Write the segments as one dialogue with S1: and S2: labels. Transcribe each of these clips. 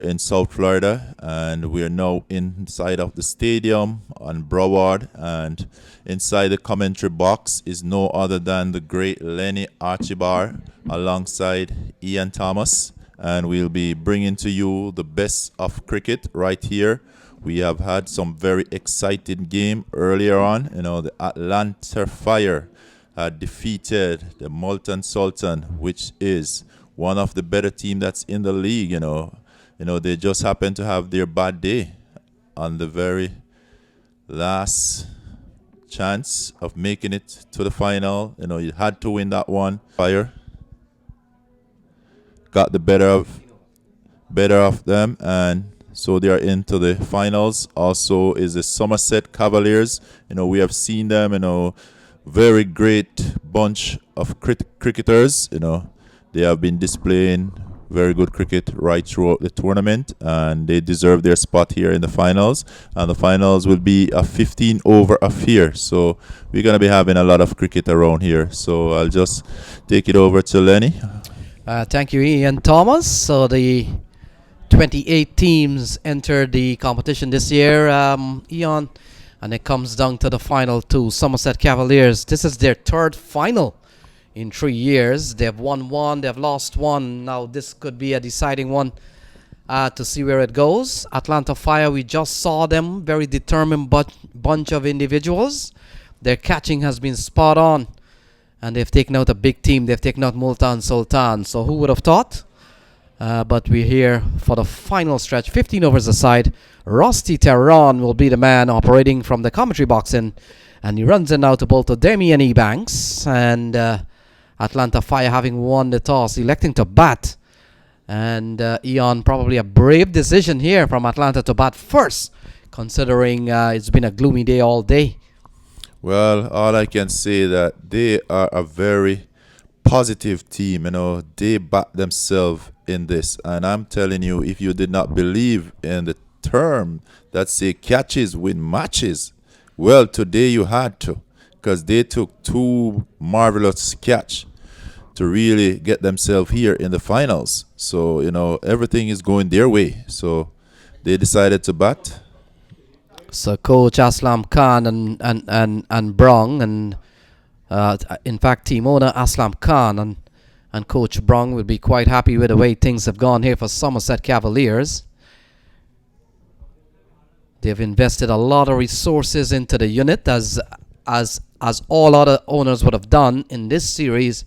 S1: in South Florida, and we are now inside of the stadium on Broward, and inside the commentary box is no other than the great Lenny Archibald alongside Ian Thomas, and we'll be bringing to you the best of cricket right here. We have had some very exciting game earlier on. The Atlanta Fire had defeated the Multan Sultan, which is one of the better team that's in the league. They just happened to have their bad day on the very last chance of making it to the final. You had to win that one. Fire got the better of them, and so they are into the finals. Also is the Somerset Cavaliers. We have seen them, very great bunch of cricketers. They have been displaying very good cricket right throughout the tournament, and they deserve their spot here in the finals. And the finals will be a 15 over affair, so we're going to be having a lot of cricket around here. So I'll just take it over to Lenny.
S2: Thank you, Ian Thomas. So the 28 teams entered the competition this year, Ian, and it comes down to the final two. Somerset Cavaliers, this is their third final in 3 years. They've won one, they've lost one. Now this could be a deciding one to see where it goes. Atlanta Fire, we just saw them, very determined bunch of individuals. Their catching has been spot on, and they've taken out a big team. They've taken out Multan Sultan. So who would have thought? But we're here for the final stretch. 15 overs aside. Rusty Terran will be the man operating from the commentary box and he runs in now to bowl to Damian Ebanks. And Atlanta Fire, having won the toss, electing to bat. And Ian, probably a brave decision here from Atlanta to bat first, considering it's been a gloomy day all day.
S1: Well, all I can say that they are a very positive team. They back themselves in this, and I'm telling you, if you did not believe in the term that say catches win matches, well, today you had to, because they took two marvelous catch to really get themselves here in the finals. So everything is going their way, so they decided to bat.
S2: So Coach Aslam Khan and Brong, and in fact team owner Aslam Khan and Coach Brong will be quite happy with the way things have gone here for Somerset Cavaliers. They've invested a lot of resources into the unit, as all other owners would have done in this series.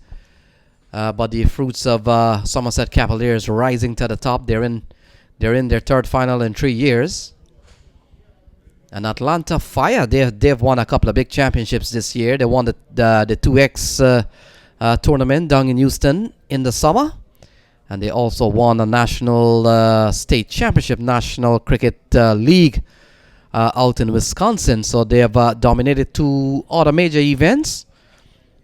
S2: But the fruits of Somerset Cavaliers rising to the top. They're in their third final in 3 years. And Atlanta Fire, they've won a couple of big championships this year. They won the 2X tournament down in Houston in the summer. And they also won a national state championship, National Cricket League out in Wisconsin. So they have dominated 2 other major events.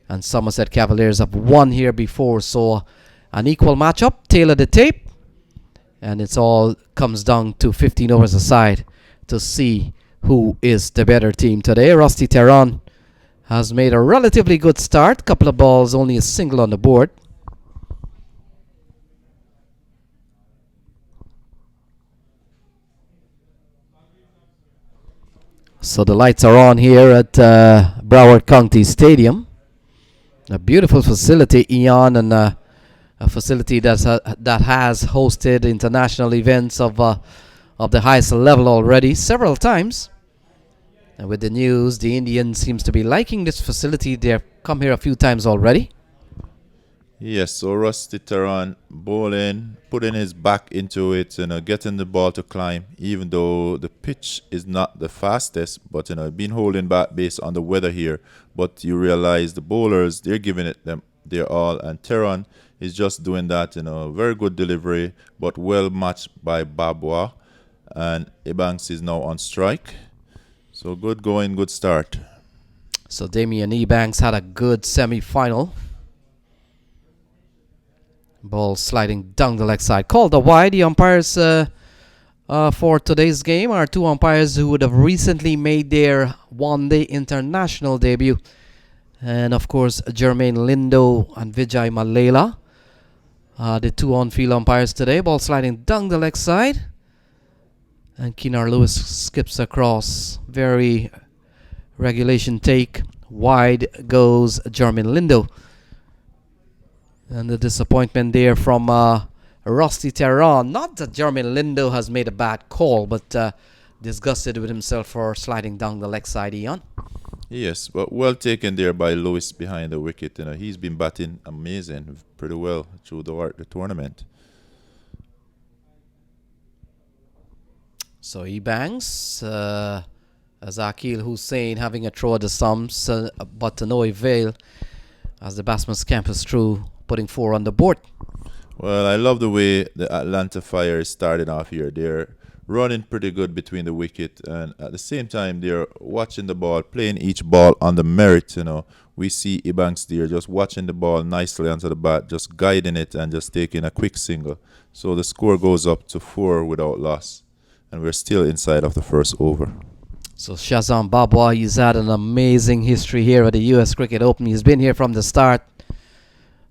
S2: And Somerset Cavaliers have won here before. So an equal matchup, tail of the tape. And it's all comes down to 15 overs aside to see who is the better team today. Rusty Terran has made a relatively good start. Couple of balls, only a single on the board. So the lights are on here at Broward County Stadium. A beautiful facility, Ian, and a facility that has hosted international events of the highest level already several times. And with the news, the Indians seems to be liking this facility. They've come here a few times already.
S1: Yes, so Rusty Terran bowling, putting his back into it, getting the ball to climb, even though the pitch is not the fastest, but been holding back based on the weather here. But you realize the bowlers, they're giving it them their all, and Terran is just doing that. Very good delivery, but well matched by Babwa, and Ebanks is now on strike. So good going, good start.
S2: So Damian Ebanks had a good semi-final. Ball sliding down the leg side. Called a wide. The umpires for today's game are 2 umpires who would have recently made their one-day international debut. And of course, Jermaine Lindo and Vijay Malela. The two on-field umpires today. Ball sliding down the leg side. And Keenar Lewis skips across. Very regulation take. Wide goes Jermaine Lindo. And the disappointment there from Rusty Terran. Not that Jermaine Lindo has made a bad call, but disgusted with himself for sliding down the leg side, Ian.
S1: Yes, but well taken there by Lewis behind the wicket. He's been batting amazing, pretty well through the tournament.
S2: So he bangs. As Akil Hussein having a throw at the stumps, but to no avail as the batsman scampers through, putting 4 on the board.
S1: Well, I love the way the Atlanta Fire is starting off here. They're running pretty good between the wicket, and at the same time they're watching the ball, playing each ball on the merit. We see Ebanks there just watching the ball nicely onto the bat, just guiding it and just taking a quick single. So the score goes up to 4 without loss, and we're still inside of the first over.
S2: So Shazam Babwa, he's had an amazing history here at the US Cricket Open. He's been here from the start,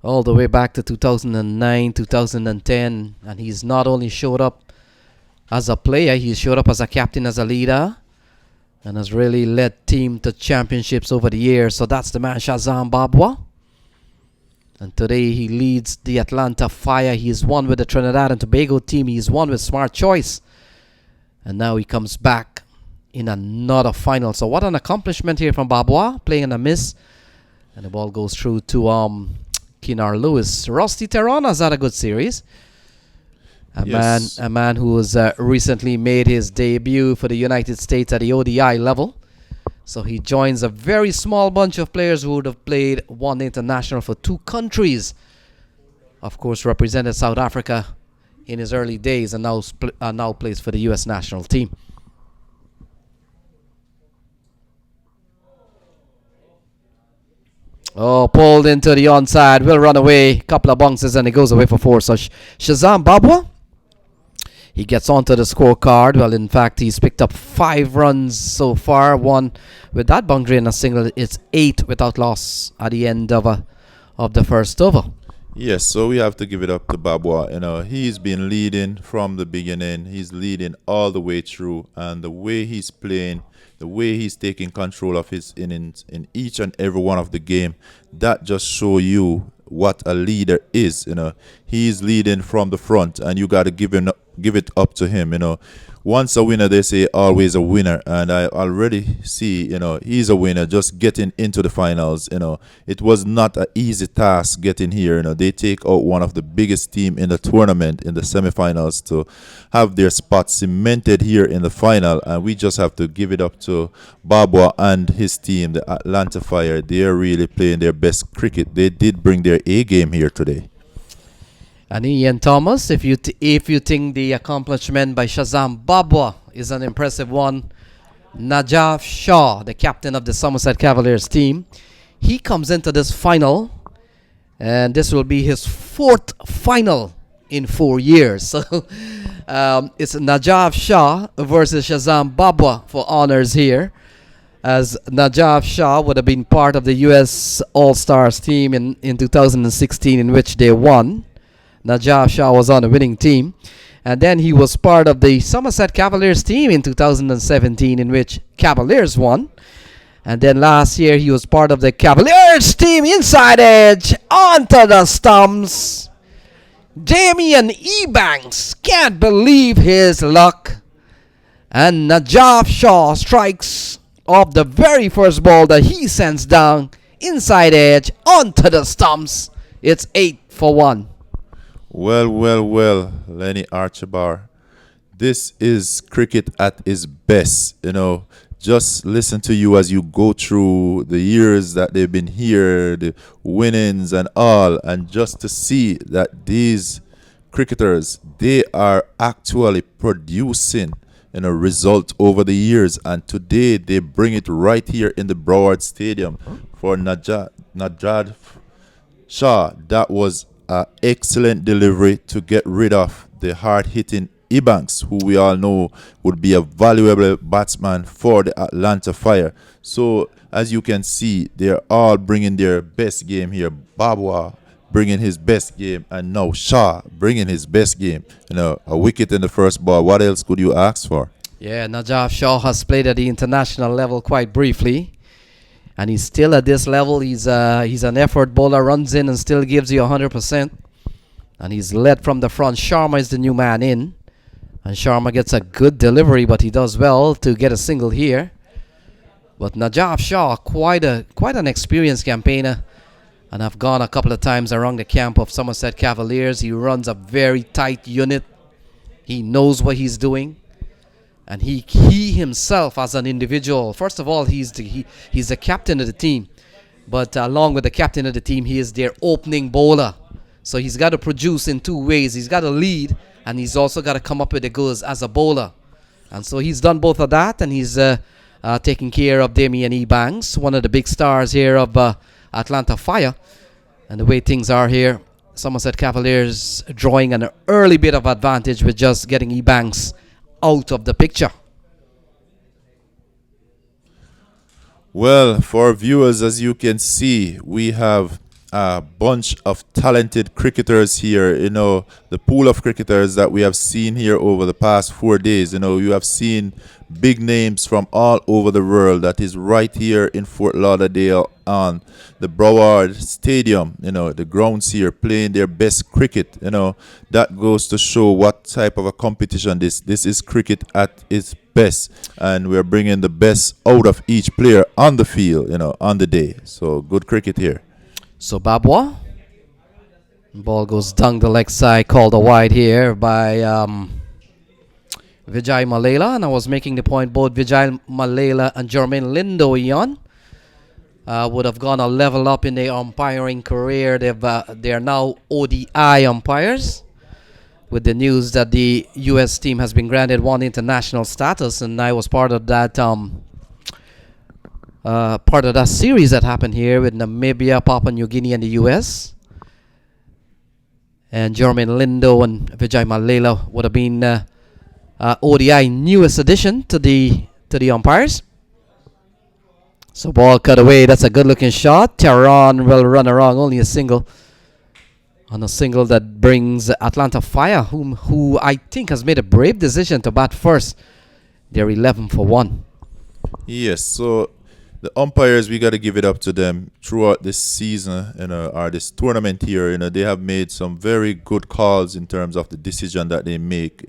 S2: all the way back to 2009, 2010, and he's not only showed up as a player, he showed up as a captain, as a leader, and has really led team to championships over the years. So that's the man, Shazam Babwa. And today he leads the Atlanta Fire. He's won with the Trinidad and Tobago team. He's won with Smart Choice. And now he comes back in another final. So what an accomplishment here from Babwa, playing in a miss. And the ball goes through to Keenar Lewis. Rusty Terran has had a good series. A man who has recently made his debut for the United States at the ODI level. So he joins a very small bunch of players who would have played one international for 2 countries. Of course, represented South Africa in his early days and now plays for the US national team. Oh, pulled into the onside. Will run away. Couple of bounces and he goes away for 4. So Shazam Babwa, he gets onto the scorecard. Well, in fact, he's picked up 5 runs so far. 1 with that boundary and a single. It's 8 without loss at the end of the first over.
S1: Yes, so we have to give it up to Babwa. He's been leading from the beginning. He's leading all the way through, and the way he's playing, the way he's taking control of his innings in each and every one of the game, that just show you what a leader is. He's leading from the front, and you got to give it up to him. Once a winner, they say always a winner, and I already see he's a winner just getting into the finals. It was not an easy task getting here. They take out one of the biggest team in the tournament in the semifinals to have their spot cemented here in the final, and we just have to give it up to Babwa and his team, the Atlanta Fire. They're really playing their best cricket. They did bring their A game here today.
S2: And Ian Thomas, if you think the accomplishment by Shazam Babwa is an impressive one, Najaf Shah, the captain of the Somerset Cavaliers team, he comes into this final, and this will be his 4th final in 4 years. So it's Najaf Shah versus Shazam Babwa for honors here, as Najaf Shah would have been part of the US All-Stars team in 2016, in which they won. Najaf Shah was on the winning team, and then he was part of the Somerset Cavaliers team in 2017, in which Cavaliers won. And then last year he was part of the Cavaliers team inside edge onto the stumps. Damian Ebanks can't believe his luck, and Najaf Shah strikes off the very first ball that he sends down inside edge onto the stumps. It's 8 for 1.
S1: Well, Lenny Archibald. This is cricket at its best. Just listen to you as you go through the years that they've been here, the winnings and all, and just to see that these cricketers, they are actually producing result over the years, and today they bring it right here in the Broward Stadium for Najad Shah. That was an excellent delivery to get rid of the hard-hitting Ebanks, who we all know would be a valuable batsman for the Atlanta Fire. So, as you can see, they're all bringing their best game here. Babwa bringing his best game, and now Shaw bringing his best game. A wicket in the first ball. What else could you ask for?
S2: Yeah, Najaf Shaw has played at the international level quite briefly, and he's still at this level. He's an effort bowler, runs in and still gives you 100%, and he's led from the front. Sharma is the new man in, and Sharma gets a good delivery, but he does well to get a single here. But Najaf Shaw, quite an experienced campaigner, and I've gone a couple of times around the camp of Somerset Cavaliers. He runs a very tight unit. He knows what he's doing. And he himself as an individual, first of all, he's the captain of the team. But along with the captain of the team, he is their opening bowler. So he's got to produce in two ways. He's got to lead, and he's also got to come up with the goods as a bowler. And so he's done both of that, and he's taking care of Damien Ebanks, one of the big stars here of Atlanta Fire. And the way things are here, Somerset Cavaliers drawing an early bit of advantage with just getting Ebanks out of the picture.
S1: Well, for viewers, as you can see, we have a bunch of talented cricketers here. The pool of cricketers that we have seen here over the past 4 days. You have seen big names from all over the world that is right here in Fort Lauderdale on the Broward Stadium. The grounds here playing their best cricket. That goes to show what type of a competition this is. Cricket at its best, and we're bringing the best out of each player on the field, on the day. So good cricket here.
S2: So Babwa, ball goes down the leg side, called a wide here by Vijay Malela, and I was making the point both Vijay Malela and Jermaine Lindo Ian would have gone a level up in their umpiring career. They are now ODI umpires, with the news that the U.S. team has been granted one international status, and I was part of that series that happened here with Namibia, Papua New Guinea, and the U.S. And Jermaine Lindo and Vijay Malela would have been ODI newest addition to the umpires. So ball cut away. That's a good-looking shot. Tehran will run around, only a single. On a single that brings Atlanta Fire, who I think has made a brave decision to bat first. They're 11 for 1.
S1: Yes, so the umpires, we got to give it up to them throughout this season, or this tournament here. They have made some very good calls in terms of the decision that they make,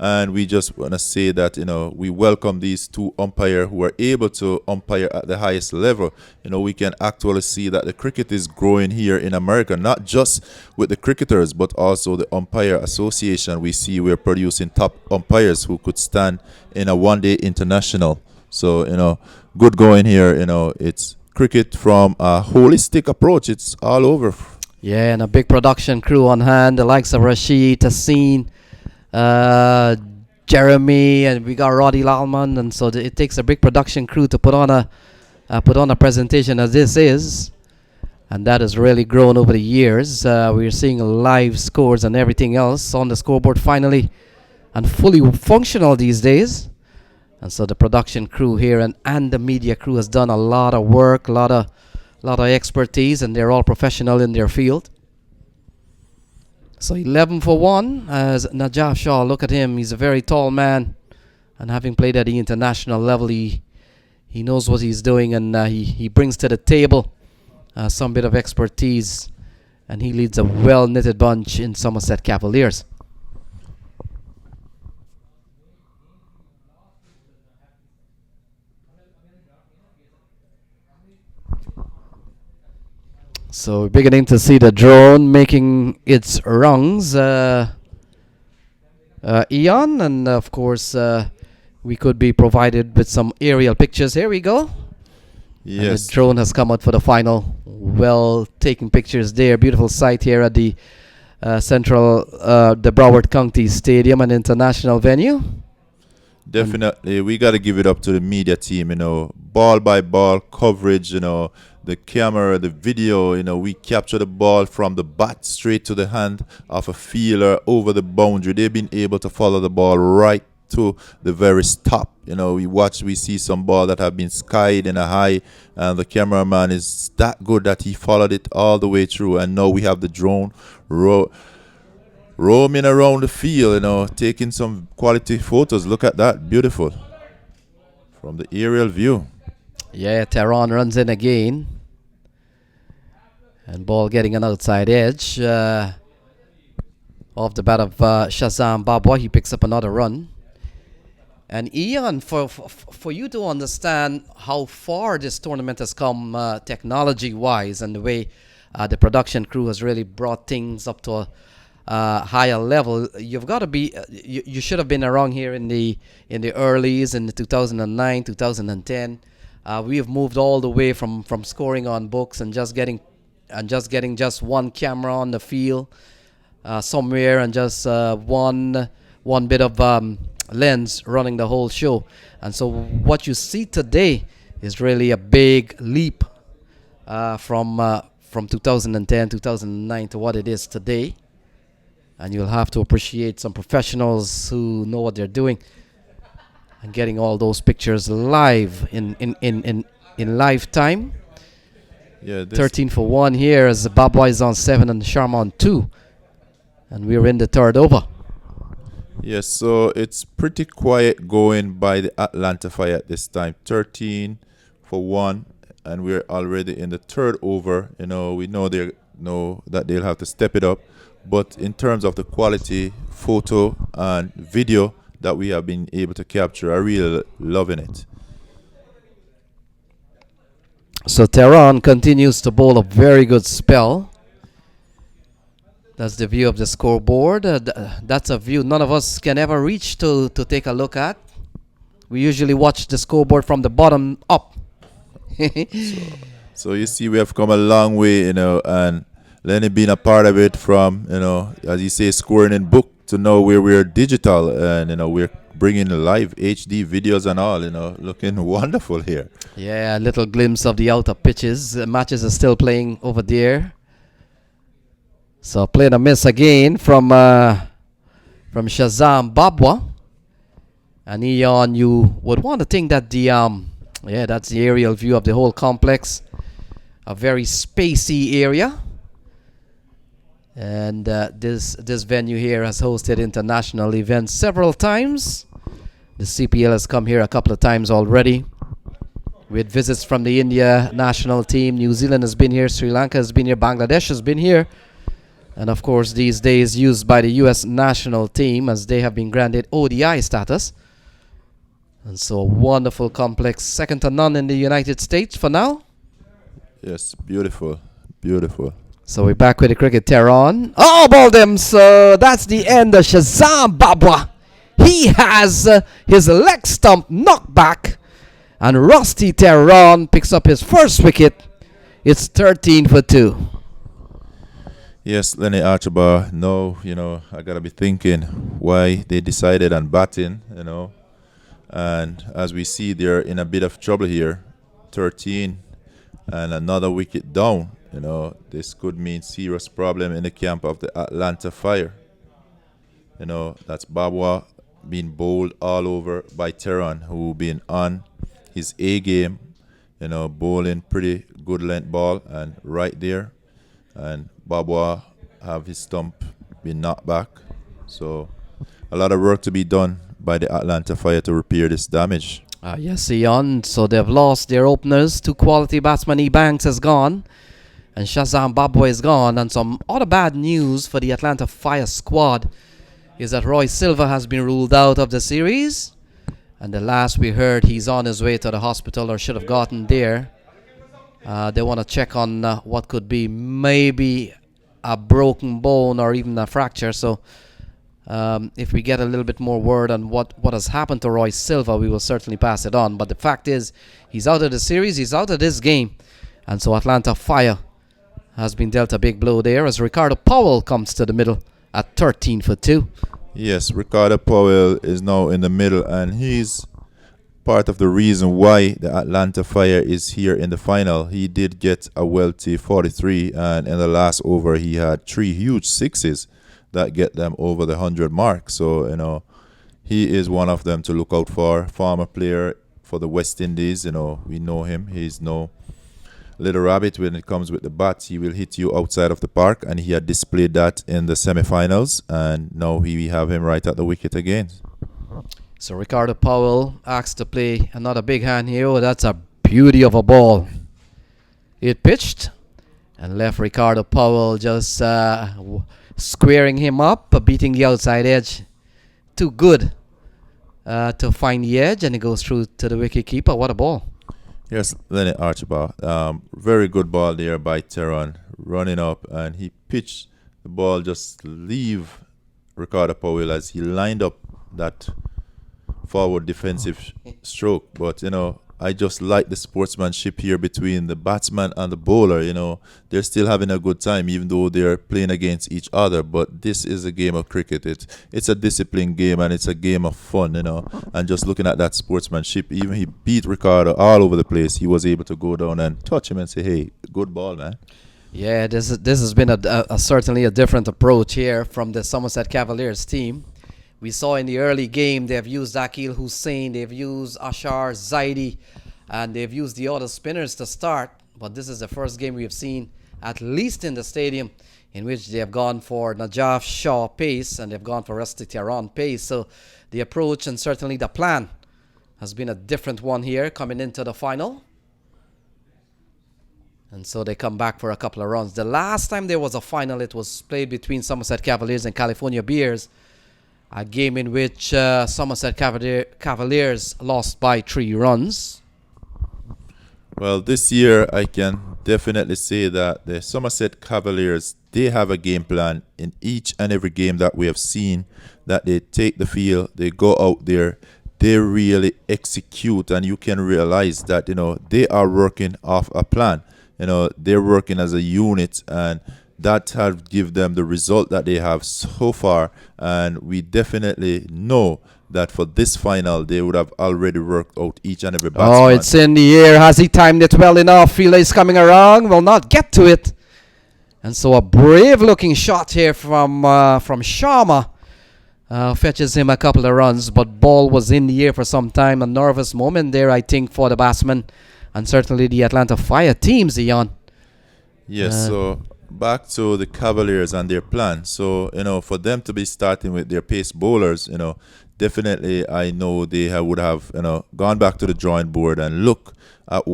S1: and we just want to say that, we welcome these two umpires who are able to umpire at the highest level. We can actually see that the cricket is growing here in America, not just with the cricketers, but also the umpire association. We see we're producing top umpires who could stand in a one-day international. So, good going here. It's cricket from a holistic approach. It's all over.
S2: Yeah, and a big production crew on hand. The likes of Rashid, Tassin, Jeremy, and we got Roddy Lalman. And so it takes a big production crew to put on a presentation as this is. And that has really grown over the years. We're seeing live scores and everything else on the scoreboard finally and fully functional these days. And so the production crew here and the media crew has done a lot of work, a lot of expertise, and they're all professional in their field. So 11 for 1 as Najaf Shaw. Look at him. He's a very tall man. And having played at the international level, he knows what he's doing, and he brings to the table some bit of expertise. And he leads a well-knitted bunch in Somerset Cavaliers. So we're beginning to see the drone making its rounds, Ian, and of course we could be provided with some aerial pictures. Here we go.
S1: Yes.
S2: And the drone has come out for the final. Well taken pictures there. Beautiful sight here at the the Broward County Stadium, an international venue.
S1: Definitely, we got to give it up to the media team, ball by ball coverage, the camera, the video, we capture the ball from the bat straight to the hand of a fielder over the boundary. They've been able to follow the ball right to the very top. We see some ball that have been skied in a high, and the cameraman is that good that he followed it all the way through. And now we have the drone roaming around the field, taking some quality photos. Look at that, beautiful from the aerial view.
S2: Yeah, Tehran runs in again. And ball getting an outside edge. Off the bat of Shazam Babwa, he picks up another run. And Ian, for you to understand how far this tournament has come technology-wise and the way the production crew has really brought things up to a higher level, you've got to be. You should have been around here in the earlys in the 2009, 2010. We have moved all the way from scoring on books and just getting just one camera on the field somewhere and just one bit of lens running the whole show. And so what you see today is really a big leap from 2010, 2009 to what it is today. And you'll have to appreciate some professionals who know what they're doing and getting all those pictures live in lifetime.
S1: Yeah,
S2: 13 for 1 here as Babwa is on 7 and Sharma on 2. And we're in the third over.
S1: Yes, so it's pretty quiet going by the Atlanta Fire at this time. 13 for 1, and we're already in the third over. We know that they'll have to step it up. But in terms of the quality photo and video that we have been able to capture, I'm really loving it.
S2: So Tehran continues to bowl a very good spell. That's the view of the scoreboard. That's a view none of us can ever reach to take a look at. We usually watch the scoreboard from the bottom up.
S1: So you see, we have come a long way, and Lenny being a part of it from, as you say, scoring in book to now where we're digital and, we're bringing live HD videos and all, looking wonderful here.
S2: Yeah, a little glimpse of the outer pitches. Matches are still playing over there. So playing a miss again from Shazam Babwa. And Eon, you would want to think that that's the aerial view of the whole complex. A very spacey area. And this venue here has hosted international events several times. The CPL has come here a couple of times already with visits from the India national team. New Zealand has been here, Sri Lanka has been here, Bangladesh has been here. And of course these days used by the US national team as they have been granted ODI status. And so a wonderful complex, second to none in the United States for now.
S1: Yes, beautiful, beautiful.
S2: So we're back with the cricket. Tehran. Oh, ball them. So that's the end of Shazam Babwa. He has his leg stump knocked back. And Rusty Tehran picks up his first wicket. It's 13 for 2.
S1: Yes, Lenny Archibald. No, I got to be thinking why they decided on batting, And as we see, they're in a bit of trouble here. 13 and another wicket down. This could mean serious problem in the camp of the Atlanta Fire. That's Babwa being bowled all over by Tehran, who been on his A game, bowling pretty good length ball and right there. And Babwa have his stump been knocked back. So a lot of work to be done by the Atlanta Fire to repair this damage.
S2: Yes, Ian. So they've lost their openers. 2 quality batsmen. Ebanks has gone. And Shazam Babwa is gone. And some other bad news for the Atlanta Fire squad is that Roy Silva has been ruled out of the series. And the last we heard, he's on his way to the hospital or should have gotten there. They want to check on what could be maybe a broken bone or even a fracture. So if we get a little bit more word on what has happened to Roy Silva, we will certainly pass it on. But the fact is, he's out of the series, he's out of this game. And so Atlanta Fire has been dealt a big blow there as Ricardo Powell comes to the middle at 13 for 2.
S1: Yes, Ricardo Powell is now in the middle, and he's part of the reason why the Atlanta Fire is here in the final. He did get a wealthy 43, and in the last over he had 3 huge sixes that get them over the 100 mark. So, he is one of them to look out for. Former player for the West Indies, we know him. He's no little rabbit when it comes with the bat. He will hit you outside of the park, and he had displayed that in the semifinals. And now we have him right at the wicket again.
S2: So Ricardo Powell asked to play another big hand here. Oh, that's a beauty of a ball. It pitched and left Ricardo Powell just squaring him up, beating the outside edge. Too good to find the edge, and it goes through to the wicket keeper. What a ball.
S1: Yes, Lenny Archibald. Very good ball there by Teron, running up, and he pitched the ball just leave Ricardo Powell as he lined up that forward defensive stroke. But I just like the sportsmanship here between the batsman and the bowler. They're still having a good time, even though they're playing against each other. But this is a game of cricket. It's a disciplined game, and it's a game of fun. And just looking at that sportsmanship, even he beat Ricardo all over the place. He was able to go down and touch him and say, "Hey, good ball, man."
S2: Yeah, this has been a certainly a different approach here from the Somerset Cavaliers team. We saw in the early game they've used Akil Hussain, they've used Ashar Zaidi, and they've used the other spinners to start. But this is the first game we have seen, at least in the stadium, in which they have gone for Najaf Shaw pace and they've gone for Rusty Tehran pace. So the approach and certainly the plan has been a different one here coming into the final. And so they come back for a couple of runs. The last time there was a final, it was played between Somerset Cavaliers and California Bears. A game in which Somerset Cavaliers lost by 3 runs.
S1: Well, this year I can definitely say that the Somerset Cavaliers, they have a game plan in each and every game that we have seen, that they take the field, they go out there, they really execute, and you can realize that, they are working off a plan. They're working as a unit, and that has given them the result that they have so far. And we definitely know that for this final, they would have already worked out each and every batsman.
S2: Oh, it's in the air. Has he timed it well enough? Fielder is coming around. Will not get to it. And so a brave-looking shot here from Sharma fetches him a couple of runs. But ball was in the air for some time. A nervous moment there, I think, for the batsman. And certainly the Atlanta Fire teams, Ian.
S1: Yes, so back to the Cavaliers and their plan. So, for them to be starting with their pace bowlers, definitely I know they would have, gone back to the drawing board and look at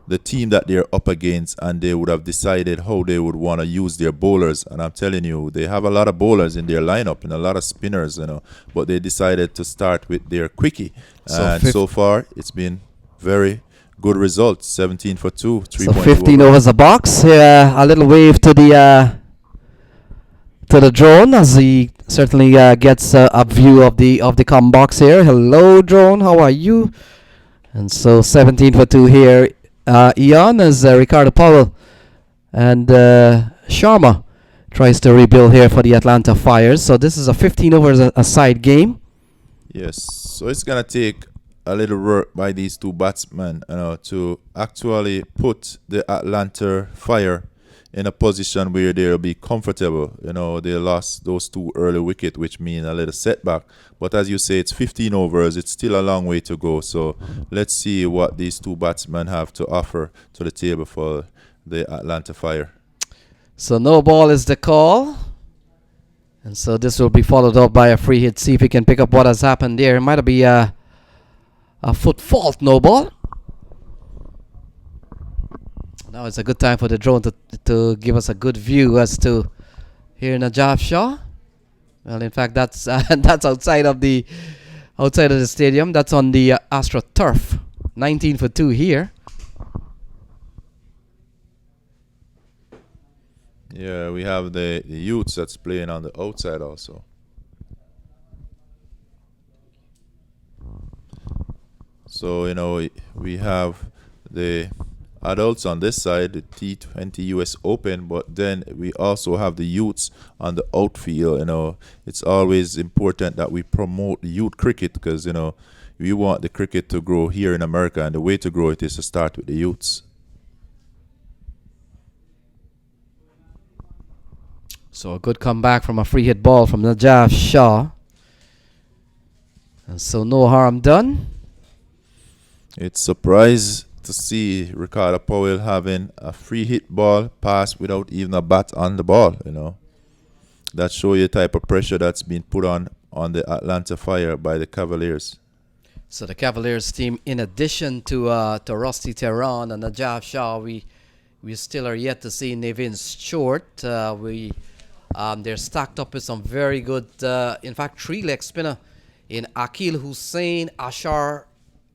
S1: the team that they're up against, and they would have decided how they would want to use their bowlers. And I'm telling you, they have a lot of bowlers in their lineup and a lot of spinners, but they decided to start with their quickie. And so far, it's been very good results. 17 for 2, 3.2.
S2: So 15 overs the box. A little wave to the drone as he certainly gets a view of the com box here. Hello, drone. How are you? And so 17 for 2 here. Ian as Ricardo Powell and Sharma tries to rebuild here for the Atlanta Fires. So this is a 15 overs a side game.
S1: Yes. So it's gonna take a little work by these two batsmen, to actually put the Atlanta Fire in a position where they'll be comfortable. They lost those 2 early wickets, which mean a little setback. But as you say, it's 15 overs. It's still a long way to go. So let's see what these two batsmen have to offer to the table for the Atlanta Fire.
S2: So no ball is the call. And so this will be followed up by a free hit. See if we can pick up what has happened there. It might be a foot fault, no ball. Now it's a good time for the drone to give us a good view as to here Najaf Shaw. Well, in fact, that's that's outside of the stadium. That's on the Astro turf. 19 for 2 here.
S1: Yeah, we have the youths that's playing on the outside also. So, we have the adults on this side, the T20 US Open, but then we also have the youths on the outfield. It's always important that we promote youth cricket because, we want the cricket to grow here in America, and the way to grow it is to start with the youths. So
S2: a good comeback from a free hit ball from Najaf Shaw. And so no harm done.
S1: It's surprise to see Ricardo Powell having a free hit ball pass without even a bat on the ball. That show you the type of pressure that's been put on the Atlanta Fire by the Cavaliers.
S2: So the Cavaliers team, in addition to Rusty Tehran and Najaf Shah, we still are yet to see Nevin Stewart. They're stacked up with some very good, in fact, three-leg spinner in Akil Hussein, Ashar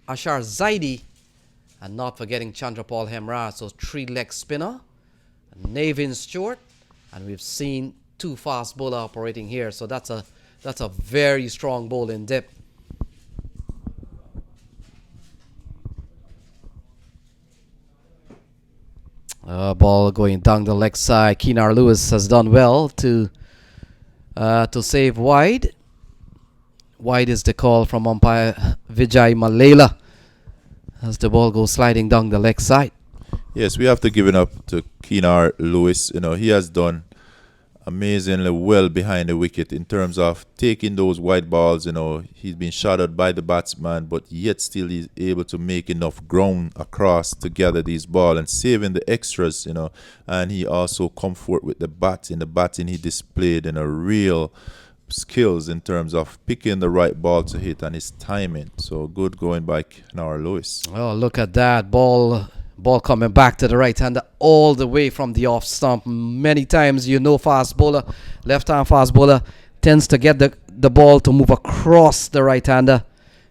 S2: Zaidi, and not forgetting Chandrapal Hemraj. So three-leg spinner, Nevin Stewart, and we've seen two fast bowler operating here. So that's a very strong bowling depth. Ball going down the leg side. Keenar Lewis has done well to save wide. Wide is the call from umpire Vijay Malela as the ball goes sliding down the leg side.
S1: Yes, we have to give it up to Keenar Lewis. He has done amazingly well behind the wicket in terms of taking those wide balls. He's been shadowed by the batsman, but yet still he's able to make enough ground across to gather these balls and saving the extras. And he also come forward with the bat. In the batting, he displayed real skills in terms of picking the right ball to hit and his timing. So good going by Keenar Lewis.
S2: Oh, look at that ball coming back to the right hander all the way from the off stump. Many times, fast bowler, left-hand fast bowler tends to get the ball to move across the right hander.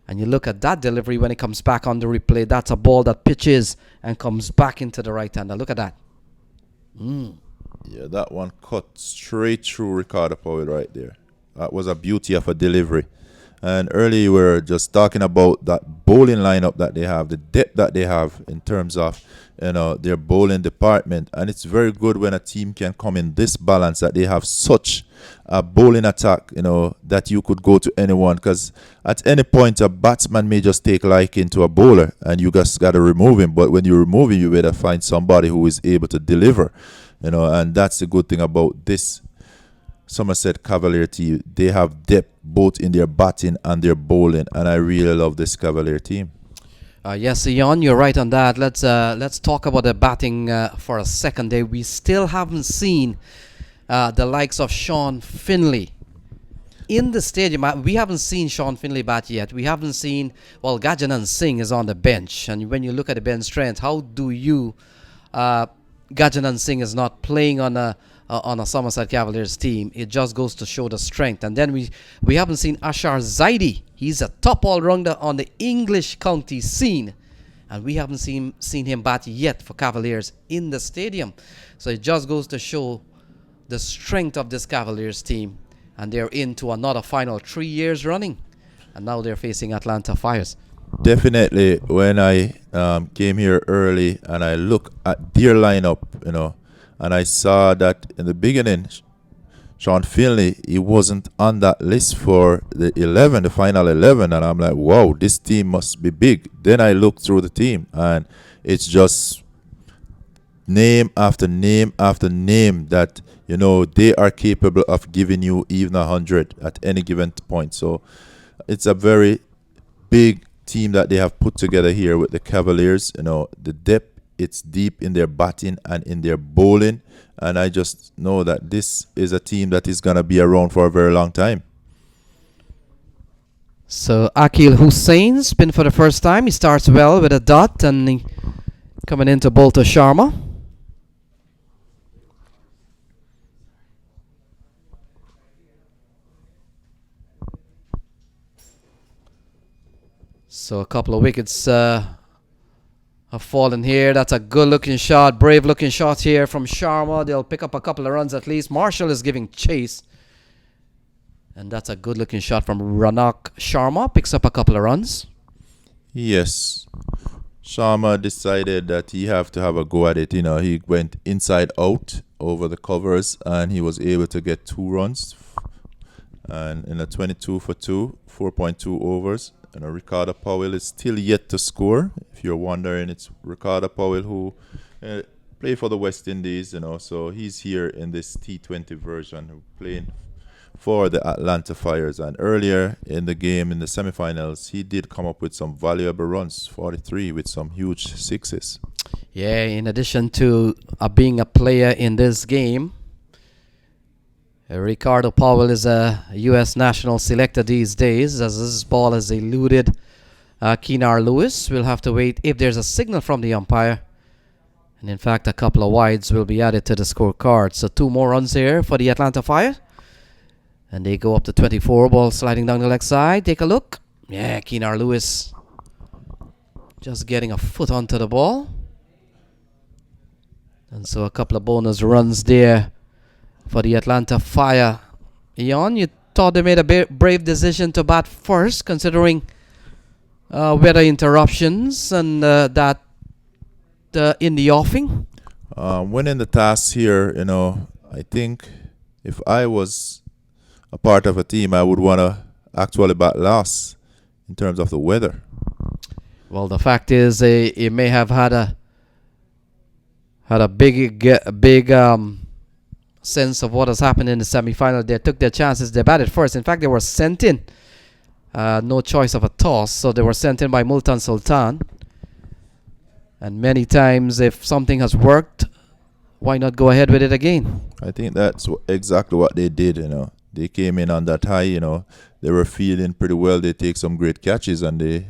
S2: And you look at that delivery when it comes back on the replay. That's a ball that pitches and comes back into the right hander. Look at that.
S1: Yeah, that one cut straight through Ricardo Powell right there. That was a beauty of a delivery. And earlier we were just talking about that bowling lineup that they have, the depth that they have in terms of their bowling department. And it's very good when a team can come in this balance, that they have such a bowling attack, that you could go to anyone. Because at any point a batsman may just take liking to a bowler and you just got to remove him. But when you remove him, you better find somebody who is able to deliver. And that's the good thing about this Somerset Cavalier team. They have depth both in their batting and their bowling, and I really love this Cavalier team.
S2: Yes, Ian, you're right on that. Let's talk about the batting for a second. There, we still haven't seen the likes of Sean Finley in the stadium. We haven't seen Sean Finley bat yet. We haven't seen. Well, Gajanan Singh is on the bench, and when you look at the bench strength, how do you? Gajanan Singh is not playing on a Somerset Cavaliers team. It just goes to show the strength. And then we haven't seen Ashar Zaidi. He's a top all-rounder on the English county scene, and we haven't seen him bat yet for Cavaliers in the stadium. So it just goes to show the strength of this Cavaliers team, and they're into another final 3 years running, and now they're facing Atlanta Fires.
S1: Definitely, when I came here early and I look at their lineup, and I saw that in the beginning, Sean Finley, he wasn't on that list for the final 11, and I'm like, wow, this team must be big. Then I looked through the team, and it's just name after name after name that, they are capable of giving you even 100 at any given point. So it's a very big team that they have put together here with the Cavaliers. The depth, it's deep in their batting and in their bowling, and I just know that this is a team that is going to be around for a very long time.
S2: So Akil Hussain spin for the first time. He starts well with a dot, and coming into Bolter Sharma. So a couple of wickets have fallen here. That's a good-looking shot, brave-looking shot here from Sharma. They'll pick up a couple of runs at least. Marshall is giving chase. And that's a good-looking shot from Ranak Sharma. Picks up a couple of runs.
S1: Yes. Sharma decided that he have to have a go at it. He went inside out over the covers, and he was able to get 2 runs. And in a 22 for 2, 4.2 overs. Ricardo Powell is still yet to score. If you're wondering, it's Ricardo Powell who played for the West Indies, so he's here in this T20 version, playing for the Atlanta Fires. And earlier in the game, in the semifinals, he did come up with some valuable runs, 43 with some huge sixes.
S2: Yeah, in addition to being a player in this game, Ricardo Powell is a U.S. national selector these days, as this ball has eluded Keenar Lewis. We'll have to wait if there's a signal from the umpire. And in fact, a couple of wides will be added to the scorecard. So 2 more runs here for the Atlanta Fire. And they go up to 24. Ball sliding down the leg side. Take a look. Yeah, Keenar Lewis just getting a foot onto the ball. And so a couple of bonus runs there for the Atlanta Fire. Ian, you thought they made a brave decision to bat first, considering weather interruptions and that in the offing?
S1: Winning the task here, I think if I was a part of a team, I would want to actually bat last in terms of the weather.
S2: Well, the fact is, he may have had a big sense of what has happened in the semi-final. They took their chances. They batted first. In fact, they were sent in. No choice of a toss, so they were sent in by Multan Sultan. And many times, if something has worked, why not go ahead with it again?
S1: I think that's exactly what they did. They came in on that high. They were feeling pretty well. They take some great catches, and they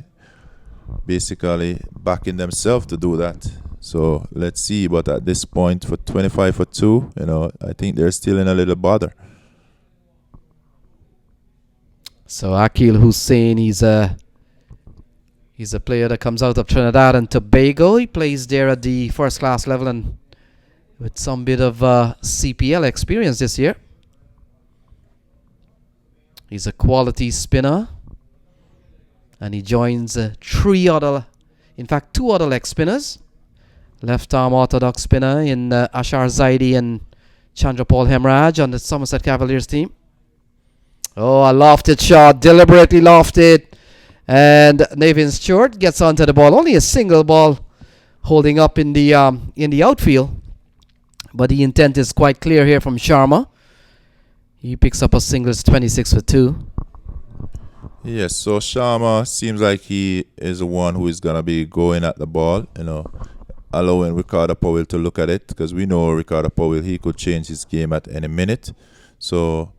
S1: basically backing themselves to do that. So let's see. But at this point, for 25 for 2, I think they're still in a little bother.
S2: So Akil Hussein, he's a player that comes out of Trinidad and Tobago. He plays there at the first class level and with some bit of CPL experience this year. He's a quality spinner. And he joins 2 other leg spinners. Left arm orthodox spinner in Ashar Zaidi and Chandrapal Hemraj on the Somerset Cavaliers team. Oh, a lofted shot, deliberately lofted. And Navin Stewart gets onto the ball. Only a single ball holding up in the outfield. But the intent is quite clear here from Sharma. He picks up a single. It's 26 for 2.
S1: Yes, so Sharma seems like he is the one who is going to be going at the ball, allowing Ricardo Powell to look at it, because we know Ricardo Powell, he could change his game at any minute. So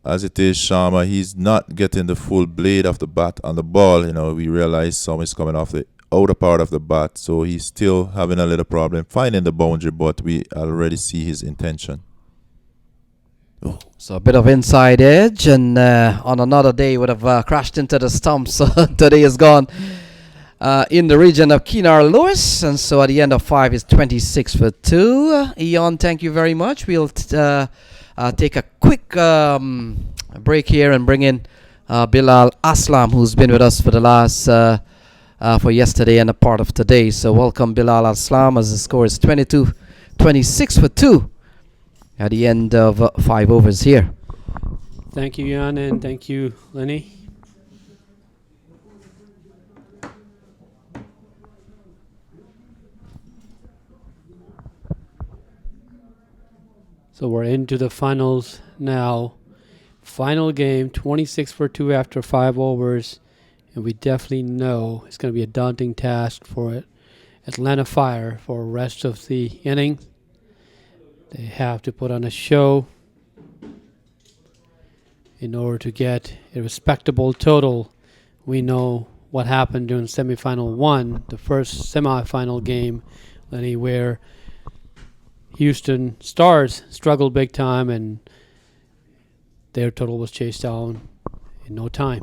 S1: as it is, Sharma, he's not getting the full blade of the bat on the ball. We realize some is coming off the outer part of the bat, so he's still having a little problem finding the boundary, but we already see his intention.
S2: Oh. So a bit of inside edge, and on another day would have crashed into the stumps. So today is gone in the region of Keenar Lewis, and so at the end of 5 is 26 for 2. Ian, thank you very much. We'll take a quick break here and bring in Bilal Aslam, who's been with us for the last for yesterday and a part of today. So welcome Bilal Aslam, as the score is 26 for 2 at the end of 5 overs here.
S3: Thank you, Jan, and thank you, Lenny. So we're into the finals now. Final game, 26 for 2 after 5 overs. And we definitely know it's going to be a daunting task for Atlanta Fire for the rest of the inning. They have to put on a show in order to get a respectable total. We know what happened during semifinal 1, the first semifinal game, Lenny, where Houston Stars struggled big time and their total was chased down in no time.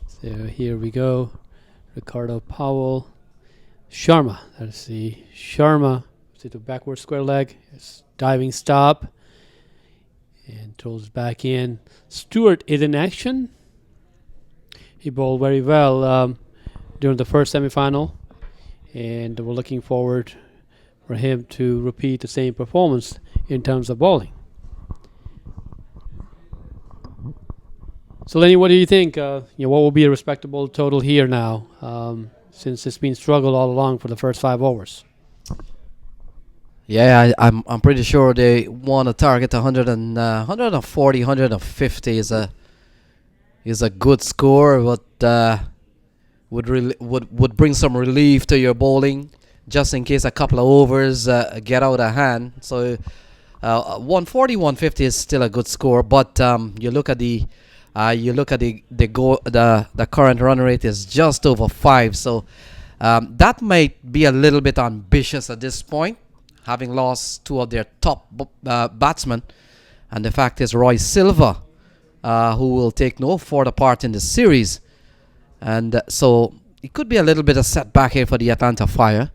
S3: So here we go. Ricardo Powell. Sharma. Let's see. Sharma to the backward square leg. Diving stop. And throws back in. Stewart is in action. He bowled very well during the first semifinal. And we're looking forward for him to repeat the same performance in terms of bowling. So, Lenny, what do you think? What will be a respectable total here now, since it's been struggled all along for the first 5 overs?
S2: Yeah, I'm pretty sure they want to target 100 and 140, 150 is a good score, but would bring some relief to your bowling, just in case a couple of overs get out of hand. So 140, 150 is still a good score, but you look at the current run rate is just over 5. So that might be a little bit ambitious at this point, having lost two of their top batsmen. And the fact is, Roy Silva, who will take no further part in the series. And so it could be a little bit of setback here for the Atlanta Fire.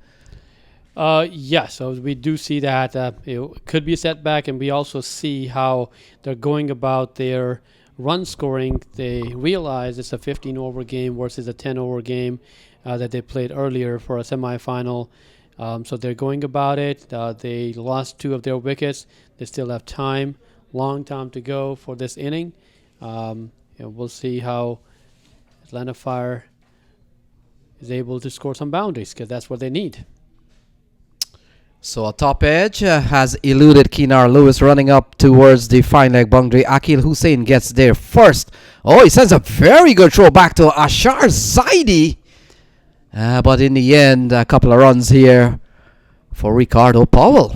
S3: Yes, so we do see that it could be a setback, and we also see how they're going about their run scoring. They realize it's a 15-over game versus a 10-over game that they played earlier for a semifinal. So they're going about it. They lost two of their wickets. They still have time, long time to go for this inning. We'll see how Atlanta Fire is able to score some boundaries, because that's what they need.
S2: So a top edge has eluded Keenar Lewis, running up towards the fine leg boundary. Akil Hussain gets there first. Oh, he sends a very good throw back to Ashar Zaidi. But in the end, a couple of runs here for Ricardo Powell.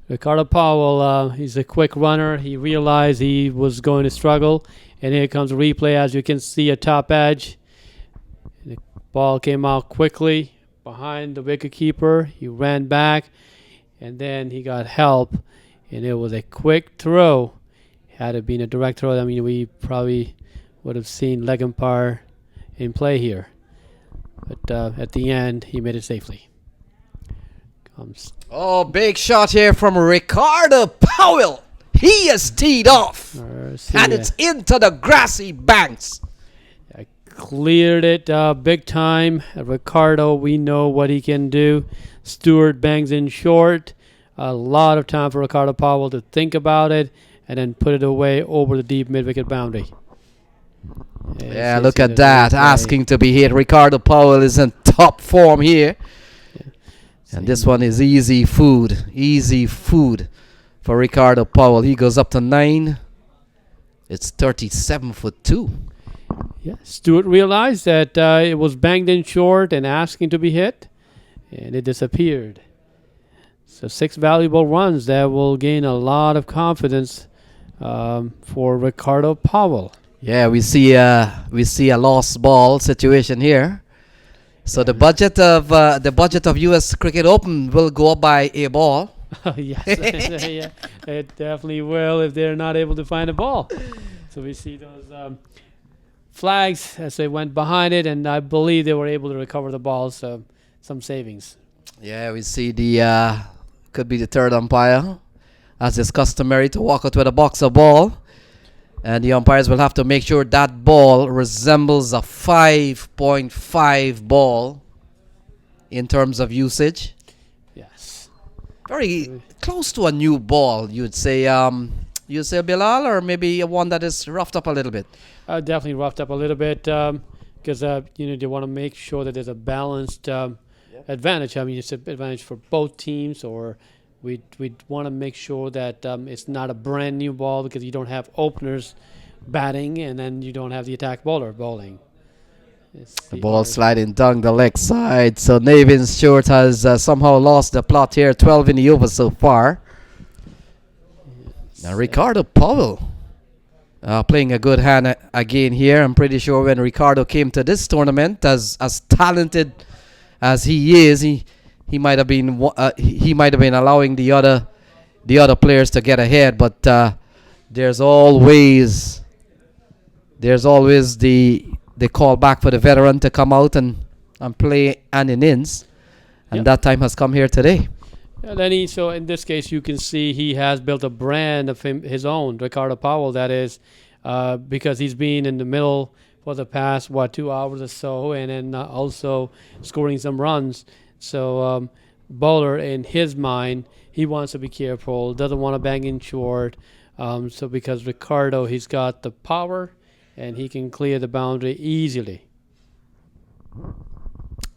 S3: Ricardo Powell, he's a quick runner. He realized he was going to struggle. And here comes a replay. As you can see, a top edge. The ball came out quickly behind the wicketkeeper. He ran back, and then he got help. And it was a quick throw. Had it been a direct throw, I mean, we probably would have seen leg umpire in play here. But at the end, he made it safely.
S2: Oh, big shot here from Ricardo Powell. He is teed off, and it's into the grassy banks.
S3: Cleared it big time. Ricardo, we know what he can do. Stewart bangs in short. A lot of time for Ricardo Powell to think about it and then put it away over the deep mid-wicket boundary.
S2: Yeah, look at that. Asking to be hit. Ricardo Powell is in top form here. And this one is easy food. Easy food for Ricardo Powell. He goes up to 9. It's 37 for 2.
S3: Yeah, Stewart realized that it was banged in short and asking to be hit, and it disappeared. So 6 valuable runs that will gain a lot of confidence for Ricardo Powell.
S2: Yeah, we see a lost ball situation here. So the budget of U.S. Cricket Open will go up by a ball.
S3: Yes, yeah, it definitely will if they're not able to find a ball. So we see those flags as they went behind it, and I believe they were able to recover the ball, so some savings.
S2: Yeah, we see the could be the third umpire, as is customary, to walk out with a boxer ball. And the umpires will have to make sure that ball resembles a 5.5 ball in terms of usage.
S3: Yes.
S2: Very close to a new ball, you'd say, Bilal, or maybe one that is roughed up a little bit.
S3: Definitely roughed up a little bit because they want to make sure that there's a balanced advantage. I mean, it's an advantage for both teams, or we want to make sure that it's not a brand new ball, because you don't have openers batting and then you don't have the attack bowler bowling.
S2: The ball sliding down the leg side. So Navin Stewart has somehow lost the plot here. 12 in the over so far. Now Ricardo Powell playing a good hand again here. I'm pretty sure when Ricardo came to this tournament, as talented as he is, he might have been allowing the other players to get ahead. But there's always the call back for the veteran to come out and play an innings, and that time has come here today.
S3: And so in this case, you can see he has built a brand of his own, Ricardo Powell, that is, because he's been in the middle for the past, 2 hours or so, and then also scoring some runs. So bowler, in his mind, he wants to be careful, doesn't want to bang in short. So because Ricardo, he's got the power, and he can clear the boundary easily.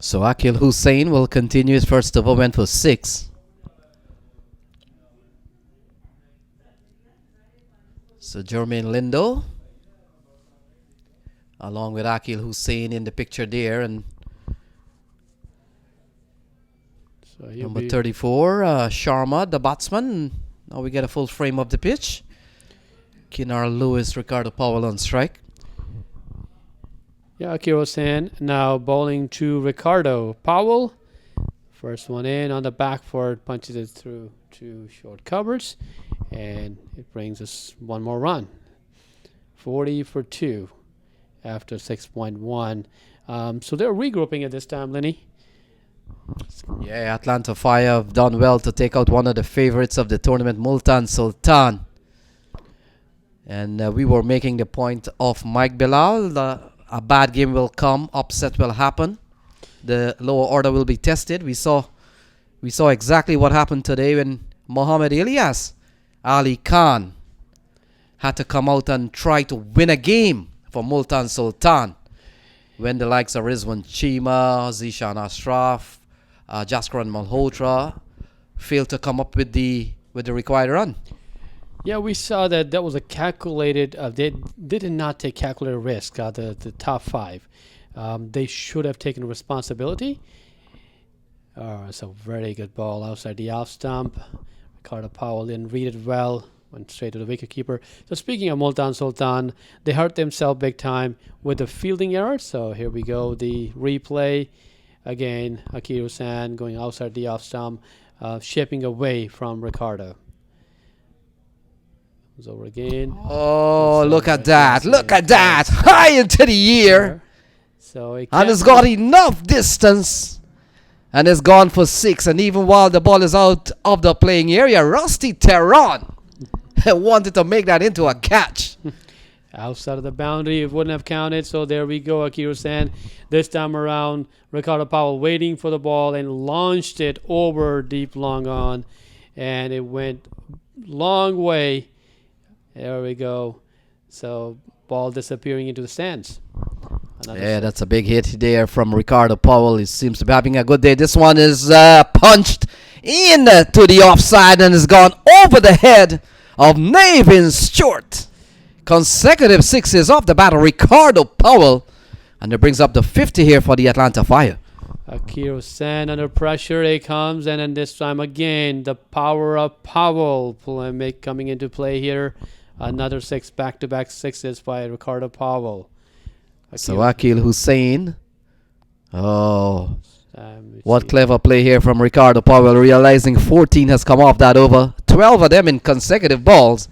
S2: So Akil Hussain will continue his first over, went for 6. So Jermaine Lindo, along with Akil Hussein in the picture there, and
S3: So he'll
S2: number
S3: be
S2: 34, Sharma, the batsman. Now we get a full frame of the pitch. Kinar Lewis, Ricardo Powell on strike.
S3: Yeah, Akira San now bowling to Ricardo Powell. First one in on the back foot, punches it through two short covers, and it brings us one more run. 40 for 2 after 6.1. So they're regrouping at this time, Lenny.
S2: Yeah, Atlanta Fire have done well to take out one of the favorites of the tournament, Multan Sultan. And we were making the point of Mike Bilal. A bad game will come, upset will happen. The lower order will be tested. We saw exactly what happened today when Mohamed Ilyas Ali Khan had to come out and try to win a game for Multan Sultan when the likes of Rizwan Chima, Zishan Ashraf, Jaskaran Malhotra failed to come up with the required run.
S3: Yeah, we saw that was a calculated. They did not take calculated risk. The top 5, they should have taken responsibility. It's a very good ball outside the off stump. Ricardo Powell didn't read it well. Went straight to the wicketkeeper. So speaking of Multan Sultan, they hurt themselves big time with the fielding error. So here we go, the replay. Again, Akira San going outside the off stump, shipping away from Ricardo. It's over again.
S2: Oh, look at that. Look at that. High into the air.
S3: So
S2: And it's got enough distance. And it's gone for 6. And even while the ball is out of the playing area, Rusty Tehran wanted to make that into a catch.
S3: Outside of the boundary, it wouldn't have counted. So there we go, Akira San. This time around, Ricardo Powell waiting for the ball and launched it over deep long on. And it went long way. There we go. So ball disappearing into the stands.
S2: Yeah, that's a big hit there from Ricardo Powell. He seems to be having a good day. This one is punched in to the offside and has gone over the head of Navin Stewart. Consecutive 6s off the bat of Ricardo Powell. And it brings up the 50 here for the Atlanta Fire.
S3: Akira San under pressure. It comes. And then this time again, the power of Powell coming into play here. Another 6 back-to-back 6s by Ricardo Powell.
S2: So Akil Hussein. Oh, what clever play here from Ricardo Powell, realizing 14 has come off that over. 12 of them in consecutive balls.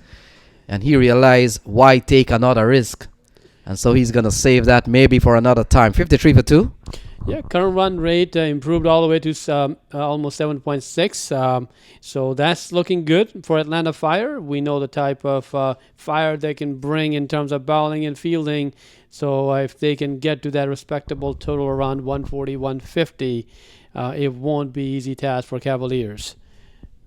S2: And he realized why take another risk. And so he's going to save that maybe for another time. 53 for 2.
S3: Yeah, current run rate improved all the way to almost 7.6. So that's looking good for Atlanta Fire. We know the type of fire they can bring in terms of bowling and fielding. So if they can get to that respectable total around 140, 150, it won't be easy task for Cavaliers.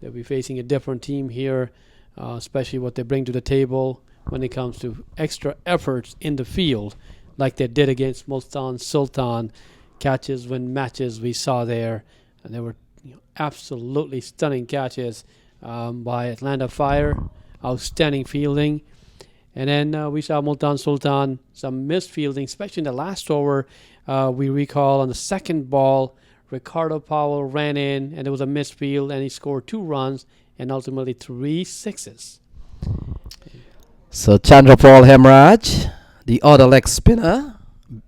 S3: They'll be facing a different team here, especially what they bring to the table when it comes to extra efforts in the field, like they did against Multan Sultan. Catches win matches we saw there, and they were absolutely stunning catches by Atlanta Fire. Outstanding fielding. And then we saw Multan Sultan, some missed fielding, especially in the last over. We recall on the second ball, Ricardo Powell ran in, and there was a missed field, and he scored 2 runs and ultimately 3 6s.
S2: So Chandrapal Hemraj, the other leg spinner,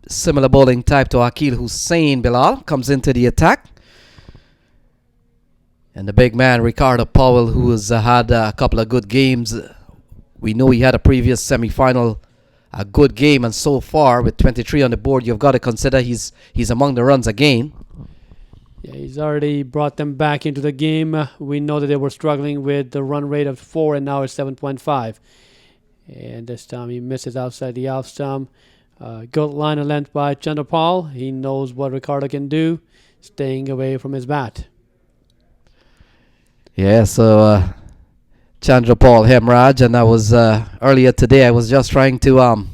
S2: similar bowling type to Akil Hussein Bilal, comes into the attack. And the big man, Ricardo Powell, who has had a couple of good games. We know he had a previous semi-final, a good game, and so far with 23 on the board, you've got to consider he's among the runs again.
S3: Yeah, he's already brought them back into the game. We know that they were struggling with the run rate of 4, and now it's 7.5. And this time he misses outside the off stump. Good line of length by Chandrapal. He knows what Ricardo can do, staying away from his bat.
S2: Yeah, so Chandrapal Hemraj, and I was earlier today. I was just trying to go on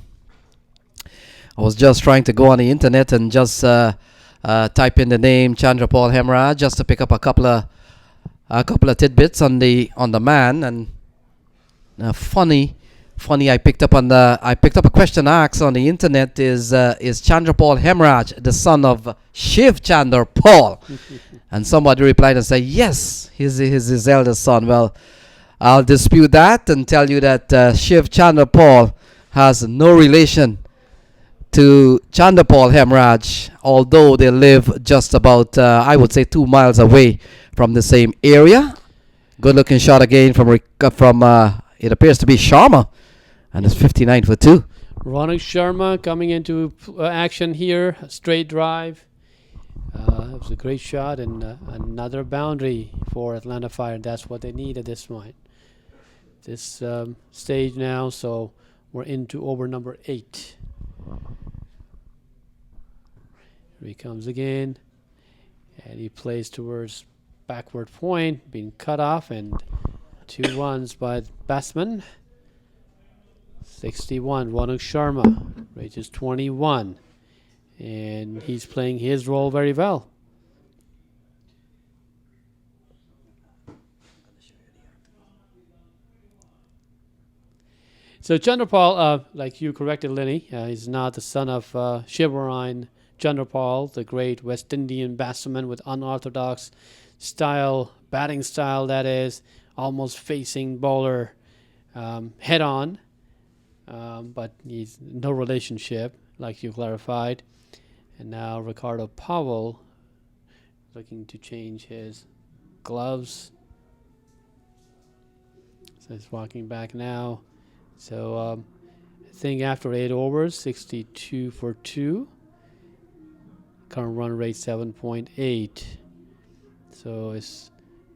S2: the internet and just type in the name Chandrapal Hemraj just to pick up a couple of tidbits on the man, and funny funny. I picked up a question asked on the internet. Is Chandra Paul Hemraj the son of Shiv Chandra Paul? And somebody replied and said, yes, he's his eldest son. Well, I'll dispute that and tell you that Shiv Chandra Paul has no relation to Chandra Paul Hemraj, although they live just about, I would say, 2 miles away from the same area. Good looking shot again from it appears to be Sharma, and it's 59 for 2.
S3: Ronak Sharma coming into action here. A straight drive. It was a great shot and another boundary for Atlanta Fire. That's what they need at this point. This stage now, so we're into over number 8. Here he comes again, and he plays towards backward point, being cut off, and 2 runs by the batsman. 61, Ronak Sharma, reaches 21, and he's playing his role very well. So Chandrapal, like you corrected, Lenny, he's not the son of Shivarine Chandrapal, the great West Indian batsman with unorthodox style, batting style, that is, almost facing bowler head on. But he's no relationship, like you clarified. And now Ricardo Powell looking to change his gloves. So he's walking back now. So I think after 8 overs, 62 for 2. Current run rate 7.8. So it's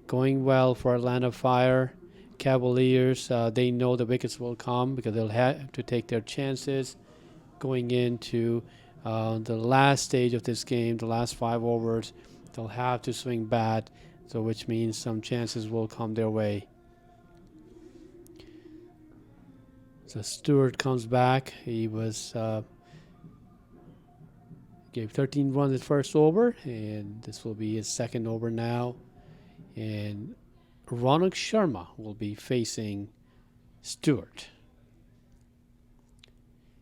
S3: going well for Atlanta Fire. Cavaliers, they know the wickets will come because they'll have to take their chances going into the last stage of this game, the last 5 overs. They'll have to swing bat, so which means some chances will come their way. So Stewart comes back. He was gave 13 runs at first over, and this will be his second over now. And Ronak Sharma will be facing Stewart.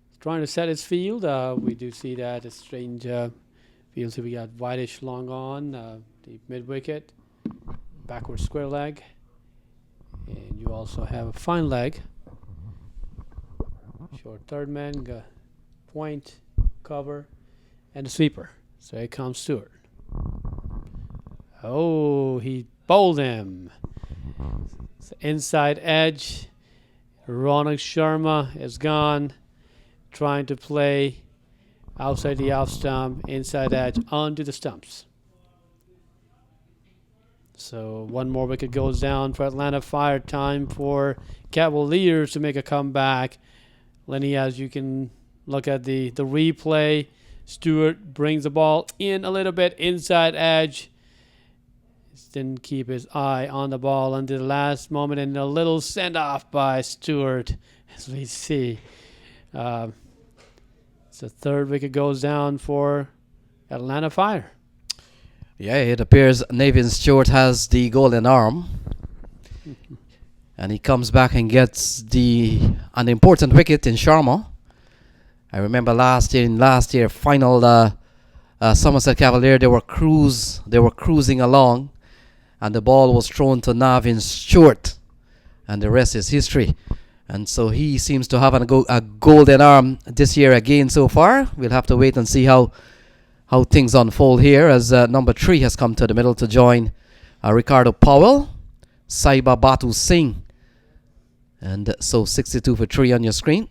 S3: He's trying to set his field. We do see that a strange field. So we got whitish long on, deep mid wicket, backward square leg, and you also have a fine leg. Short third man, point, cover, and a sweeper. So here comes Stewart. Oh, he bowled him. So inside edge. Ronak Sharma is gone. Trying to play outside the off stump, inside edge, onto the stumps. So one more wicket goes down for Atlanta Fire. Time for Cavaliers to make a comeback. Lenny, as you can look at the replay, Stewart brings the ball in a little bit inside edge. Didn't keep his eye on the ball until the last moment, and a little send-off by Stewart, as we see. So third wicket goes down for Atlanta Fire.
S2: Yeah, it appears Navin Stewart has the golden arm. And he comes back and gets an important wicket in Sharma. I remember last year final Somerset Cavalier, they were cruising along, and the ball was thrown to Navin Stewart, and the rest is history. And so he seems to have a golden arm this year again so far. We'll have to wait and see how things unfold here as number 3 has come to the middle to join Ricardo Powell, Saiba Batu Singh. And so 62 for 3 on your screen.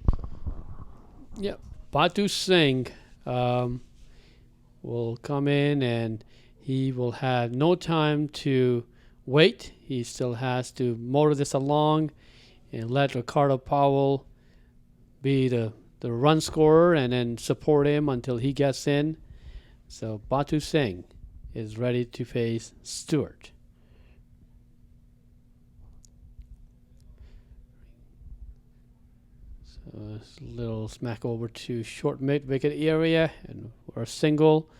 S3: Yep. Batu Singh will come in, and he will have no time to wait. He still has to motor this along and let Ricardo Powell be the run scorer and then support him until he gets in. So Batu Singh is ready to face Stewart. A little smack over to short mid wicket area, and we're single,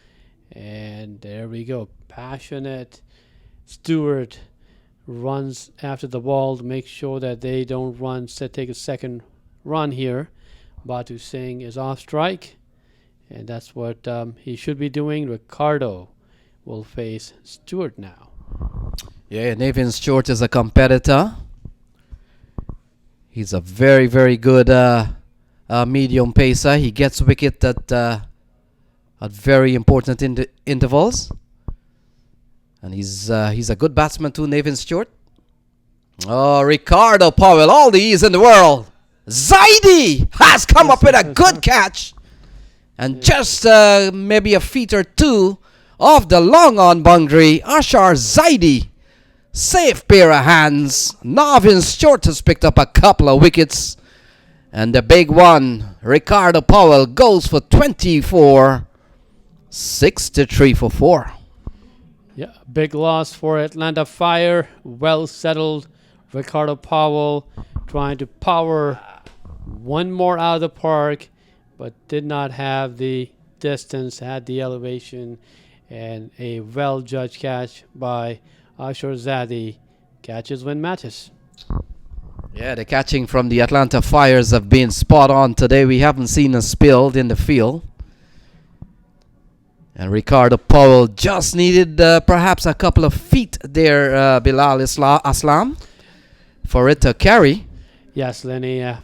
S3: and there we go. Passionate Stewart runs after the ball to make sure that they don't take a second run here. Batu Singh is off strike, and that's what he should be doing. Ricardo will face Stewart now.
S2: Yeah, Nathan Stewart is a competitor. He's a very, very good medium pacer. He gets wicket at very important intervals. And he's a good batsman too, Nathan Stewart. Oh, Ricardo Powell, all the ease in the world. Zaidi has come up with a good catch. And just maybe a feet or two off the long on boundary, Ashar Zaidi. Safe pair of hands. Navin Stewart has picked up a couple of wickets. And the big one, Ricardo Powell, goes for 24. 63 for 4.
S3: Yeah, big loss for Atlanta Fire. Well settled. Ricardo Powell trying to power one more out of the park, but did not have the distance, had the elevation, and a well-judged catch by Ashur Zadi. Catches win matches.
S2: Yeah, the catching from the Atlanta Fires have been spot on today. We haven't seen a spill in the field. And Ricardo Powell just needed perhaps a couple of feet there, Bilal Aslam, for it to carry.
S3: Yes, Lenny,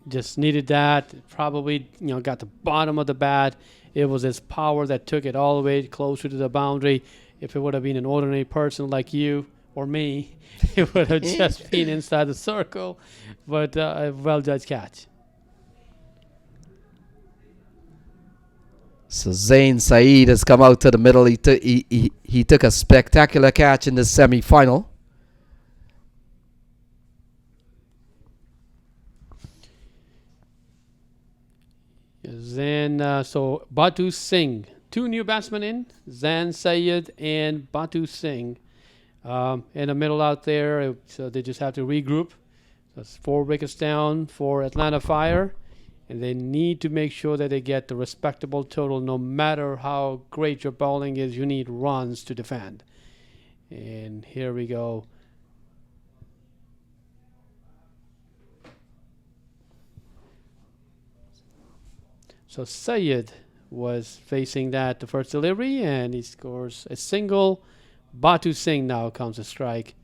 S3: just needed that. Probably, got the bottom of the bat. It was his power that took it all the way closer to the boundary. If it would have been an ordinary person like you or me, it would have just been inside the circle. But a well-judged catch.
S2: So Zain Saeed has come out to the middle. He took a spectacular catch in the semi-final.
S3: Then, so Batu Singh. 2 new batsmen in, Zain Sayed and Batu Singh. In the middle out there, so they just have to regroup. So it's 4 wickets down for Atlanta Fire. And they need to make sure that they get the respectable total. No matter how great your bowling is, you need runs to defend. And here we go. So Sayed was facing that the first delivery, and he scores a single. Batu Singh now comes to strike.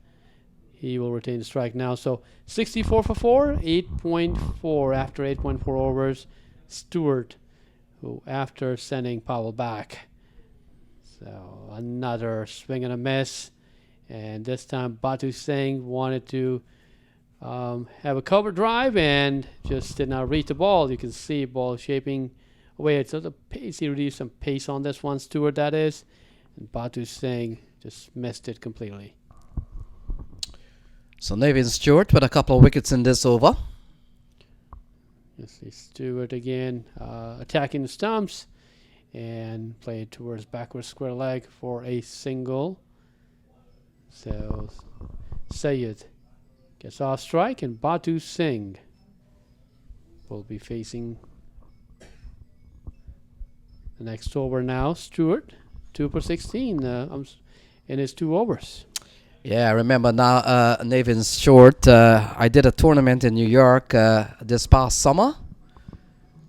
S3: He will retain the strike now. So 64 for 4, 8.4 after 8.4 overs. Stewart, who after sending Powell back. So another swing and a miss. And this time Batu Singh wanted to have a cover drive and just did not reach the ball. You can see ball shaping away. So the pace, he reduced some pace on this one, Stewart that is. And Batu Singh just missed it completely.
S2: So Nathan Stewart with a couple of wickets in this over.
S3: You see Stewart again attacking the stumps and played towards backward square leg for a single. So Sayed gets off strike, and Batu Singh will be facing the next over now. Stewart, 2 for 16 in his 2 overs.
S2: Yeah, I remember now Nathan Stewart. I did a tournament in New York this past summer.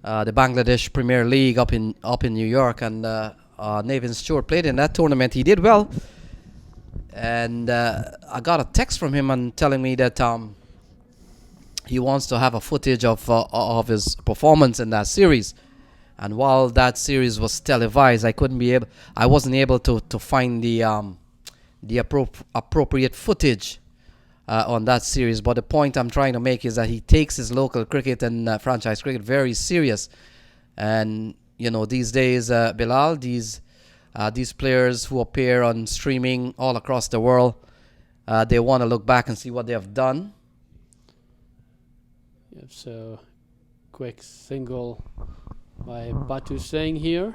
S2: The Bangladesh Premier League up in New York, and Nathan Stewart played in that tournament. He did well. And I got a text from him and telling me that he wants to have a footage of his performance in that series. And while that series was televised, I wasn't able to find the appropriate footage on that series. But the point I'm trying to make is that he takes his local cricket and franchise cricket very serious. And these days, Bilal, these players who appear on streaming all across the world, they want to look back and see what they have done.
S3: Yep, so quick single by Batu Singh here.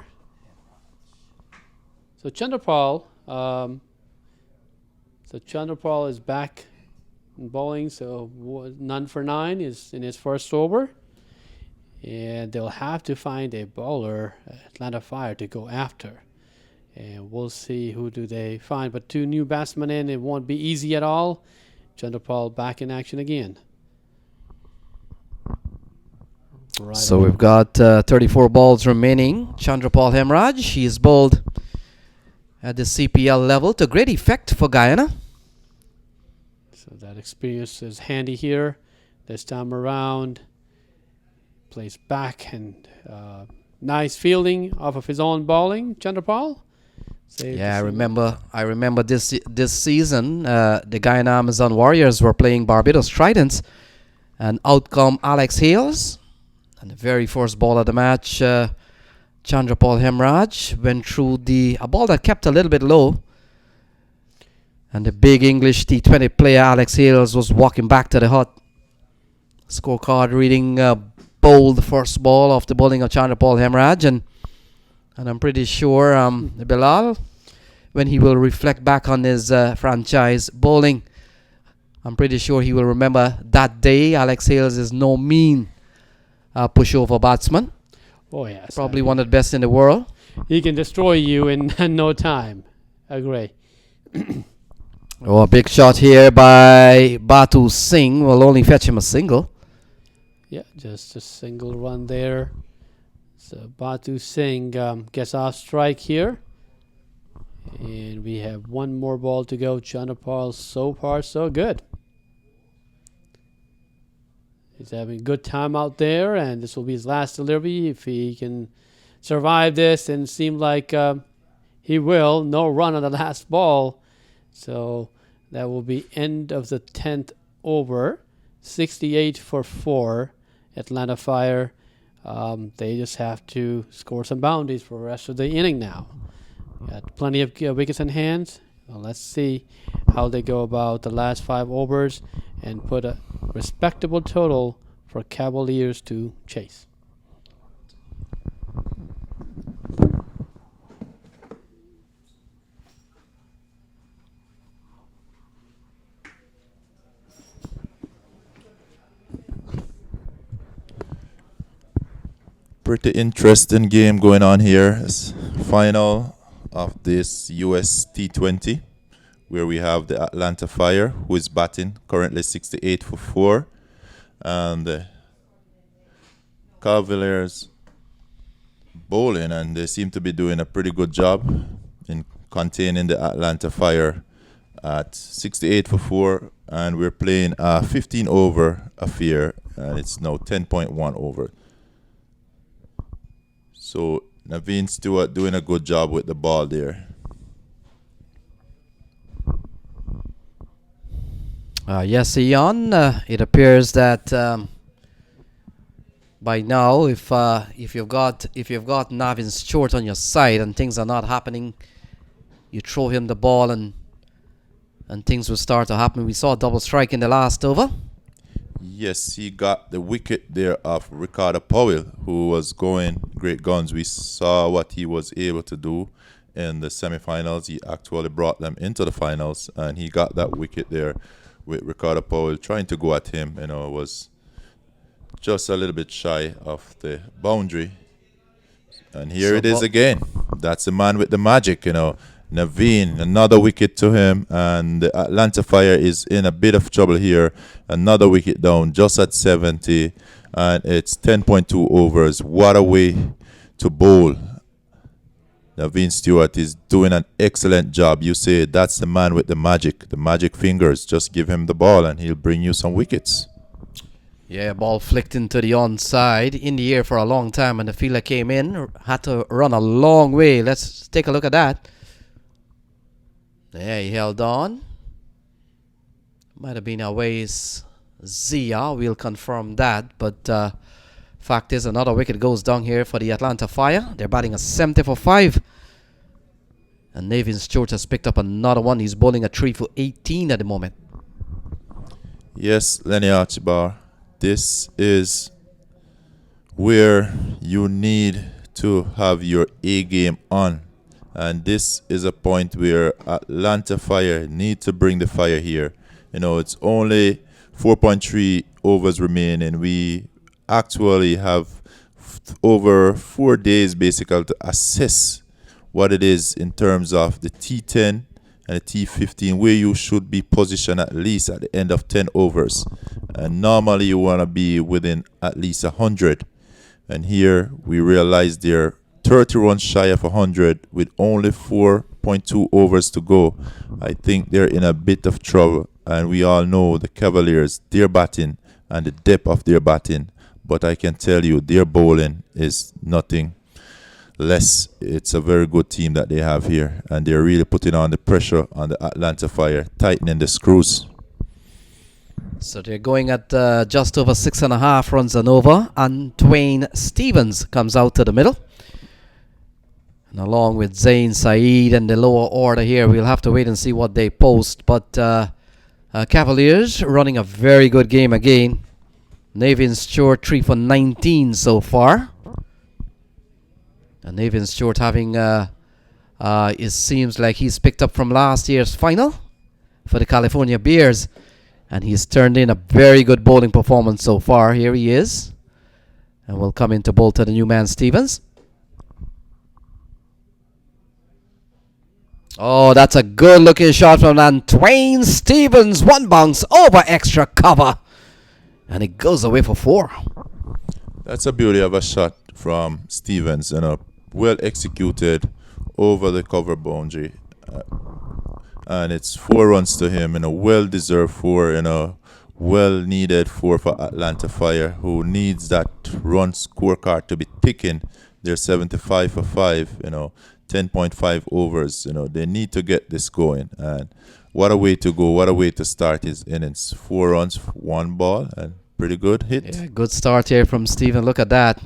S3: So Chandrapal is back in bowling, so none for 9 is in his first over. And they'll have to find a bowler, Atlanta Fire, to go after. And we'll see who do they find. But 2 new batsmen in, it won't be easy at all. Chandrapal back in action again. Right
S2: So
S3: on.
S2: we've got 34 balls remaining. Chandrapal Hemraj, he is bowled at the CPL level to great effect for Guyana.
S3: So that experience is handy here. This time around, plays back and nice fielding off of his own bowling. Chandrapal.
S2: Yeah, I remember this season, the Guyana Amazon Warriors were playing Barbados Tridents, and out come Alex Hales, and the very first ball of the match, Chandrapal Hemraj went through a ball that kept a little bit low, and the big English T20 player Alex Hales was walking back to the hut. Scorecard reading bowled first ball off the bowling of Chandrapal Hemraj, and I'm pretty sure Bilal, when he will reflect back on his franchise bowling, I'm pretty sure he will remember that day. Alex Hales is no mean pushover batsman.
S3: Oh, yes.
S2: Probably one of the best in the world.
S3: He can destroy you in no time. Agree.
S2: Oh, a big shot here by Batu Singh will only fetch him a single.
S3: Yeah, just a single run there. So Batu Singh gets off strike here. And we have one more ball to go. Chandrapal, so far, so good. He's having a good time out there, and this will be his last delivery. If he can survive this, and seem like he will, no run on the last ball. So that will be end of the 10th over. 68 for 4, Atlanta Fire. They just have to score some boundaries for the rest of the inning now. Got plenty of wickets in hand. Well, let's see how they go about the last 5 overs and put a respectable total for Cavaliers to chase.
S1: Pretty interesting game going on here. It's final of this US T20, where we have the Atlanta Fire, who is batting currently 68 for 4, and the Cavaliers bowling, and they seem to be doing a pretty good job in containing the Atlanta Fire at 68 for 4, and we're playing a 15 over affair, and it's now 10.1 over. So Naveen Stewart doing a good job with the ball there.
S2: Yes, Ian. It appears that by now, if you've got Navin Stewart on your side and things are not happening, you throw him the ball and things will start to happen. We saw a double strike in the last over.
S1: Yes, he got the wicket there of Ricardo Powell, who was going great guns. We saw what he was able to do in the semifinals. He actually brought them into the finals, and he got that wicket there with Ricardo Powell trying to go at him. It was just a little bit shy of the boundary. And here it is again. That's the man with the magic, Naveen, another wicket to him, and the Atlanta Fire is in a bit of trouble here. Another wicket down just at 70, and it's 10.2 overs. What a way to bowl. Naveen Stewart is doing an excellent job. You say that's the man with the magic fingers. Just give him the ball and he'll bring you some wickets.
S2: Yeah, ball flicked into the onside, in the air for a long time, and the fielder came in, had to run a long way. Let's take a look at that. Yeah, he held on. Might have been Awais Zia. We'll confirm that. But fact is, another wicket goes down here for the Atlanta Fire. They're batting a 70 for 5. And Navin Stewart has picked up another one. He's bowling a 3 for 18 at the moment.
S1: Yes, Lenny Archibald. This is where you need to have your A game on. And this is a point where Atlanta Fire need to bring the fire here. It's only 4.3 overs remaining. We actually have over 4 days basically to assess what it is in terms of the T10 and the T15, where you should be positioned at least at the end of 10 overs. And normally you want to be within at least 100. And here we realize they're 30 runs shy of 100 with only 4.2 overs to go. I think they're in a bit of trouble. And we all know the Cavaliers, their batting and the depth of their batting. But I can tell you, their bowling is nothing less. It's a very good team that they have here. And they're really putting on the pressure on the Atlanta Fire, tightening the screws.
S2: So they're going at just over 6.5 runs and over. And Dwayne Stevens comes out to the middle. And along with Zain Saeed and the lower order here, we'll have to wait and see what they post. But Cavaliers running a very good game again. Navin Stewart 3 for 19 so far. And Navin Stewart having, it seems like he's picked up from last year's final for the California Bears. And he's turned in a very good bowling performance so far. Here he is. And we'll come into bowl to the new man, Stevens. Oh, that's a good looking shot from Dwayne Stevens. One bounce over extra cover. And it goes away for 4.
S1: That's a beauty of a shot from Stevens, well executed over the cover boundary. And it's 4 runs to him, well deserved 4, well needed 4 for Atlanta Fire, who needs that run scorecard to be ticking. They're 75 for 5, 10.5 overs. They need to get this going. And what a way to go, what a way to start his innings. 4 runs, 1 ball, and pretty good hit.
S2: Yeah, good start here from Steven. Look at that.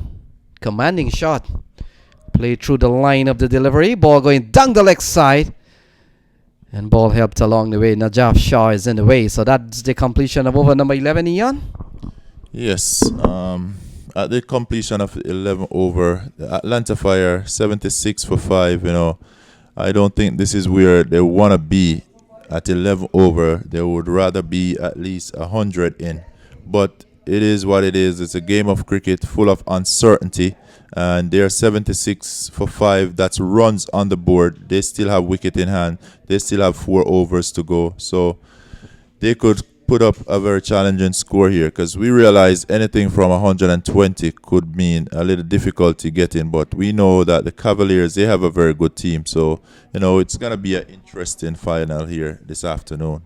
S2: Commanding shot. Played through the line of the delivery. Ball going down the leg side. And ball helped along the way. Najaf Shah is in the way. So that's the completion of over number 11, Ian?
S1: Yes. At the completion of 11 over, the Atlanta Fire 76 for 5. I don't think this is where they want to be at 11 over. They would rather be at least 100 in. But it is what it is. It's a game of cricket full of uncertainty. And they're 76 for 5. That's runs on the board. They still have wicket in hand. They still have 4 overs to go. So they could put up a very challenging score here, because we realize anything from 120 could mean a little difficulty getting. But we know that the Cavaliers, they have a very good team. So, it's going to be an interesting final here this afternoon.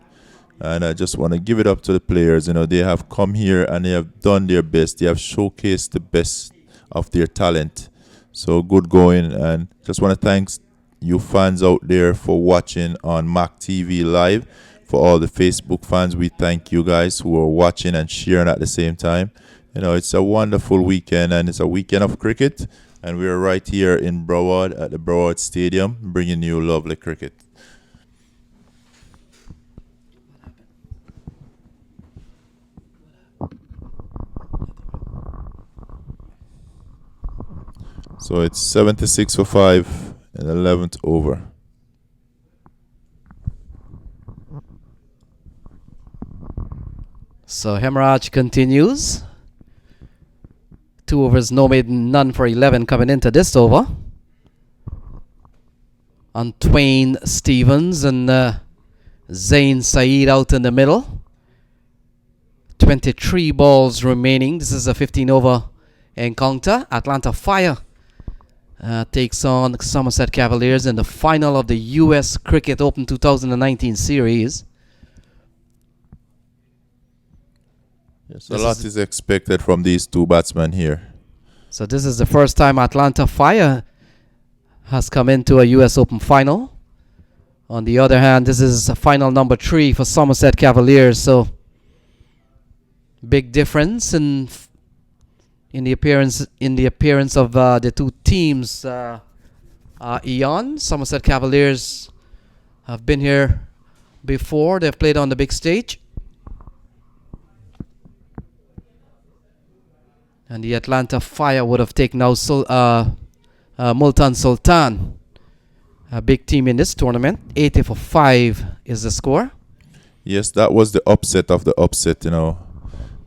S1: And I just want to give it up to the players. They have come here and they have done their best. They have showcased the best of their talent. So good going. And just want to thank you fans out there for watching on Mac TV Live. For all the Facebook fans, we thank you guys who are watching and sharing at the same time. It's a wonderful weekend, and it's a weekend of cricket. And we're right here in Broward at the Broward Stadium, bringing you lovely cricket. So it's 76 for 5 in the 11th over.
S2: So hemorrhage continues. 2 overs, no made, none for 11 coming into this over. On Dwayne Stevens and Zain Saeed out in the middle. 23 balls remaining. This is a 15 over encounter. Atlanta Fire takes on Somerset Cavaliers in the final of the U.S. Cricket Open 2019 series.
S1: Yes, a lot is expected from these 2 batsmen here.
S2: So this is the first time Atlanta Fire has come into a U.S. Open final. On the other hand, this is final number 3 for Somerset Cavaliers. So big difference in the appearance of the 2 teams. Eon, Somerset Cavaliers have been here before. They've played on the big stage. And the Atlanta Fire would have taken out Multan Sultan, a big team in this tournament. 80 for 5 is the score.
S1: Yes, that was the upset of the upset,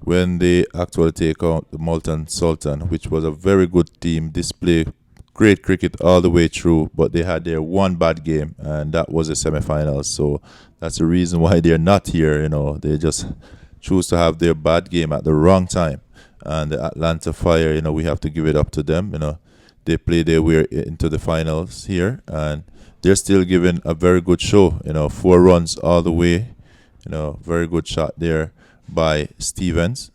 S1: when they actually take out the Multan Sultan, which was a very good team, display great cricket all the way through, but they had their one bad game, and that was the semifinals. So that's the reason why they're not here. They just choose to have their bad game at the wrong time. And the Atlanta Fire, we have to give it up to them. They play their way into the finals here, and they're still giving a very good show. 4 runs all the way. Very good shot there by Stevens.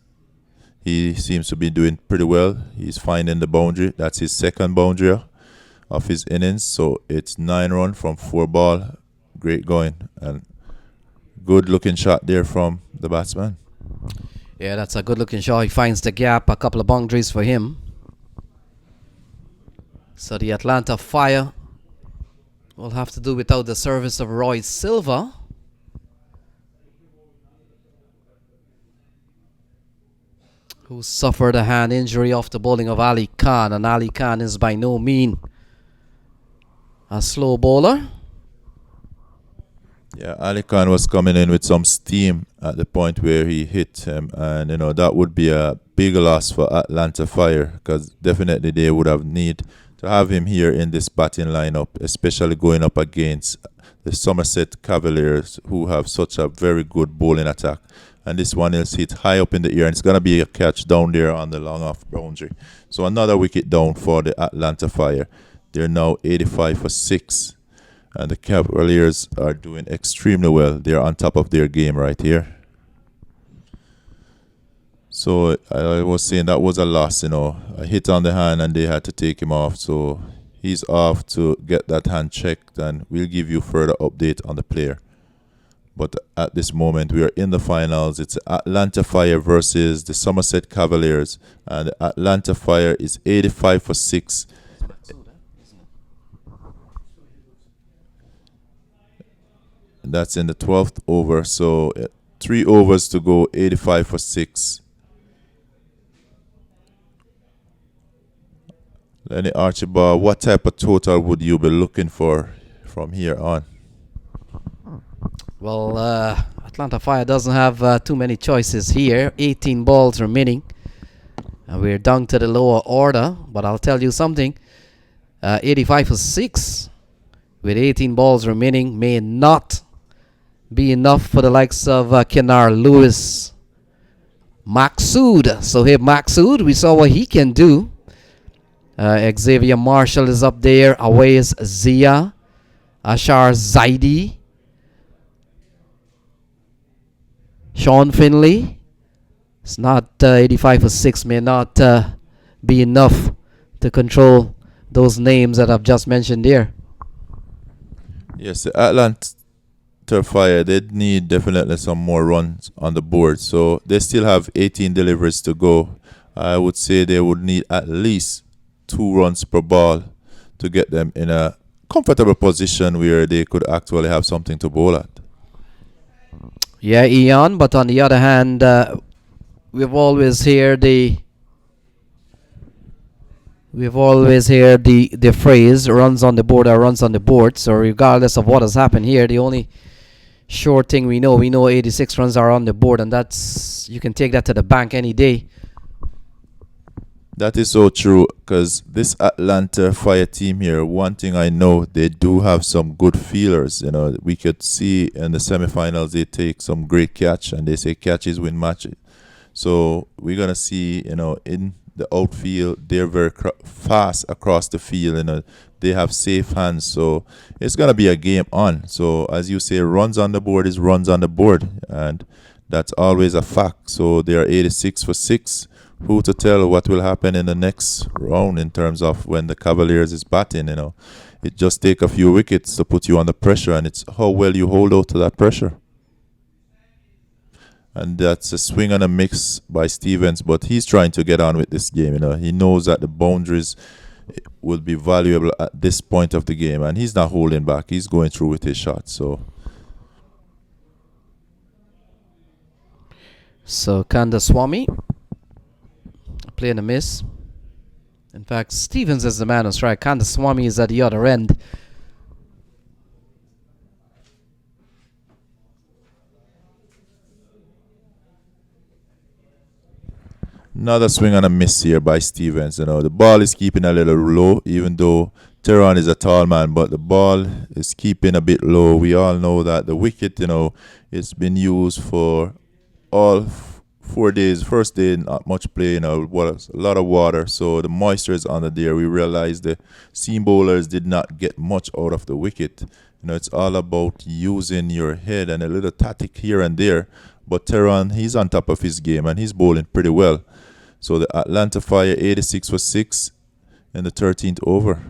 S1: He seems to be doing pretty well. He's finding the boundary. That's his second boundary of his innings. So it's 9 run from 4 ball. Great going, and good looking shot there from the batsman.
S2: Yeah, that's a good looking shot. He finds the gap, a couple of boundaries for him. So the Atlanta Fire will have to do without the service of Roy Silva. Who suffered a hand injury off the bowling of Ali Khan. And Ali Khan is by no means a slow bowler.
S1: Yeah, Ali Khan was coming in with some steam at the point where he hit him, and that would be a big loss for Atlanta Fire, because definitely they would have need to have him here in this batting lineup, especially going up against the Somerset Cavaliers, who have such a very good bowling attack. And this one is hit high up in the air, and it's going to be a catch down there on the long off boundary. So another wicket down for the Atlanta Fire. They're now 85 for 6. And the Cavaliers are doing extremely well. They're on top of their game right here. So I was saying that was a loss, a hit on the hand, and they had to take him off. So he's off to get that hand checked, and we'll give you further update on the player. But at this moment, we are in the finals. It's Atlanta Fire versus the Somerset Cavaliers, and the Atlanta Fire is 85 for 6. That's in the 12th over, so 3 overs to go, 85 for 6. Lenny Archibald, what type of total would you be looking for from here on?
S2: Well, Atlanta Fire doesn't have too many choices here. 18 balls remaining. And we're down to the lower order. But I'll tell you something. 85 for 6 with 18 balls remaining may not be enough for the likes of Kenar Lewis. Maxoud. So here, Maxoud, we saw what he can do. Xavier Marshall is up there. Away is Zia. Ashar Zaidi. Sean Finley. It's not 85 for 6. May not be enough to control those names that I've just mentioned there.
S1: Yes, the Atlanta Fire, they need definitely some more runs on the board. So they still have 18 deliveries to go. I would say they would need at least 2 runs per ball to get them in a comfortable position where they could actually have something to bowl at.
S2: Yeah, Ian, but on the other hand, we've always heard the phrase runs on the board or runs on the board. So regardless of what has happened here, the only sure thing we know 86 runs are on the board, and that's, you can take that to the bank any day.
S1: That is so true, because this Atlanta Fire team here, one thing I know, they do have some good feelers. We could see in the semifinals they take some great catch, and they say catches win matches. So we're gonna see, in the outfield, they're very fast across the field. They have safe hands, so it's gonna be a game on. So as you say, runs on the board is runs on the board, and that's always a fact. So they are 86 for 6. Who to tell what will happen in the next round in terms of when the Cavaliers is batting? It just take a few wickets to put you under pressure, and it's how well you hold out to that pressure. And that's a swing and a mix by Stevens, but he's trying to get on with this game. He knows that the boundaries will be valuable at this point of the game, and he's not holding back. He's going through with his shot. So
S2: Kandaswamy playing a miss. In fact, Stevens is the man on strike. Kandaswamy is at the other end.
S1: another swing and a miss here by Stevens. The ball is keeping a little low, even though Tehran is a tall man, but the ball is keeping a bit low. We all know that the wicket, it's been used for all 4 days. First day, not much play, was a lot of water, so the moisture is under there. We realized the seam bowlers did not get much out of the wicket. It's all about using your head and a little tactic here and there. But Tehran, he's on top of his game and he's bowling pretty well. So the Atlanta Fire 86 for 6 in the 13th over.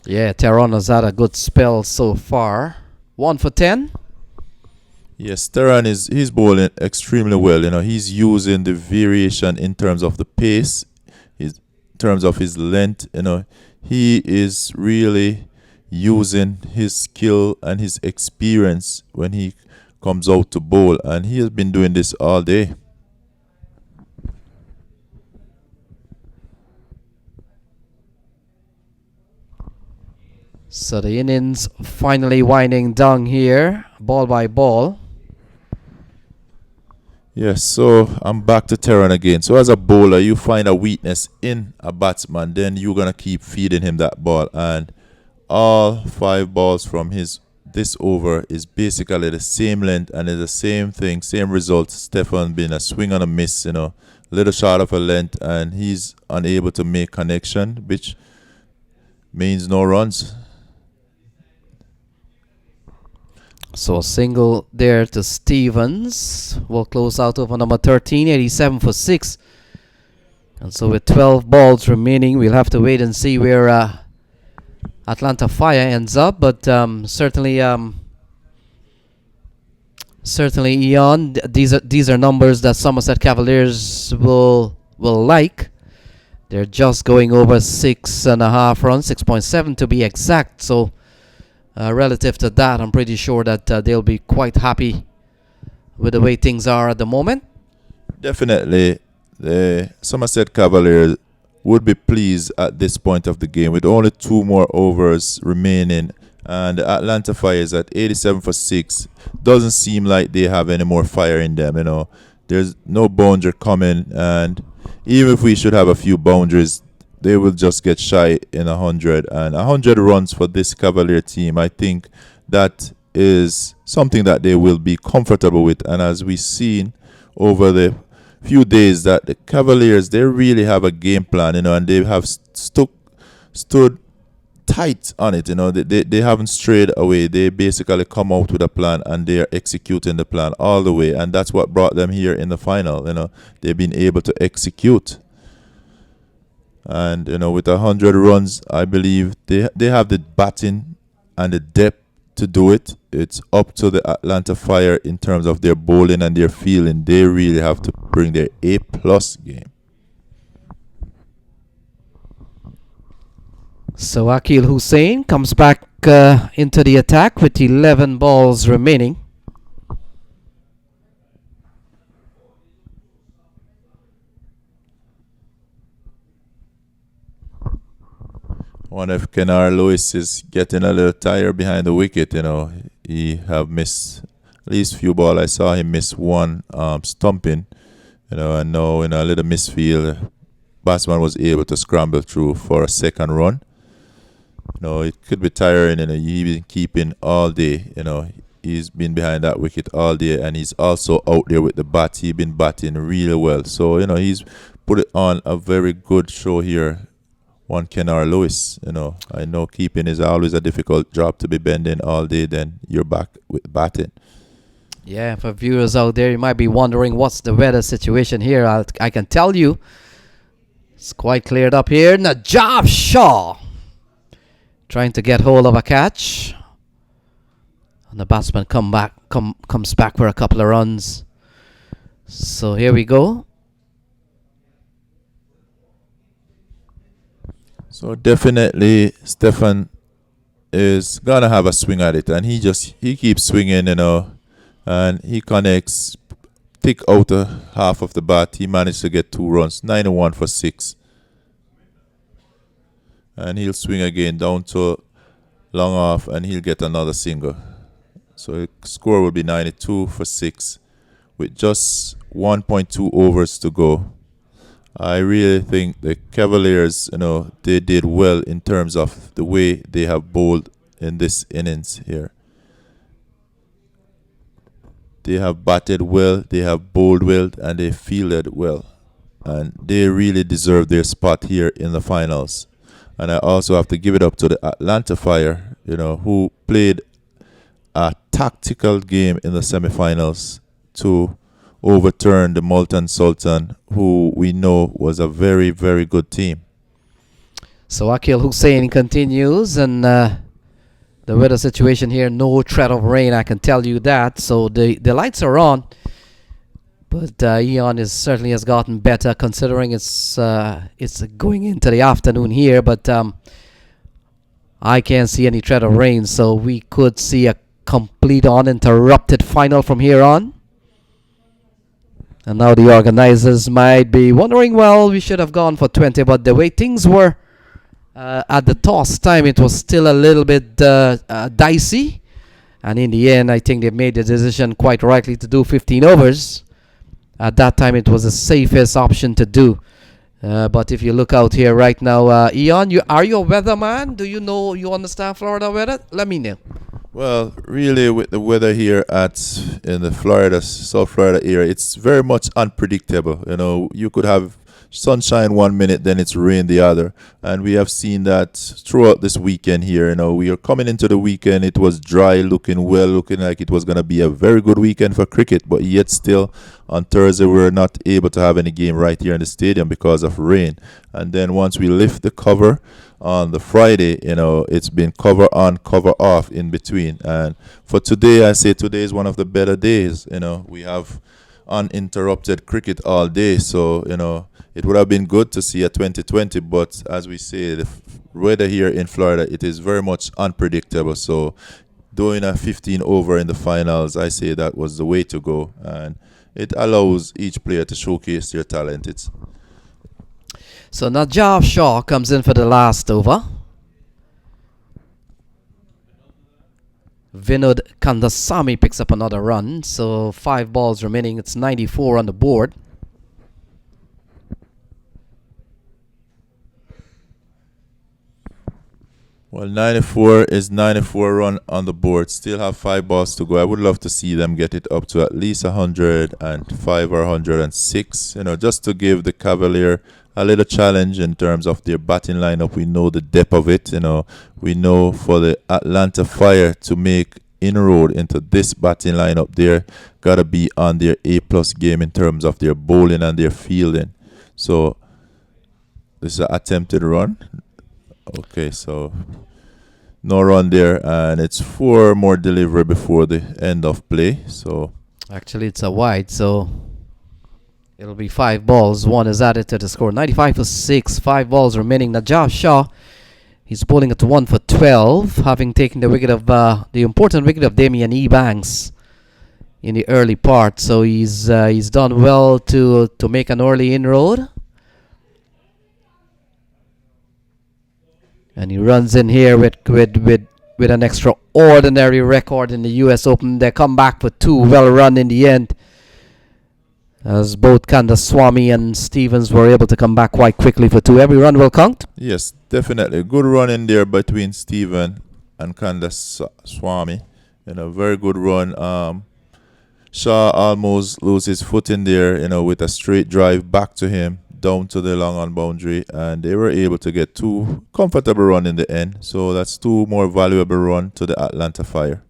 S2: Yeah, Tehran has had a good spell so far. 1 for 10.
S1: Yes, Tehran he's bowling extremely well. He's using the variation in terms of the pace, in terms of his length. He is really using his skill and his experience when he comes out to bowl, and he has been doing this all day.
S2: So the innings finally winding down here, ball by ball.
S1: Yes, so I'm back to Tehran again. So as a bowler, you find a weakness in a batsman, then you're gonna keep feeding him that ball. And all 5 balls from this over is basically the same length and it's the same thing, same result. Stefan been a swing and a miss, little short of a length, and he's unable to make connection, which means no runs.
S2: So a single there to Stevens. Will close out over number 13, 87 for 6. And so with 12 balls remaining, we'll have to wait and see where Atlanta Fire ends up. But certainly, Ian, these are numbers that Somerset Cavaliers will like. They're just going over 6.5 runs, 6.7 to be exact. So relative to that, I'm pretty sure that they'll be quite happy with the way things are at the moment.
S1: Definitely, the Somerset Cavaliers would be pleased at this point of the game with only 2 more overs remaining, and the Atlanta Fire is at 87 for 6. Doesn't seem like they have any more fire in them. There's no boundary coming, and even if we should have a few boundaries, they will just get shy in 100. And 100 runs for this Cavalier team, I think that is something that they will be comfortable with. And as we've seen over the few days, that the Cavaliers, they really have a game plan, and they have stood tight on it. They haven't strayed away. They basically come out with a plan and they are executing the plan all the way. And that's what brought them here in the final. They've been able to execute. And with 100 runs, I believe they have the batting and the depth to do it. It's up to the Atlanta Fire in terms of their bowling and their fielding. They really have to bring their A+ game.
S2: So Akil Hussain comes back into the attack with 11 balls remaining.
S1: I wonder if Kenar Lewis is getting a little tired behind the wicket. He have missed at least few balls. I saw him miss one stumping. And now in a little misfield, batsman was able to scramble through for a second run. It could be tiring. He's been keeping all day. He's been behind that wicket all day, and he's also out there with the bat. He's been batting really well. So he's put it on a very good show here. One Kenar Lewis. I know keeping is always a difficult job to be bending all day. Then you're back with batting.
S2: Yeah, for viewers out there, you might be wondering what's the weather situation here. I can tell you, it's quite cleared up here. Najab Shah trying to get hold of a catch, and the batsman comes back for a couple of runs. So here we go.
S1: So definitely Stefan is gonna have a swing at it, and he keeps swinging, and he connects thick outer half of the bat. He managed to get 2 runs, 91 for 6. And he'll swing again down to long off, and he'll get another single. So the score will be 92 for 6 with just 1.2 overs to go. I really think the Cavaliers, they did well in terms of the way they have bowled in this innings here. They have batted well, they have bowled well, and they fielded well. And they really deserve their spot here in the finals. And I also have to give it up to the Atlanta Fire, who played a tactical game in the semifinals to overturn the Multan Sultan, who we know was a very, very good team.
S2: So Akil Hussein continues, and the weather situation here, no threat of rain, I can tell you that. So the lights are on, but Eon is certainly has gotten better considering it's going into the afternoon here. But I can't see any threat of rain, so we could see a complete uninterrupted final from here on. And now the organizers might be wondering, well, we should have gone for 20, but the way things were at the toss time, it was still a little bit dicey. And in the end, I think they made the decision quite rightly to do 15 overs. At that time, it was the safest option to do. But if you look out here right now, Eon, are you a weatherman? Do you understand Florida weather? Let me know.
S1: Well, really, with the weather here in the South Florida area, it's very much unpredictable. You could have sunshine 1 minute, then it's rain the other, and we have seen that throughout this weekend here. We are coming into the weekend. It was dry, looking like it was going to be a very good weekend for cricket, but yet still on Thursday we were not able to have any game right here in the stadium because of rain. And then once we lift the cover on the Friday, it's been cover on, cover off in between. And for today, I say today is one of the better days. We have uninterrupted cricket all day, so it would have been good to see a 2020, but as we say, the weather here in Florida, it is very much unpredictable. So doing a 15 over in the finals, I say that was the way to go, and it allows each player to showcase their talent.
S2: So Najaf Shah comes in for the last over. Vinod Kandasamy picks up another run. So 5 balls remaining. It's 94 on the board.
S1: Well, 94 is 94 run on the board. Still have 5 balls to go. I would love to see them get it up to at least 105 or 106, just to give the Cavalier a little challenge in terms of their batting lineup. We know the depth of it. We know for the Atlanta Fire to make inroad into this batting lineup, they're got to be on their A-plus game in terms of their bowling and their fielding. So this is an attempted run. Okay, so no run there, and it's 4 more delivery before the end of play. So
S2: actually, it's a wide, so it'll be 5 balls. 1 is added to the score. 95 for 6. 5 balls remaining. Najaf Shah, he's bowling at 1 for 12, having taken the wicket of the important wicket of Damian Ebanks in the early part. So he's done well to make an early inroad. And he runs in here with an extraordinary record in the US Open. They come back for 2, well run in the end, as both Kandasamy and Stevens were able to come back quite quickly for 2. Every run will count.
S1: Yes, definitely. Good run in there between Steven and Kandasamy. Very good run. Shaw almost loses his foot in there, with a straight drive back to him, down to the long on boundary, and they were able to get 2 comfortable run in the end. So that's 2 more valuable run to the Atlanta Fire.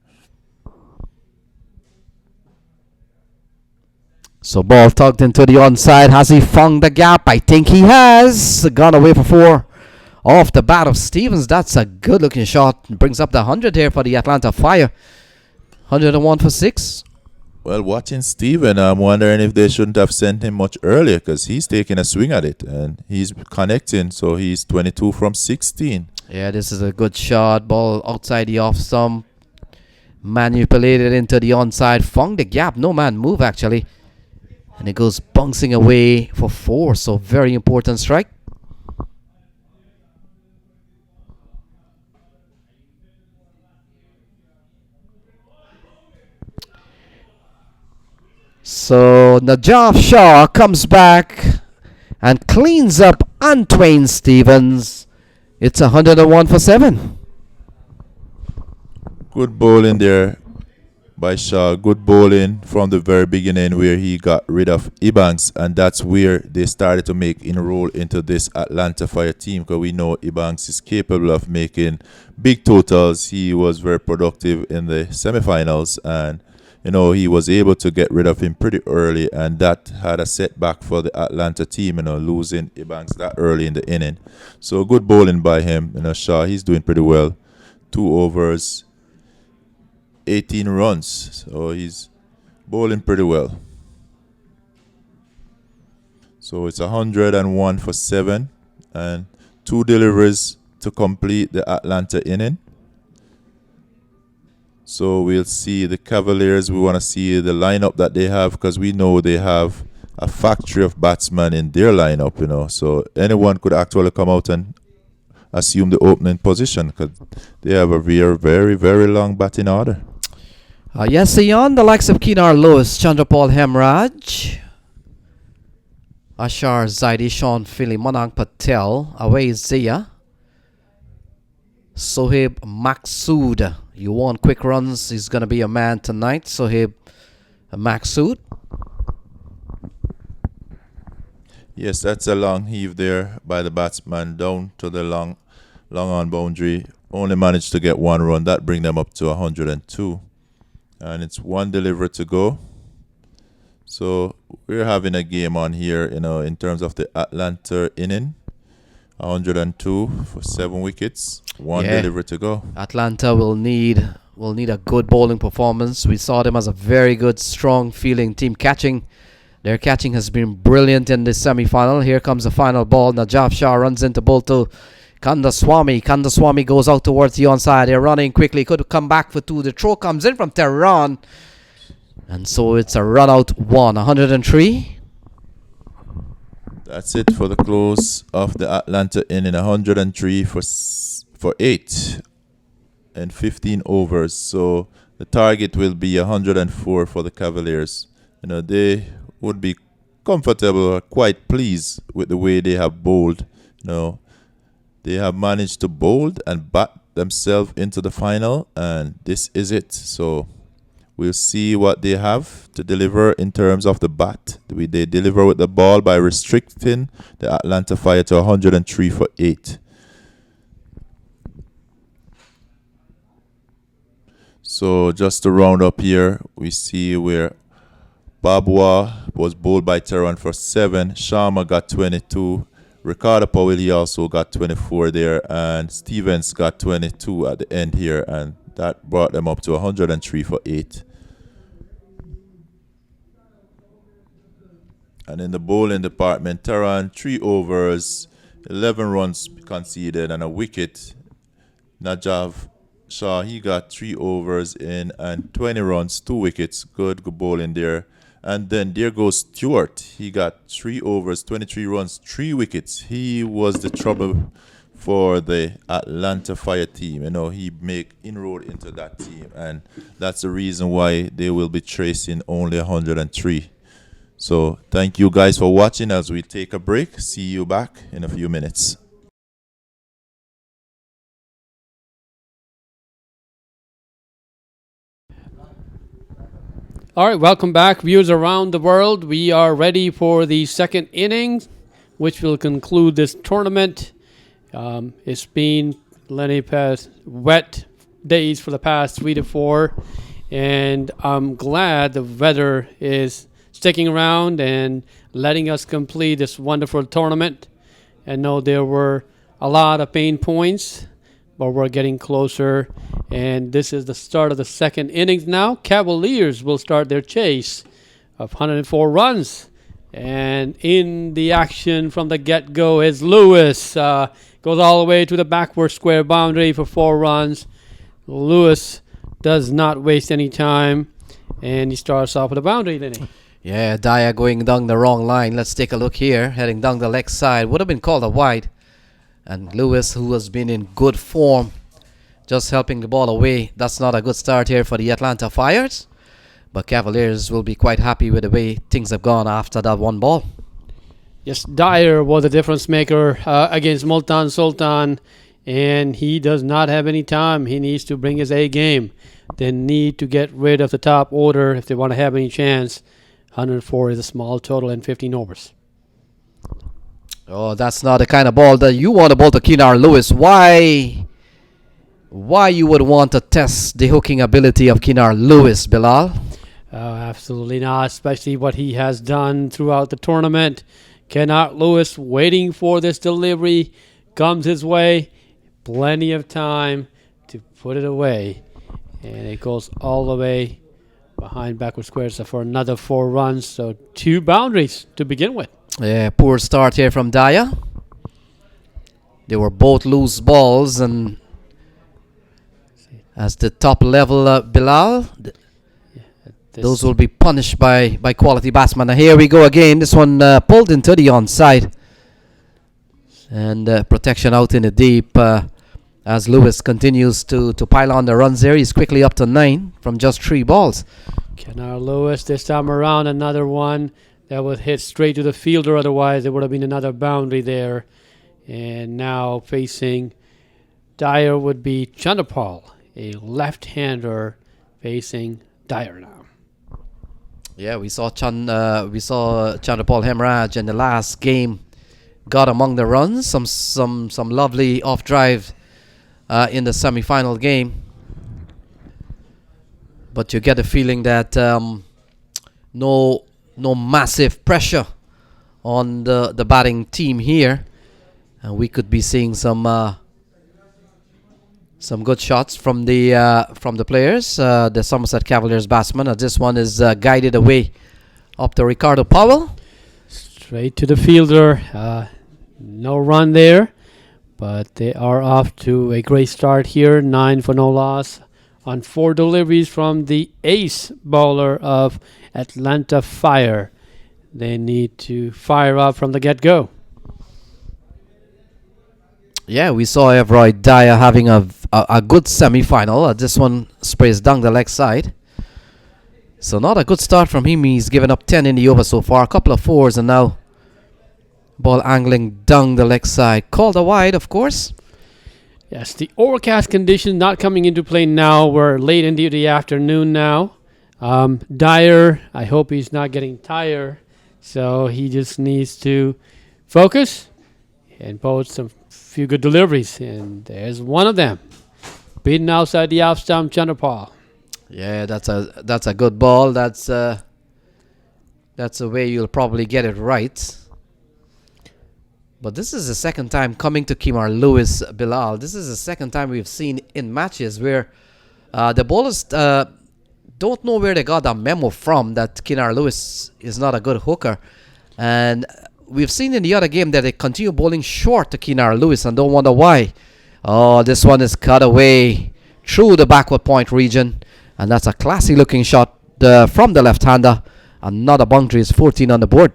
S2: So ball tugged into the onside. Has he found the gap? I think he has. Gone away for 4 off the bat of Stevens. That's a good looking shot. Brings up the 100 here for the Atlanta Fire. 101 for 6.
S1: Well, watching Steven, I'm wondering if they shouldn't have sent him much earlier, because he's taking a swing at it and he's connecting. So he's 22 from 16.
S2: Yeah, this is a good shot. Ball outside the off stump. Manipulated into the onside. Found the gap. No man move actually. And it goes bouncing away for 4. So very important strike. So Najaf Shah comes back and cleans up Antwain Stevens. It's 101 for 7.
S1: Good bowling there by Shaw. Good bowling from the very beginning where he got rid of Ebanks, and that's where they started to make inroad into this Atlanta Fire team, because we know Ebanks is capable of making big totals. He was very productive in the semifinals, and he was able to get rid of him pretty early, and that had a setback for the Atlanta team, losing Ebanks that early in the inning. So good bowling by him. Shaw, he's doing pretty well. 2 overs, 18 runs. So he's bowling pretty well. So it's 101 for 7 and 2 deliveries to complete the Atlanta inning. So we'll see the Cavaliers. We want to see the lineup that they have, because we know they have a factory of batsmen in their lineup, So anyone could actually come out and assume the opening position, because they have a very, very, very long batting order.
S2: Yes, Ian, the likes of Kinar Lewis, Chandrapal Hemraj, Ashar Zaidi, Sean Philly, Manang Patel, Away Zia, Sohaib Maksud. You want quick runs, he's going to be a man tonight. Sohaib Maksud.
S1: Yes, that's a long heave there by the batsman down to the long on boundary. Only managed to get 1 run. That bring them up to 102. And it's 1 delivery to go. So we're having a game on here, in terms of the Atlanta inning. 102 for 7 wickets. 1 delivery to go.
S2: Atlanta will need a good bowling performance. We saw them as a very good, strong fielding team. Their catching has been brilliant in the semi-final. Here comes the final ball. Najaf Shah runs into bowl to Kandaswamy. Kandaswamy goes out towards the onside. They're running quickly. Could come back for 2. The throw comes in from Tehran. And so it's a run out 103.
S1: That's it for the close of the Atlanta inning. 103 for 8 and 15 overs. So the target will be 104 for the Cavaliers. They would be comfortable or quite pleased with the way they have bowled. They have managed to bowl and bat themselves into the final, and this is it. So we'll see what they have to deliver in terms of the bat. They deliver with the ball by restricting the Atlanta Fire to 103 for 8. So just to round up here, we see where Babwa was bowled by Tehran for 7. Sharma got 22. Ricardo Powell, he also got 24 there. And Stevens got 22 at the end here. And that brought them up to 103 for 8. And in the bowling department, Tehran, 3 overs, 11 runs conceded and a wicket. Najaf Shah, he got 3 overs in and 20 runs, 2 wickets. Good bowling there. And then there goes Stewart. He got 3 overs, 23 runs, 3 wickets. He was the trouble for the Atlanta Fire team. He make inroad into that team. And that's the reason why they will be tracing only 103. So thank you guys for watching as we take a break. See you back in a few minutes.
S3: All right, welcome back, viewers around the world. We are ready for the second inning, which will conclude this tournament. It's been past wet days for the past 3 to 4, and I'm glad the weather is sticking around and letting us complete this wonderful tournament. I know there were a lot of pain points, but we're getting closer, and this is the start of the second innings now. Cavaliers will start their chase of 104 runs, and in the action from the get-go is Lewis. Goes all the way to the backward square boundary for 4 runs. Lewis does not waste any time, and he starts off with a boundary, Lenny.
S2: Yeah, Dyer going down the wrong line. Let's take a look here. Heading down the leg side. Would have been called a wide. And Lewis, who has been in good form, just helping the ball away. That's not a good start here for the Atlanta Fires. But Cavaliers will be quite happy with the way things have gone after that 1 ball.
S3: Yes, Dyer was a difference maker against Multan Sultan, and he does not have any time. He needs to bring his A game. They need to get rid of the top order if they want to have any chance. 104 is a small total and 15 overs.
S2: Oh, that's not the kind of ball that you want to bowl to Keenar Lewis. Why you would want to test the hooking ability of Keenar Lewis, Bilal?
S3: Absolutely not, especially what he has done throughout the tournament. Kennard Lewis waiting for this delivery. Comes his way. Plenty of time to put it away. And it goes all the way behind backward squares for another 4 runs. So 2 boundaries to begin with.
S2: Yeah, poor start here from Dyer. They were both loose balls, and as the top level, Bilal, those will be punished by quality batsmen. Now here we go again. This one pulled into the onside. And protection out in the deep as Lewis continues to pile on the runs there. He's quickly up to 9 from just 3 balls.
S3: Kennard Lewis this time around, another one that was hit straight to the fielder. Otherwise, there would have been another boundary there. And now facing Dyer would be Chandapal, a left-hander facing Dyer now.
S2: Yeah, we saw Chandapal Hemraj in the last game got among the runs. Some lovely off drive in the semi-final game. But you get the feeling that no massive pressure on the batting team here, and we could be seeing some good shots from the players. The Somerset Cavaliers batsman. This one is guided away up to Ricardo Powell.
S3: Straight to the fielder. No run there, but they are off to a great start here. 9 for no loss on 4 deliveries from the ace bowler of Atlanta Fire. They need to fire up from the get-go.
S2: Yeah, we saw Everroy Dyer having a good semi-final. This one sprays down the leg side. So not a good start from him. He's given up 10 in the over so far. A couple of 4s, and now ball angling down the leg side. Called a wide, of course.
S3: Yes, the overcast conditions not coming into play now. We're late into the afternoon now. Dyer, I hope he's not getting tired. So he just needs to focus and post some few good deliveries. And there's one of them. Beaten outside the off stump, Chandapal.
S2: Yeah, that's a good ball. That's a way you'll probably get it right. But this is the second time coming to Keenar Lewis, Bilal. This is the second time we've seen in matches where the bowlers don't know where they got that memo from that Keenar Lewis is not a good hooker. And we've seen in the other game that they continue bowling short to Keenar Lewis and don't wonder why. Oh, this one is cut away through the backward point region. And that's a classy looking shot from the left-hander. Another boundary is 14 on the board.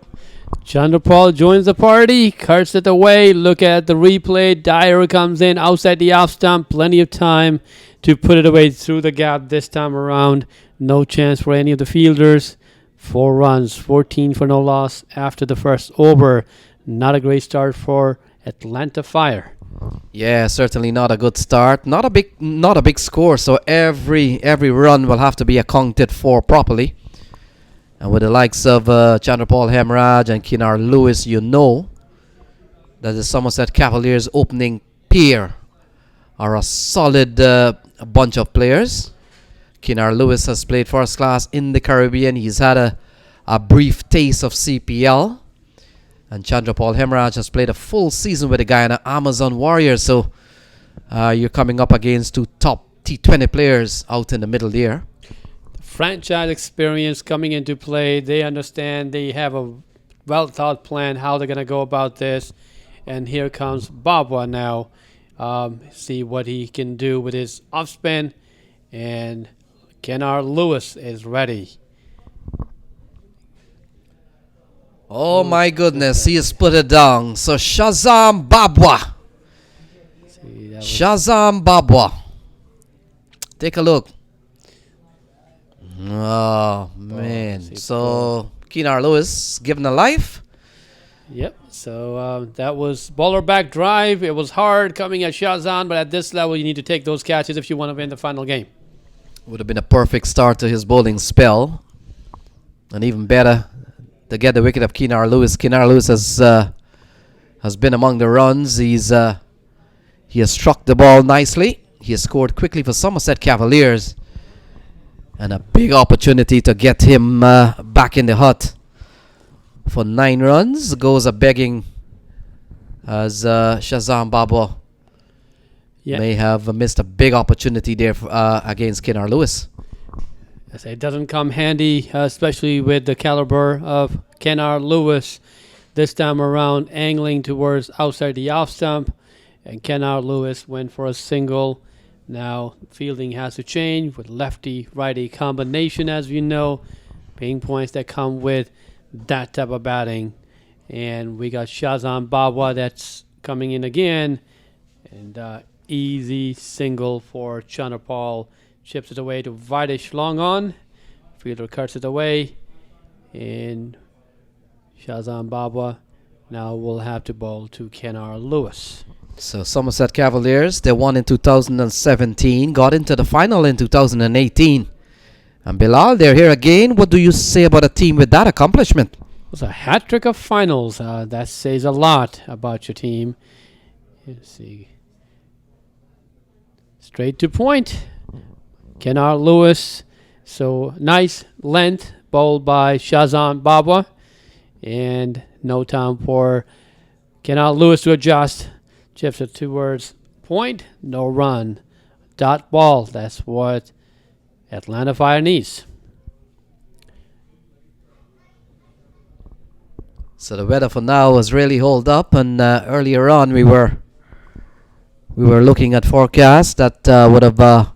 S3: Chandapal joins the party, cuts it away. Look at the replay. Dyer comes in outside the off stump. Plenty of time to put it away through the gap this time around. No chance for any of the fielders. 4 runs, 14 for no loss after the first over. Not a great start for Atlanta Fire.
S2: Yeah, certainly not a good start. Not a big score. So every run will have to be accounted for properly. And with the likes of Chandapal Hemraj and Keenar Lewis, you know that the Somerset Cavaliers opening pair are a solid bunch of players. Keenar Lewis has played first class in the Caribbean. He's had a brief taste of CPL. And Chandapal Hemraj has played a full season with the Guyana Amazon Warriors. So you're coming up against 2 top T20 players out in the middle there.
S3: Franchise experience coming into play. They understand. They have a well-thought plan how they're going to go about this. And here comes Babwa now. See what he can do with his off spin. And Kennard Lewis is ready.
S2: Oh my goodness, he has put it down. So Shazam Babwa. Shazam Babwa. Take a look. Oh man. So Keenar Lewis given a life.
S3: Yep. So that was baller back drive. It was hard coming at Shazam, but at this level you need to take those catches if you want to win the final game.
S2: Would have been a perfect start to his bowling spell. And even better to get the wicket of Keenar Lewis. Keenar Lewis has been among the runs. He has struck the ball nicely. He has scored quickly for Somerset Cavaliers. And a big opportunity to get him back in the hut. For 9 runs, goes a begging as Shazam Babwa may have missed a big opportunity there against Keenar Lewis.
S3: I say it doesn't come handy, especially with the caliber of Keenar Lewis. This time around, angling towards outside the off stump, and Keenar Lewis went for a single. Now fielding has to change with lefty-righty combination, as you know, being points that come with that type of batting. And we got Shazam Babwa that's coming in again, and easy single for Chandrapal. Chips it away to Vidish long on. Fielder cuts it away, and Shazam Babwa now will have to bowl to Keenar Lewis.
S2: So Somerset Cavaliers, they won in 2017, got into the final in 2018. And Bilal, they're here again. What do you say about a team with that accomplishment?
S3: It was a hat trick of finals. That says a lot about your team. Let's see. Straight to point. Keenar Lewis. So nice length bowled by Shazam Babwa. And no time for Keenar Lewis to adjust. Chips it towards point. No run. Dot ball. That's what Atlanta Fire needs.
S2: So the weather for now has really held up, and earlier on we were looking at forecasts that would have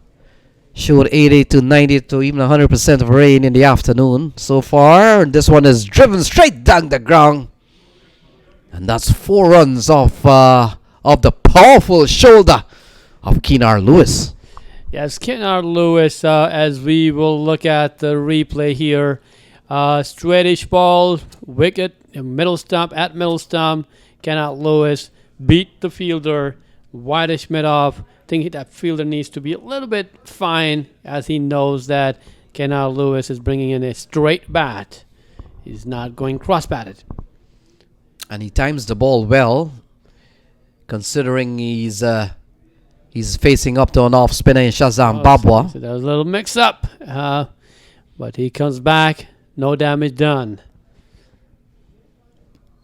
S2: showed 80 to 90 to even 100% of rain in the afternoon. So far, this one is driven straight down the ground, and that's 4 runs off the powerful shoulder of Keenar Lewis.
S3: Yes, Keenar Lewis, as we will look at the replay here, straightish ball, wicket, middle stump, at middle stump. Keenar Lewis beat the fielder, wideish mid-off. I think that fielder needs to be a little bit fine, as he knows that Keenar Lewis is bringing in a straight bat. He's not going cross-batted.
S2: And he times the ball well, considering he's facing up to an off spinner in Shazam Babwa.
S3: So there was a little mix-up, but he comes back, no damage done.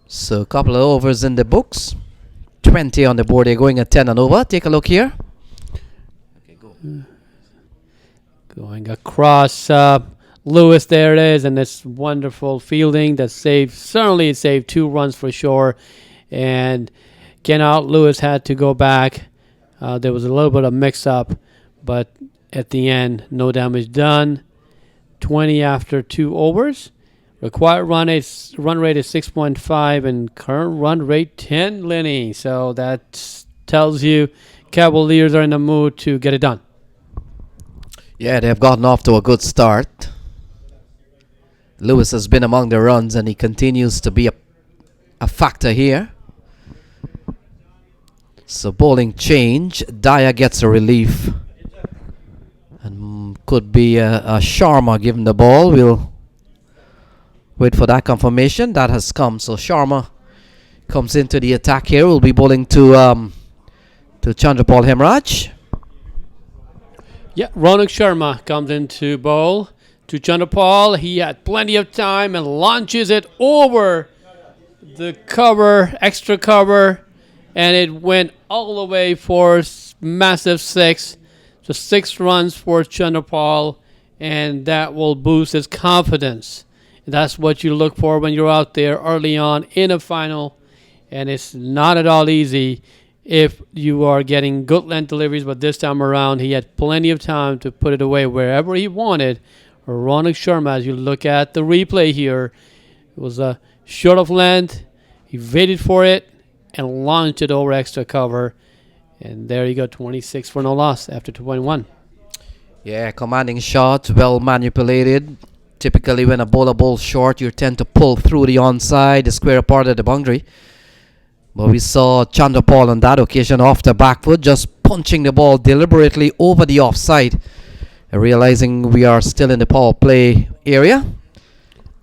S2: So a couple of overs in the books, 20 on the board. They're going at 10 and over. Take a look here. Okay, go.
S3: Going across Lewis, there it is, and it's wonderful fielding that certainly saved 2 runs for sure. And Keenar Lewis had to go back. There was a little bit of mix-up, but at the end, no damage done. 20 after 2 overs. Required run rate is 6.5 and current run rate 10, Lenny. So that tells you Cavaliers are in the mood to get it done.
S2: Yeah, they've gotten off to a good start. Lewis has been among the runs, and he continues to be a factor here. So bowling change. Dyer gets a relief. And could be a Sharma given the ball. We'll wait for that confirmation. That has come. So Sharma comes into the attack here. We'll be bowling to Chandrapal Hemraj.
S3: Yeah, Ronak Sharma comes into bowl to Chandrapal. He had plenty of time and launches it over the cover, extra cover, and it went all the way for massive 6. So 6 runs for Chandrapal, and that will boost his confidence. And that's what you look for when you're out there early on in a final, and it's not at all easy if you are getting good length deliveries, but this time around he had plenty of time to put it away wherever he wanted. Ronak Sharma, as you look at the replay here, it was a short of length. He waited for it and launched it over extra cover. And there you go, 26 for no loss after 2.1.
S2: Yeah, commanding shot, well manipulated. Typically when a bowler bowls short, you tend to pull through the onside, the square part of the boundary. But we saw Chandrapal on that occasion off the back foot, just punching the ball deliberately over the offside. realizing we are still in the power play area.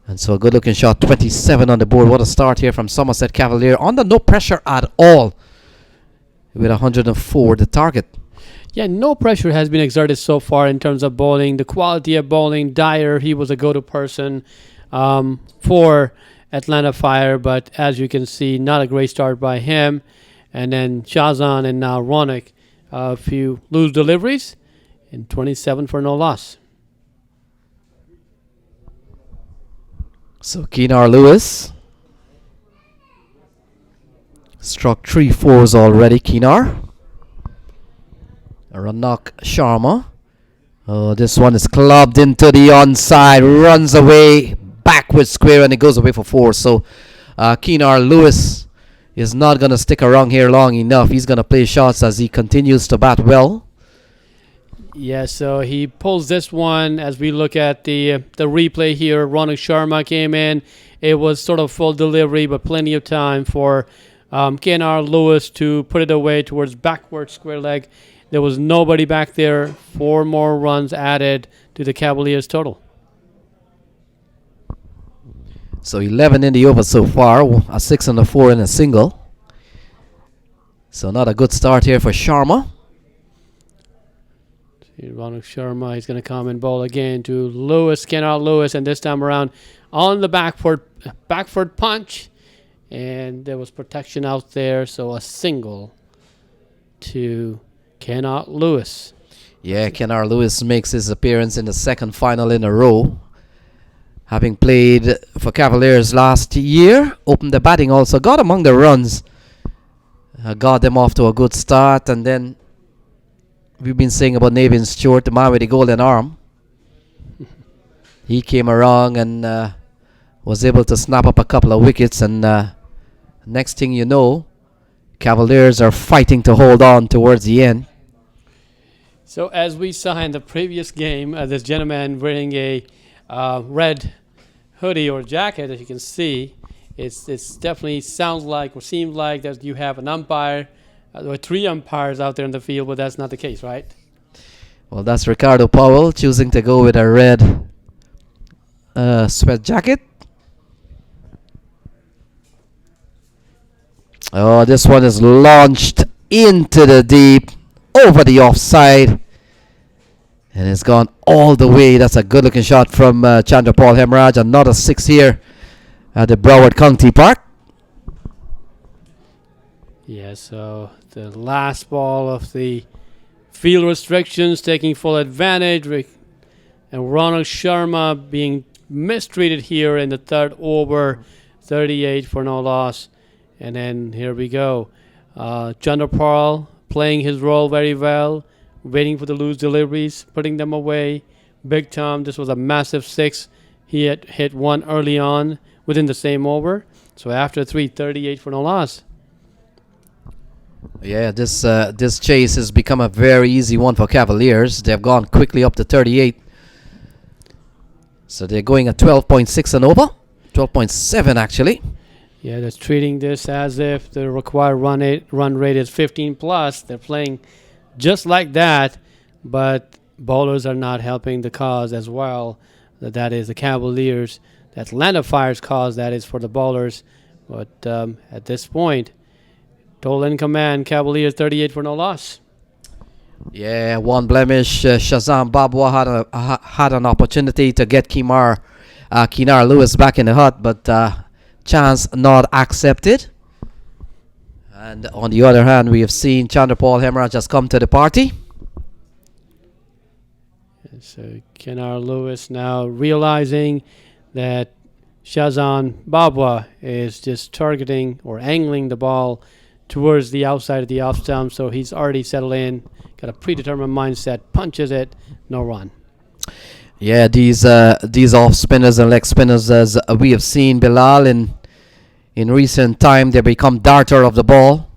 S2: And so a good looking shot, 27 on the board. What a start here from Somerset Cavalier. Under no pressure at all with 104 the target.
S3: Yeah, no pressure has been exerted so far in terms of bowling. The quality of bowling, Dyer, he was a go-to person for Atlanta Fire, but as you can see, not a great start by him. And then Shazan and now Ronak, a few loose deliveries, and 27 for no loss.
S2: So Keenar Lewis struck 3 fours already. Keenar. Ranak Sharma. Oh, this one is clubbed into the onside, runs away, backward square, and it goes away for 4. So Keenar Lewis is not going to stick around here long enough. He's going to play shots as he continues to bat well.
S3: Yeah, so he pulls this one as we look at the replay here. Ronak Sharma came in. It was sort of full delivery, but plenty of time for KNR Lewis to put it away towards backward square leg. There was nobody back there. 4 more runs added to the Cavaliers total.
S2: So 11 in the over so far, a 6 and a 4 in a single. So not a good start here for Sharma.
S3: Ronak Sharma, he's going to come and bowl again to Lewis, Kennard Lewis, and this time around on the back foot punch. And there was protection out there, so a single to Kennard Lewis.
S2: Yeah, Kennard Lewis makes his appearance in the second final in a row. Having played for Cavaliers last year, opened the batting also, got among the runs. Got them off to a good start, and then we've been saying about Navin Stewart, the man with the golden arm. He came around and was able to snap up a couple of wickets, and next thing you know, Cavaliers are fighting to hold on towards the end.
S3: So as we saw in the previous game, this gentleman wearing a red hoodie or jacket, as you can see, it's definitely sounds like or seems like that you have an umpire. There were 3 umpires out there in the field, but that's not the case, right?
S2: Well, that's Ricardo Powell choosing to go with a red sweat jacket. Oh, this one is launched into the deep, over the offside. And it's gone all the way. That's a good-looking shot from Chandra Paul Hemraj. Another 6 here at the Broward County Park.
S3: Yeah, so the last ball of the field restrictions taking full advantage. And Ronald Sharma being mistreated here in the 3rd over. 38 for no loss. And then here we go. Chandra Paul playing his role very well. Waiting for the loose deliveries, putting them away. Big Tom, this was a massive 6. He had hit 1 early on within the same over. So after 3, 38 for no loss.
S2: Yeah, this chase has become a very easy one for Cavaliers. They've gone quickly up to 38. So they're going at 12.6 and over. 12.7 actually.
S3: Yeah, they're treating this as if the required run rate is 15 plus. They're playing just like that, but bowlers are not helping the cause as well. That is the Cavaliers. The Atlanta Fire's cause, that is for the bowlers. But at this point, total in command, Cavaliers 38 for no loss.
S2: Yeah, one blemish. Shazam Babwa had an opportunity to get Keenar Lewis back in the hut, but chance not accepted. And on the other hand, we have seen Chandra Paul Hemraj has come to the party.
S3: And so Kennard Lewis now realizing that Shazan Babwa is just targeting or angling the ball towards the outside of the off stump, so he's already settled in, got a predetermined mindset, punches it, no run.
S2: Yeah, these off spinners and leg spinners, as we have seen Bilal in recent time, they become darter of the ball.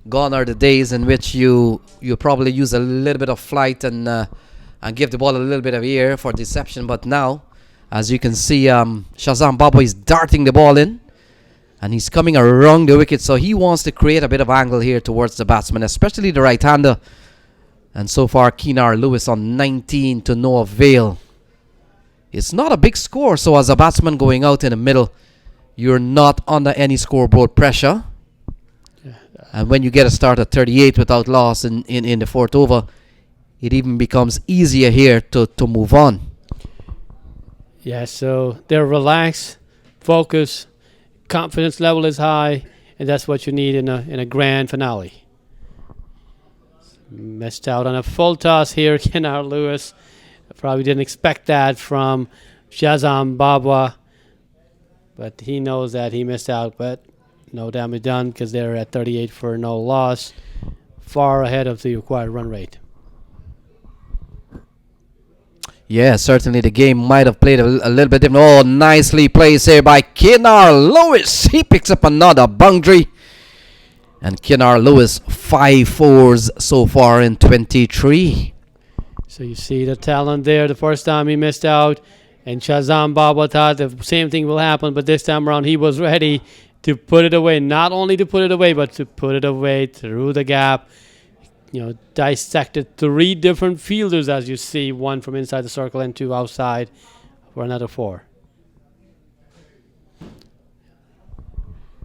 S2: Gone are the days in which you probably use a little bit of flight and give the ball a little bit of air for deception. But now, as you can see, Shazam Babwa is darting the ball in, and he's coming around the wicket. So he wants to create a bit of angle here towards the batsman, especially the right-hander. And so far, Keenar Lewis on 19 to no avail. It's not a big score, so as a batsman going out in the middle, you're not under any scoreboard pressure.
S3: Yeah.
S2: And when you get a start at 38 without loss in the fourth over, it even becomes easier here to move on.
S3: Yeah, so they're relaxed, focused, confidence level is high, and that's what you need in a grand finale. Missed out on a full toss here, Keenar Lewis. Probably didn't expect that from Shazam Babwa, but he knows that he missed out, but no damage done because they're at 38 for no loss, far ahead of the required run rate.
S2: Yeah, certainly the game might have played a little bit different. Oh, nicely placed here by Keenar Lewis. He picks up another boundary. And Keenar Lewis, 5 fours so far in 23.
S3: So you see the talent there. The first time he missed out, and Shazam Baba thought the same thing will happen, but this time around he was ready to put it away. Not only to put it away, but to put it away through the gap. Dissected 3 different fielders, as you see, 1 from inside the circle and 2 outside for another 4.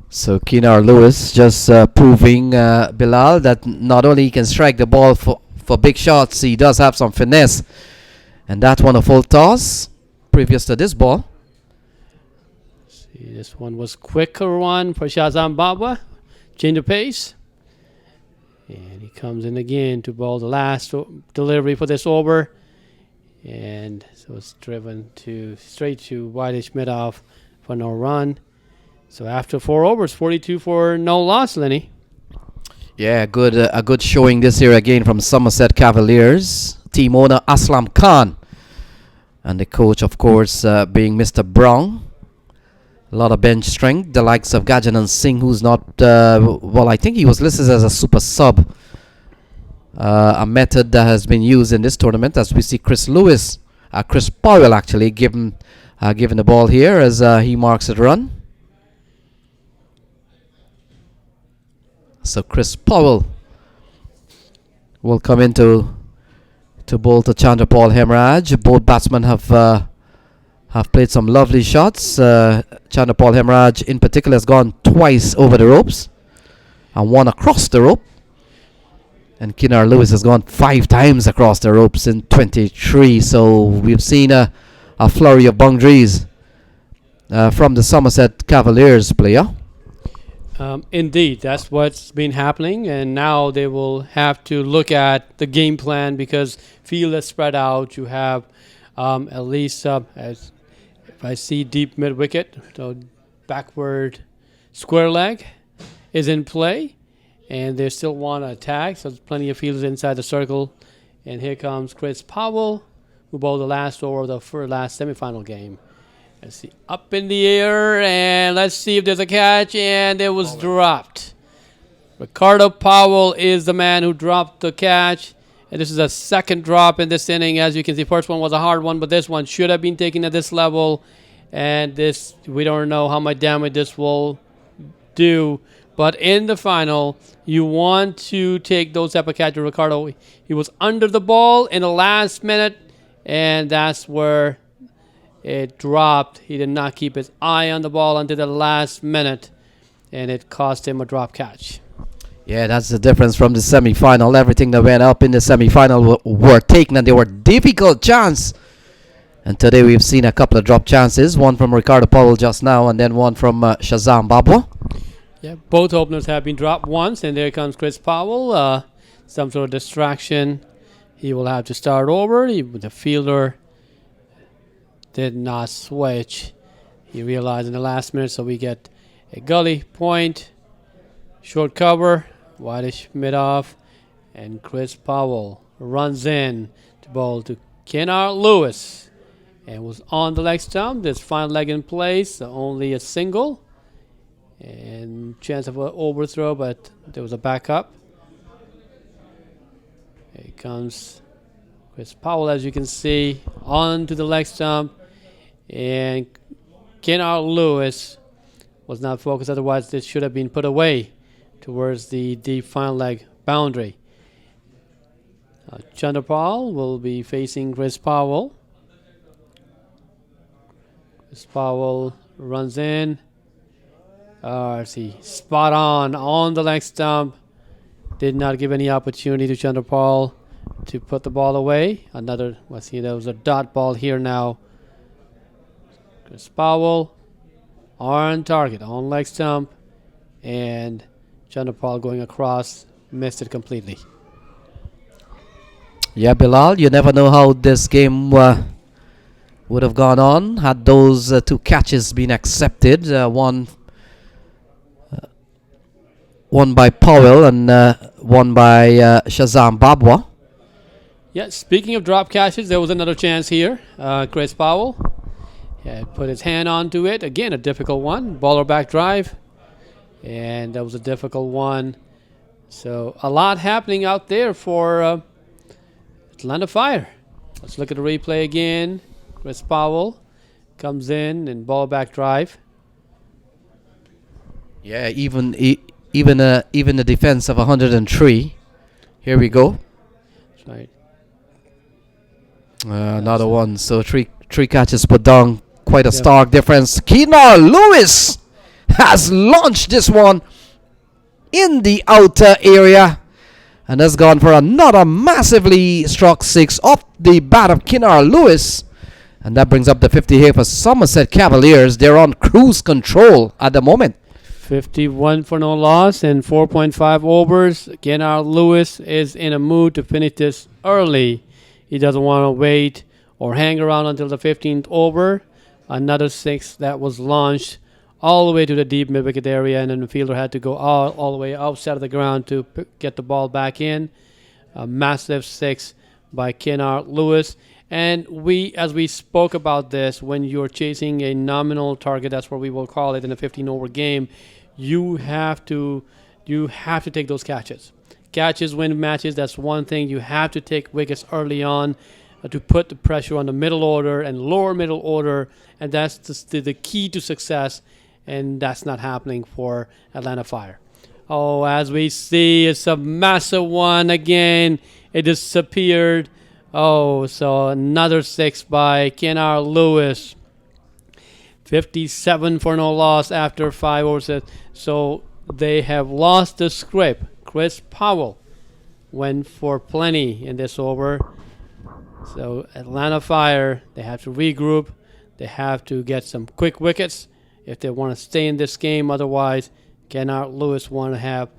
S2: So Keenar Lewis just proving, Bilal, that not only he can strike the ball for big shots, he does have some finesse. And that one a full toss previous to this ball.
S3: See, this one was quicker one for Shazam Baba. Change of pace. And he comes in again to bowl the last delivery for this over. And so it's driven straight to Whitish mid-off for no run. So after 4 overs, 42 for no loss, Lenny.
S2: Yeah, a good showing this year again from Somerset Cavaliers. Team owner Aslam Khan. And the coach, of course, being Mr. Brown. A lot of bench strength. The likes of Gajanan Singh, who's not, I think he was listed as a super sub. A method that has been used in this tournament, as we see Chris Powell actually given the ball here as he marks a run. So Chris Powell will come into bowl to Chandrapal Hemraj. Both batsmen have played some lovely shots. Chandrapal Hemraj in particular has gone twice over the ropes and 1 across the rope. And Keenar Lewis has gone 5 times across the ropes in 23. So we've seen a flurry of boundaries from the Somerset Cavaliers player.
S3: Indeed, that's what's been happening, and now they will have to look at the game plan because field is spread out. You have at least, as if I see deep mid wicket, so backward square leg is in play, and they still want to attack. So there's plenty of fielders inside the circle, and here comes Chris Powell, who bowled the last over of the last semifinal game. Let's see, up in the air, and let's see if there's a catch, and it was dropped. Ricardo Powell is the man who dropped the catch, and this is a second drop in this inning. As you can see, first one was a hard one, but this one should have been taken at this level, and this, we don't know how much damage this will do, but in the final, you want to take those type of catches. Ricardo, he was under the ball in the last minute, and that's where it dropped. He did not keep his eye on the ball until the last minute, and it cost him a drop catch.
S2: Yeah, that's the difference from the semi-final. Everything that went up in the semi-final were taken, and they were difficult chance. And today we've seen a couple of drop chances, one from Ricardo Powell just now, and then one from Shazam Babwa.
S3: Yeah, both openers have been dropped once, and there comes Chris Powell. Some sort of distraction. He will have to start over. The fielder did not switch. He realized in the last minute, so we get a gully point, short cover, Whitish mid-off, and Chris Powell runs in to bowl to Keenar Lewis, and was on the leg stump. This final leg in place, only a single, and chance of an overthrow, but there was a backup. Here comes Chris Powell, as you can see, onto the leg stump. And Keenar Lewis was not focused, otherwise this should have been put away towards the deep final leg boundary. Chandrapal will be facing Chris Powell. Chris Powell runs in. Let's see. Spot on the leg stump. Did not give any opportunity to Chandrapal to put the ball away. Let's see, there was a dot ball here now. Chris Powell on target, on leg stump. And Chandrapal going across, missed it completely.
S2: Yeah, Bilal, you never know how this game would have gone on had those two catches been accepted. One by Powell and one by Shazam Babwa.
S3: Yeah, speaking of drop catches, there was another chance here. Chris Powell put his hand onto it. Again, a difficult one. Baller back drive. And that was a difficult one. So a lot happening out there for Atlanta Fire. Let's look at the replay again. Chris Powell comes in and ball back drive.
S2: Yeah, even the defense of 103. Here we go.
S3: That's right.
S2: Another one. So three catches put down. Quite a stark difference. Keenan Lewis has launched this one in the outer area and has gone for another massively struck six off the bat of Keenan Lewis. And that brings up the 50 here for Somerset Cavaliers. They're on cruise control at the moment.
S3: 51 for no loss and 4.5 overs. Keenan Lewis is in a mood to finish this early. He doesn't want to wait or hang around until the 15th over. Another six that was launched all the way to the deep mid-wicket area, and then the fielder had to go all the way outside of the ground to get the ball back in. A massive six by Keenan Lewis. And as we spoke about this, when you're chasing a nominal target, that's what we will call it in a 15-over game, you have to take those catches. Catches win matches. That's one thing. You have to take wickets early on to put the pressure on the middle order and lower middle order, and that's the key to success. And that's not happening for Atlanta Fire. Oh, as we see, it's a massive one again. It disappeared. Oh, so another six by Keenan Lewis. 57 for no loss after 5 overs. So they have lost the script. Chris Powell went for plenty in this over. So Atlanta Fire, they have to regroup. They have to get some quick wickets if they want to stay in this game. Otherwise, Keenan Lewis want to have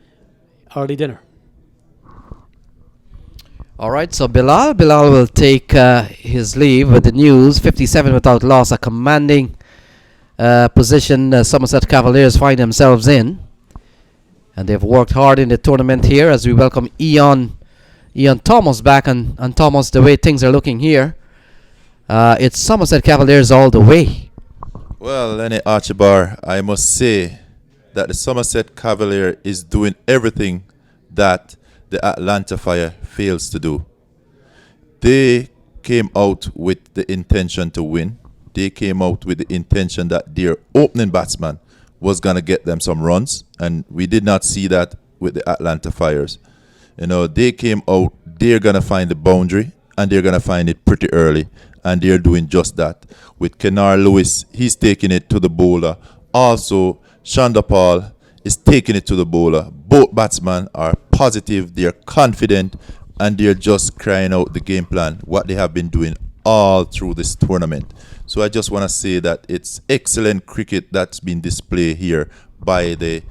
S3: early dinner.
S2: All right, so Bilal will take his leave with the news. 57 without loss, a commanding position Somerset Cavaliers find themselves in. And they've worked hard in the tournament here as we welcome Ian Thomas back. And Thomas, the way things are looking here, it's Somerset Cavaliers all the way.
S1: Well, Lenny Archibald, I must say that the Somerset Cavalier is doing everything that the Atlanta Fire fails to do. They came out with the intention to win. They came out with the intention that their opening batsman was going to get them some runs, and we did not see that with the Atlanta Fires. You know, they came out, they're going to find the boundary, and they're going to find it pretty early, and they're doing just that. With Keenan Lewis, he's taking it to the bowler. Also, Chandrapal is taking it to the bowler. Both batsmen are positive, they're confident, and they're just crying out the game plan, what they have been doing all through this tournament. So I just want to say that it's excellent cricket that's been displayed here by the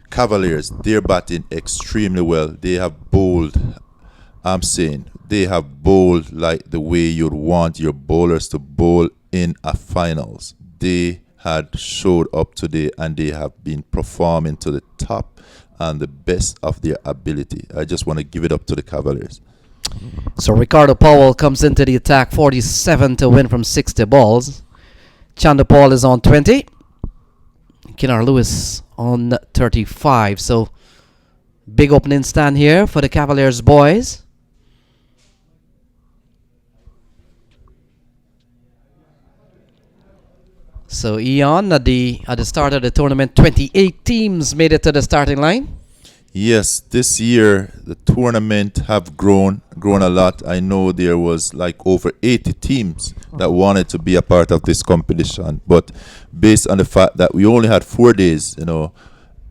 S1: Cavaliers. They're batting extremely well. They have bowled, I'm saying, they have bowled like the way you'd want your bowlers to bowl in a finals. They had showed up today and they have been performing to the top and the best of their ability. I just want to give it up to the Cavaliers.
S2: So Ricardo Powell comes into the attack, 47 to win from 60 balls. Chandrapal is on 20. Keenan Lewis on 35. So big opening stand here for the Cavaliers boys. So Ian, at the start of the tournament, 28 teams made it to the starting line.
S1: Yes, this year the tournament have grown a lot. I know there was like over 80 teams that wanted to be a part of this competition, but based on the fact that we only had 4 days,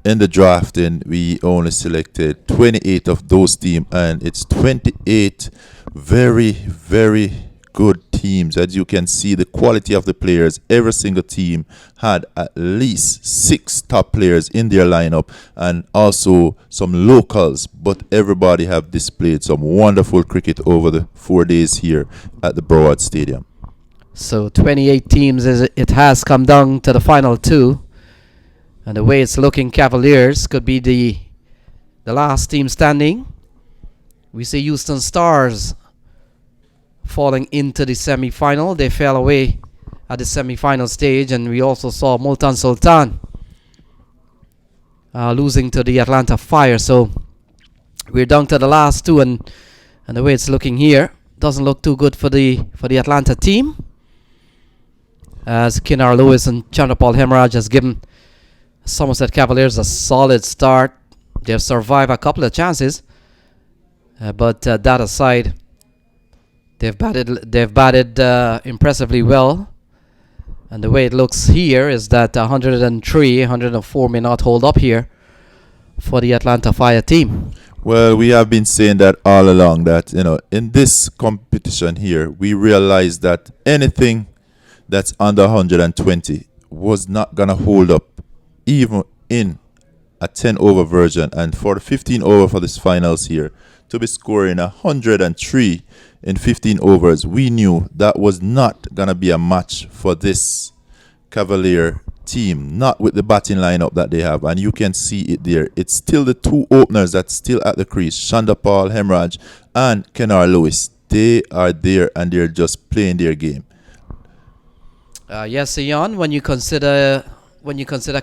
S1: in the drafting, we only selected 28 of those teams, and it's 28 very, very good teams. As you can see, the quality of the players, every single team had at least 6 top players in their lineup, and also some locals. But everybody have displayed some wonderful cricket over the 4 days here at the Broward Stadium.
S2: So 28 teams, it has come down to the final two. And the way it's looking, Cavaliers could be the last team standing. We see Houston Stars falling into the semi-final. They fell away at the semi-final stage, and we also saw Multan Sultan losing to the Atlanta Fire. So we're down to the last two, and the way it's looking here doesn't look too good for the Atlanta team, as Kinar Lewis and Chandrapal Hemraj has given Somerset Cavaliers a solid start. They've survived a couple of chances, but that aside, they've batted impressively well. And the way it looks here is that 103, 104 may not hold up here for the Atlanta Fire team.
S1: Well, we have been saying that all along, that in this competition here, we realized that anything that's under 120 was not gonna hold up, even in a 10 over version. And for the 15 over for this finals here, to be scoring 103 in 15 overs, we knew that was not gonna be a match for this Cavalier team, not with the batting lineup that they have. And you can see it there. It's still the 2 openers that's still at the crease, Chandapal Hemraj and Kenar Lewis. They are there and they're just playing their game.
S2: Yes, Ian, when you consider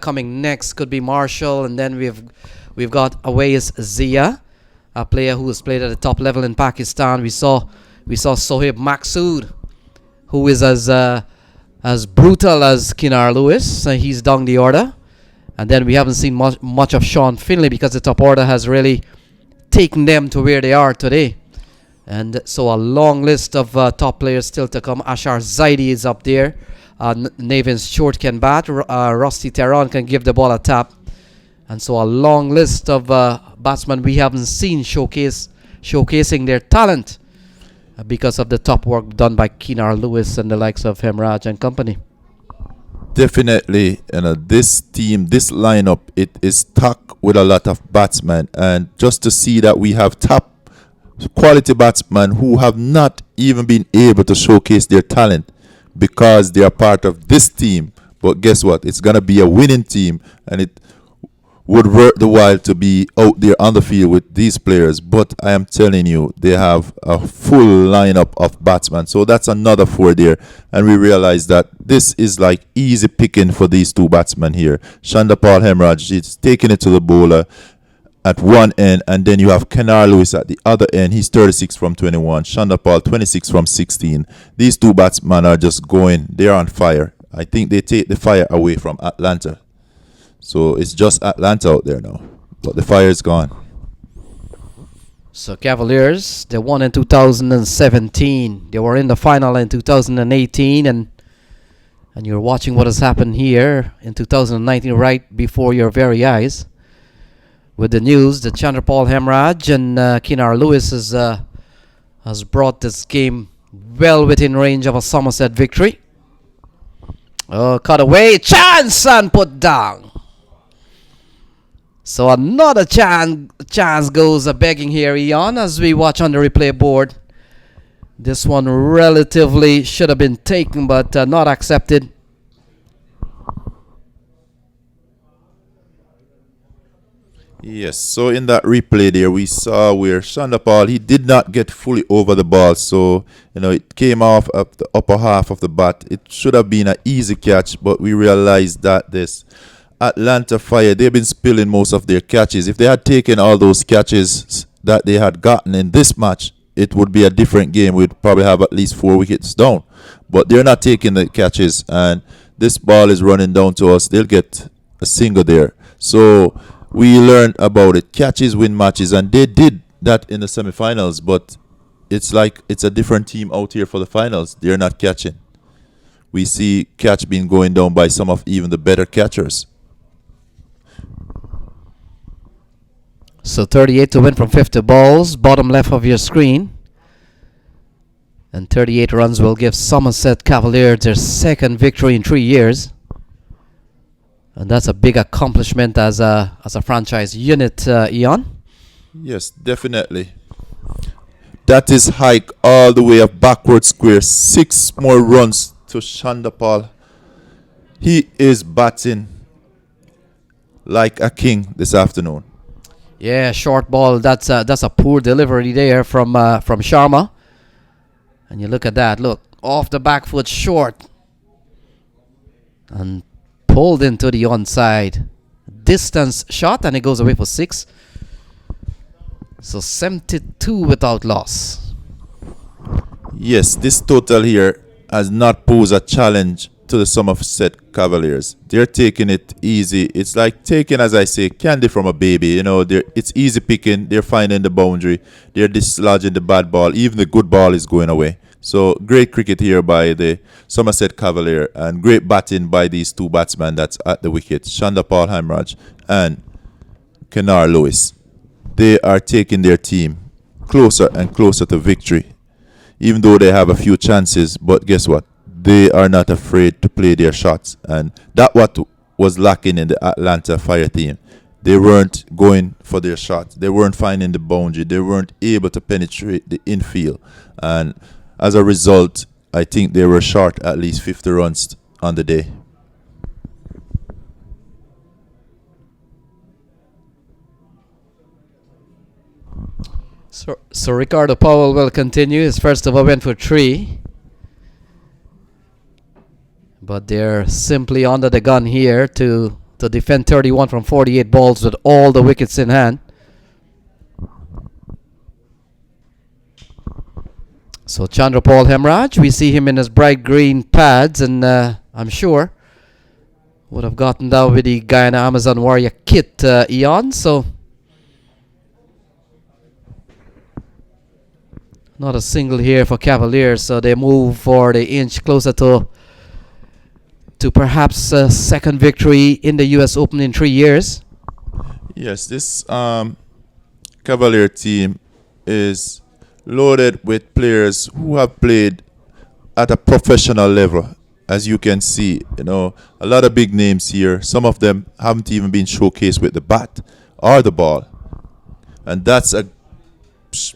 S2: coming next could be Marshall, and then we've got Awais Zia, a player who has played at the top level in Pakistan. We saw Sohaib Maksud, who is as brutal as Kinar Lewis. He's down the order. And then we haven't seen much of Sean Finley, because the top order has really taken them to where they are today. And so a long list of top players still to come. Ashar Zaidi is up there. Navin Short can bat. Rusty Tehran can give the ball a tap. And so a long list of batsmen we haven't seen showcasing their talent because of the top work done by Kinar Lewis and the likes of Hemraj and company.
S1: Definitely, this team, this lineup, it is stuck with a lot of batsmen. And just to see that we have top quality batsmen who have not even been able to showcase their talent because they are part of this team. But guess what? It's going to be a winning team, and it would worth the while to be out there on the field with these players. But I am telling you, they have a full lineup of batsmen. So that's another 4 there. And we realize that this is like easy picking for these 2 batsmen here. Chandapal Hemraj is taking it to the bowler at one end, and then you have Kenar Lewis at the other end. He's 36 from 21. Chandapal 26 from 16. These 2 batsmen are just going. They're on fire. I think they take the fire away from Atlanta. So it's just Atlanta out there now. But the fire is gone.
S2: So Cavaliers, they won in 2017. They were in the final in 2018, and you're watching what has happened here in 2019 right before your very eyes. With the news that Chandrapal Hemraj and Kinar Lewis has brought this game well within range of a Somerset victory. Oh, cut away, chance and put down. So another chance goes begging here, Eon, as we watch on the replay board. This one relatively should have been taken, but not accepted.
S1: Yes, so in that replay there, we saw where Chandapal, he did not get fully over the ball. So, it came off of the upper half of the bat. It should have been an easy catch, but we realized that this Atlanta Fire, they've been spilling most of their catches. If they had taken all those catches that they had gotten in this match, it would be a different game. We'd probably have at least 4 wickets down. But they're not taking the catches, and this ball is running down to us. They'll get a single there. So we learned about it. Catches win matches, and they did that in the semifinals. But it's like it's a different team out here for the finals. They're not catching. We see catch being going down by some of even the better catchers.
S2: So 38 to win from 50 balls, bottom left of your screen. And 38 runs will give Somerset Cavaliers their second victory in 3 years. And that's a big accomplishment as a franchise unit, Ian.
S1: Yes, definitely. That is hike all the way up backward square. 6 more runs to Shandapal. He is batting like a king this afternoon.
S2: Yeah, short ball. That's a poor delivery there from Sharma. And you look at that. Look, off the back foot, short, and pulled into the onside distance shot, and it goes away for 6. So 72 without loss.
S1: Yes, this total here has not posed a challenge to the Somerset Cavaliers. They're taking it easy. It's like taking, as I say, candy from a baby. You know, it's easy picking. They're finding the boundary. They're dislodging the bad ball. Even the good ball is going away. So great cricket here by the Somerset Cavalier, and great batting by these two batsmen that's at the wicket, Shandapal Hamraj and Kenar Lewis. They are taking their team closer and closer to victory, even though they have a few chances. But guess what? They are not afraid to play their shots, and that what was lacking in the Atlanta Fire team. They weren't going for their shots. They weren't finding the boundary. They weren't able to penetrate the infield, and as a result, I think they were short at least 50 runs on the day.
S2: So Ricardo Powell will continue. His first over went for 3. But they're simply under the gun here to defend 31 from 48 balls with all the wickets in hand. So Chandrapal Hemraj, we see him in his bright green pads, and I'm sure would have gotten down with the Guyana Amazon Warrior kit, Eon. So not a single here for Cavaliers, so they move for the inch closer to perhaps a second victory in the US Open in 3 years.
S1: Yes, this Cavalier team is loaded with players who have played at a professional level. As you can see, you know, a lot of big names here. Some of them haven't even been showcased with the bat or the ball. And that's a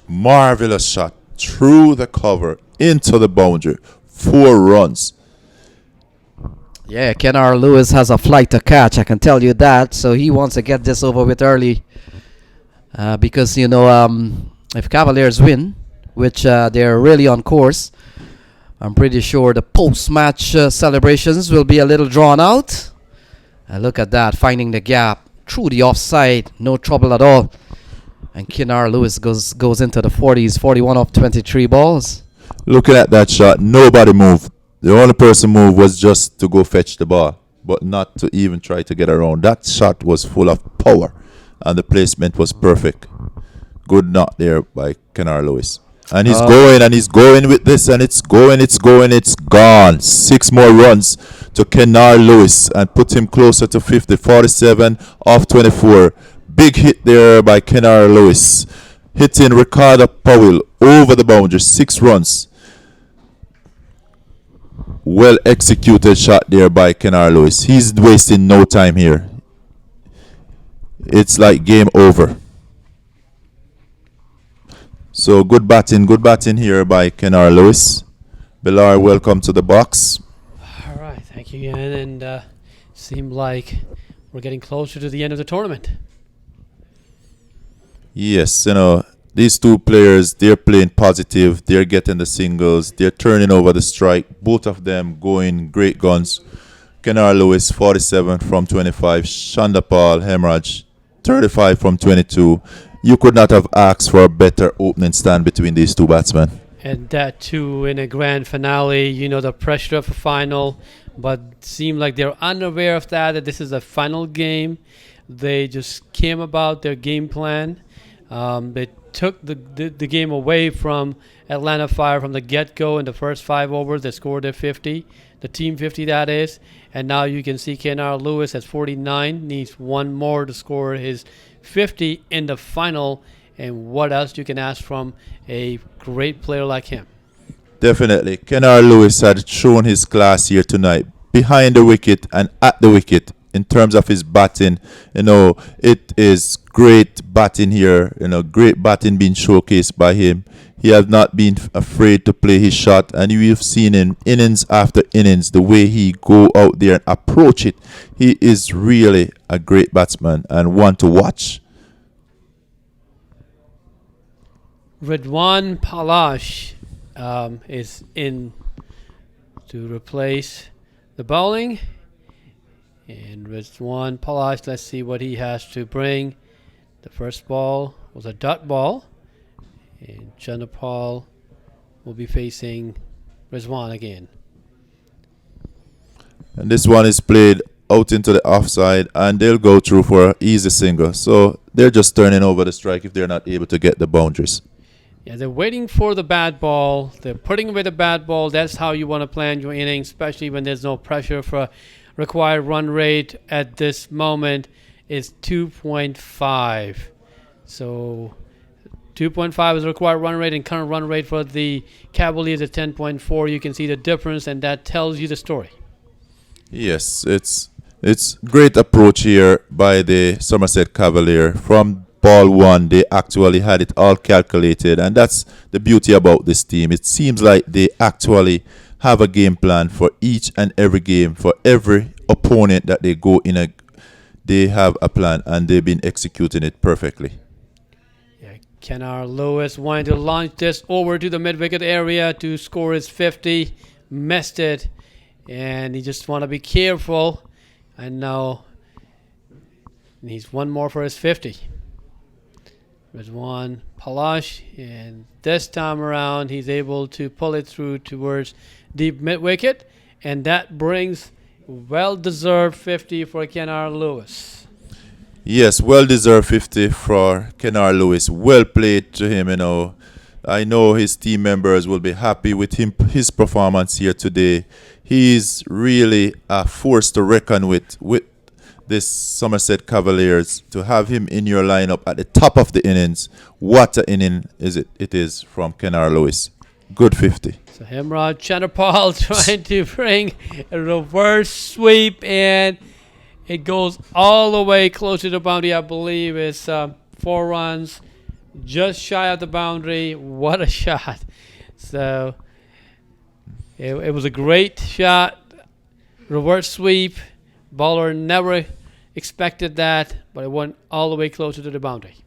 S1: marvelous shot through the cover into the boundary. 4 runs.
S2: Yeah, Kenar Lewis has a flight to catch, I can tell you that. So he wants to get this over with early. Because, you know, if Cavaliers win, which they're really on course, I'm pretty sure the post-match celebrations will be a little drawn out. And look at that, finding the gap through the offside, no trouble at all. And Kenar Lewis goes into the 40s, 41 off 23 balls.
S1: Looking at that shot, nobody moved. The only person moved was just to go fetch the ball, but not to even try to get around. That shot was full of power, and the placement was perfect. Good knock there by Kenar Lewis. And he's going with this, and it's gone. 6 more runs to Kenar Lewis and put him closer to 50, 47 off 24. Big hit there by Kenar Lewis, hitting Ricardo Powell over the boundary. 6 runs. Well executed shot there by Kenar Lewis. He's wasting no time here. It's like game over. So good batting here by Kenar Lewis. Bilar, welcome to the box.
S3: All right, thank you, Ian. And seemed like we're getting closer to the end of the tournament.
S1: Yes, you know, these two players, they're playing positive. They're getting the singles. They're turning over the strike. Both of them going great guns. Kenar Lewis, 47 from 25. Shandapal Hemraj, 35 from 22. You could not have asked for a better opening stand between these two batsmen.
S3: And that too in a grand finale, you know, the pressure of a final, but seemed like they're unaware of that this is a final game. they just came about their game plan. They took the game away from Atlanta Fire from the get-go in the first 5 overs. They scored their 50, the team 50 that is. And now you can see Kennard Lewis at 49, needs one more to score his 50 in the final. And what else you can ask from a great player like him?
S1: Definitely. Kennard Lewis had shown his class here tonight, behind the wicket and at the wicket. In terms of his batting, it is great batting here. Great batting being showcased by him. He has not been afraid to play his shot, and we've seen in innings after innings the way he go out there and approach it. He is really a great batsman and one to watch.
S3: Ridwan Palash is in to replace the bowling. And Ridwan Palash, let's see what he has to bring. The first ball was a dot ball. And Chanderpaul will be facing Ridwan again.
S1: And this one is played out into the offside, and they'll go through for an easy single. So they're just turning over the strike if they're not able to get the boundaries.
S3: Yeah, they're waiting for the bad ball. They're putting away the bad ball. That's how you want to plan your innings, especially when there's no pressure for required run rate at this moment is 2.5. So 2.5 is the required run rate, and current run rate for the Cavaliers at 10.4. You can see the difference, and that tells you the story.
S1: Yes, it's great approach here by the Somerset Cavalier. From ball one, they actually had it all calculated, and that's the beauty about this team. It seems like they actually have a game plan for each and every game, for every opponent that they go in. They have a plan, and they've been executing it perfectly.
S3: Yeah, Kennard Lewis wanting to launch this over to the mid-wicket area to score his 50, missed it, and he just want to be careful. And now needs one more for his 50. Ridwan Palash, and this time around he's able to pull it through towards deep mid-wicket, and that brings well-deserved 50 for Kennard Lewis.
S1: Yes, well-deserved 50 for Kennard Lewis. Well played to him, I know his team members will be happy with his performance here today. He's really a force to reckon with this Somerset Cavaliers. To have him in your lineup at the top of the innings, what an inning it is from Kennard Lewis. Good 50.
S3: So Hemraj Chanderpaul trying to bring a reverse sweep, and it goes all the way close to the boundary. I believe it's 4 runs, just shy of the boundary. What a shot. So it was a great shot. Reverse sweep. Bowler never expected that, but it went all the way closer to the boundary.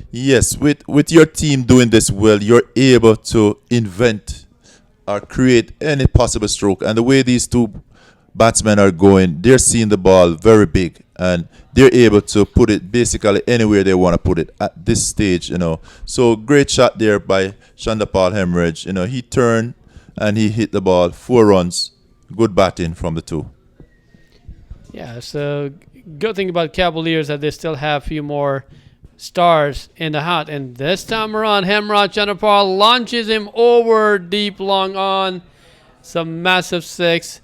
S1: Yes, with your team doing this well, you're able to invent or create any possible stroke. And the way these two batsmen are going, they're seeing the ball very big, and they're able to put it basically anywhere they want to put it at this stage. So great shot there by Chanderpaul Hemorrhage. He turned and he hit the ball. 4 runs. Good batting from the two.
S3: Yeah, so good thing about Cavaliers that they still have a few more stars in the hat. And this time around, Hemraj Chanderpaul launches him over deep long on. Some massive 6.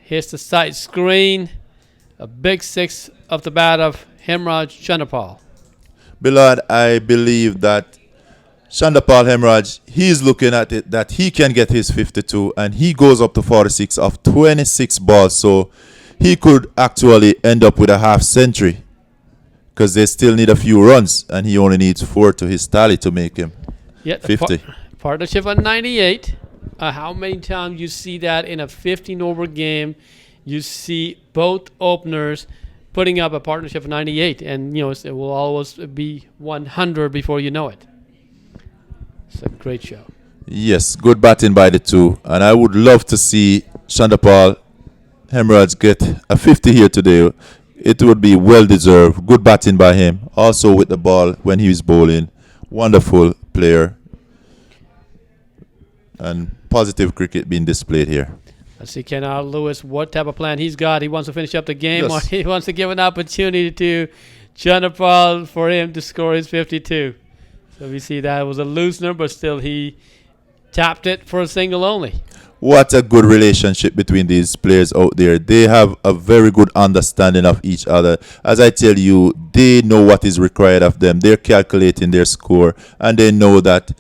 S3: Here's the side screen. A big 6 off the bat of Hemraj Chanderpaul.
S1: Billard, I believe that Chanderpaul Hemraj, he's looking at it that he can get his 52, and he goes up to 46 of 26 balls. So he could actually end up with a half century, because they still need a few runs, and he only needs 4 to his tally to make him 50.
S3: Partnership on 98. How many times you see that in a 15-over game? You see both openers putting up a partnership of 98, and it will always be 100 before you know it. It's a great show.
S1: Yes, good batting by the two, and I would love to see Chanderpaul Hemorrhage get a 50 here today. It would be well deserved. Good batting by him. Also with the ball when he was bowling. Wonderful player. And positive cricket being displayed here.
S3: Let's see, Kennard Lewis, what type of plan he's got. He wants to finish up the game,
S1: Yes.
S3: or he wants to give an opportunity to Chanderpaul for him to score his 52. So we see that it was a loosener, but still he tapped it for a single only.
S1: What a good relationship between these players out there. They have a very good understanding of each other. As I tell you, they know what is required of them. They're calculating their score, and they know that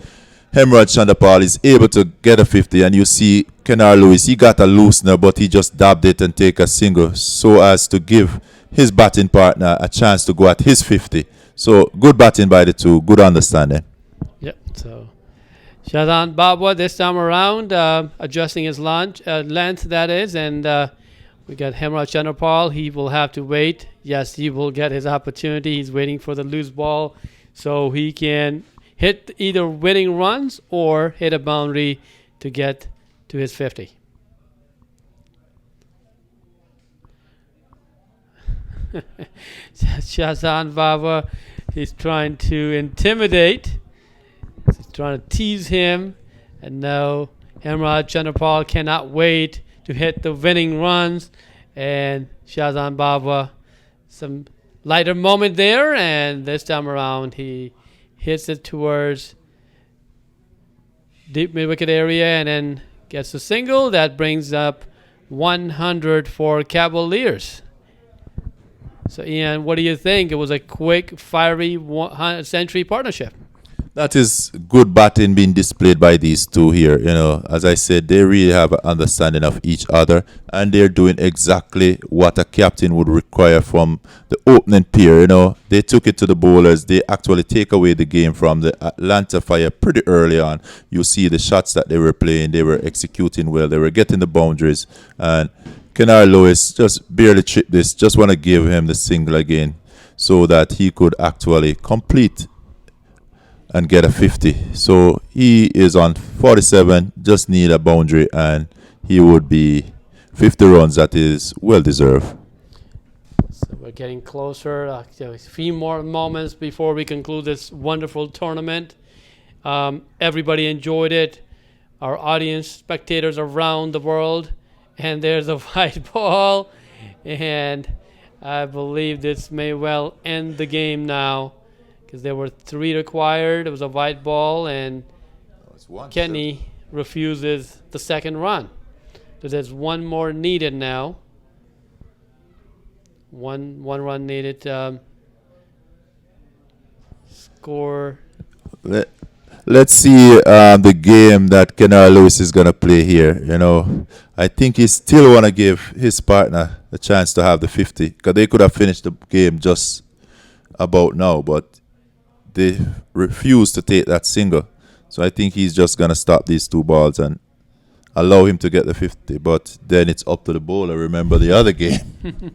S1: Hemraj Chandapal is able to get a 50. And you see Kennard Lewis, he got a loosener, but he just dabbed it and take a single so as to give his batting partner a chance to go at his 50. So good batting by the two, good understanding.
S3: Yep, so Shazan Babwa this time around, adjusting his length, that is, and we got Hemraj Chanderpaul. He will have to wait. Yes, he will get his opportunity. He's waiting for the loose ball so he can hit either winning runs or hit a boundary to get to his 50. Shazan Babwa, he's trying to intimidate. He's trying to tease him, and now Hemraj Chanderpaul cannot wait to hit the winning runs. And Shazan Babwa, some lighter moment there, and this time around he hits it towards deep mid-wicket area and then gets a single. That brings up 100 for Cavaliers. So, Ian, what do you think? It was a quick, fiery century partnership.
S1: That is good batting being displayed by these two here. You know, as I said, they really have an understanding of each other, and they're doing exactly what a captain would require from the opening pair. You know, they took it to the bowlers. They actually take away the game from the Atlanta Fire pretty early on. You see the shots that they were playing. They were executing well. They were getting the boundaries. And Kennard Lewis just barely tripped this. Just want to give him the single again so that he could actually complete and get a 50. So he is on 47, just need a boundary, and he would be 50 runs. That is well deserved.
S3: So we're getting closer. A few more moments before we conclude this wonderful tournament. Everybody enjoyed it. Our audience, spectators around the world. And there's a white ball. And I believe this may well end the game now, because there were 3 required. It was a white ball, and Kenny refuses the second run. So there's one more needed now. One run needed. Score.
S1: Let's see the game that Kennard Lewis is going to play here. You know, I think he still want to give his partner a chance to have the 50, because they could have finished the game just about now, but they refuse to take that single. So I think he's just going to stop these 2 balls and allow him to get the 50. But then it's up to the bowler. Remember the other game.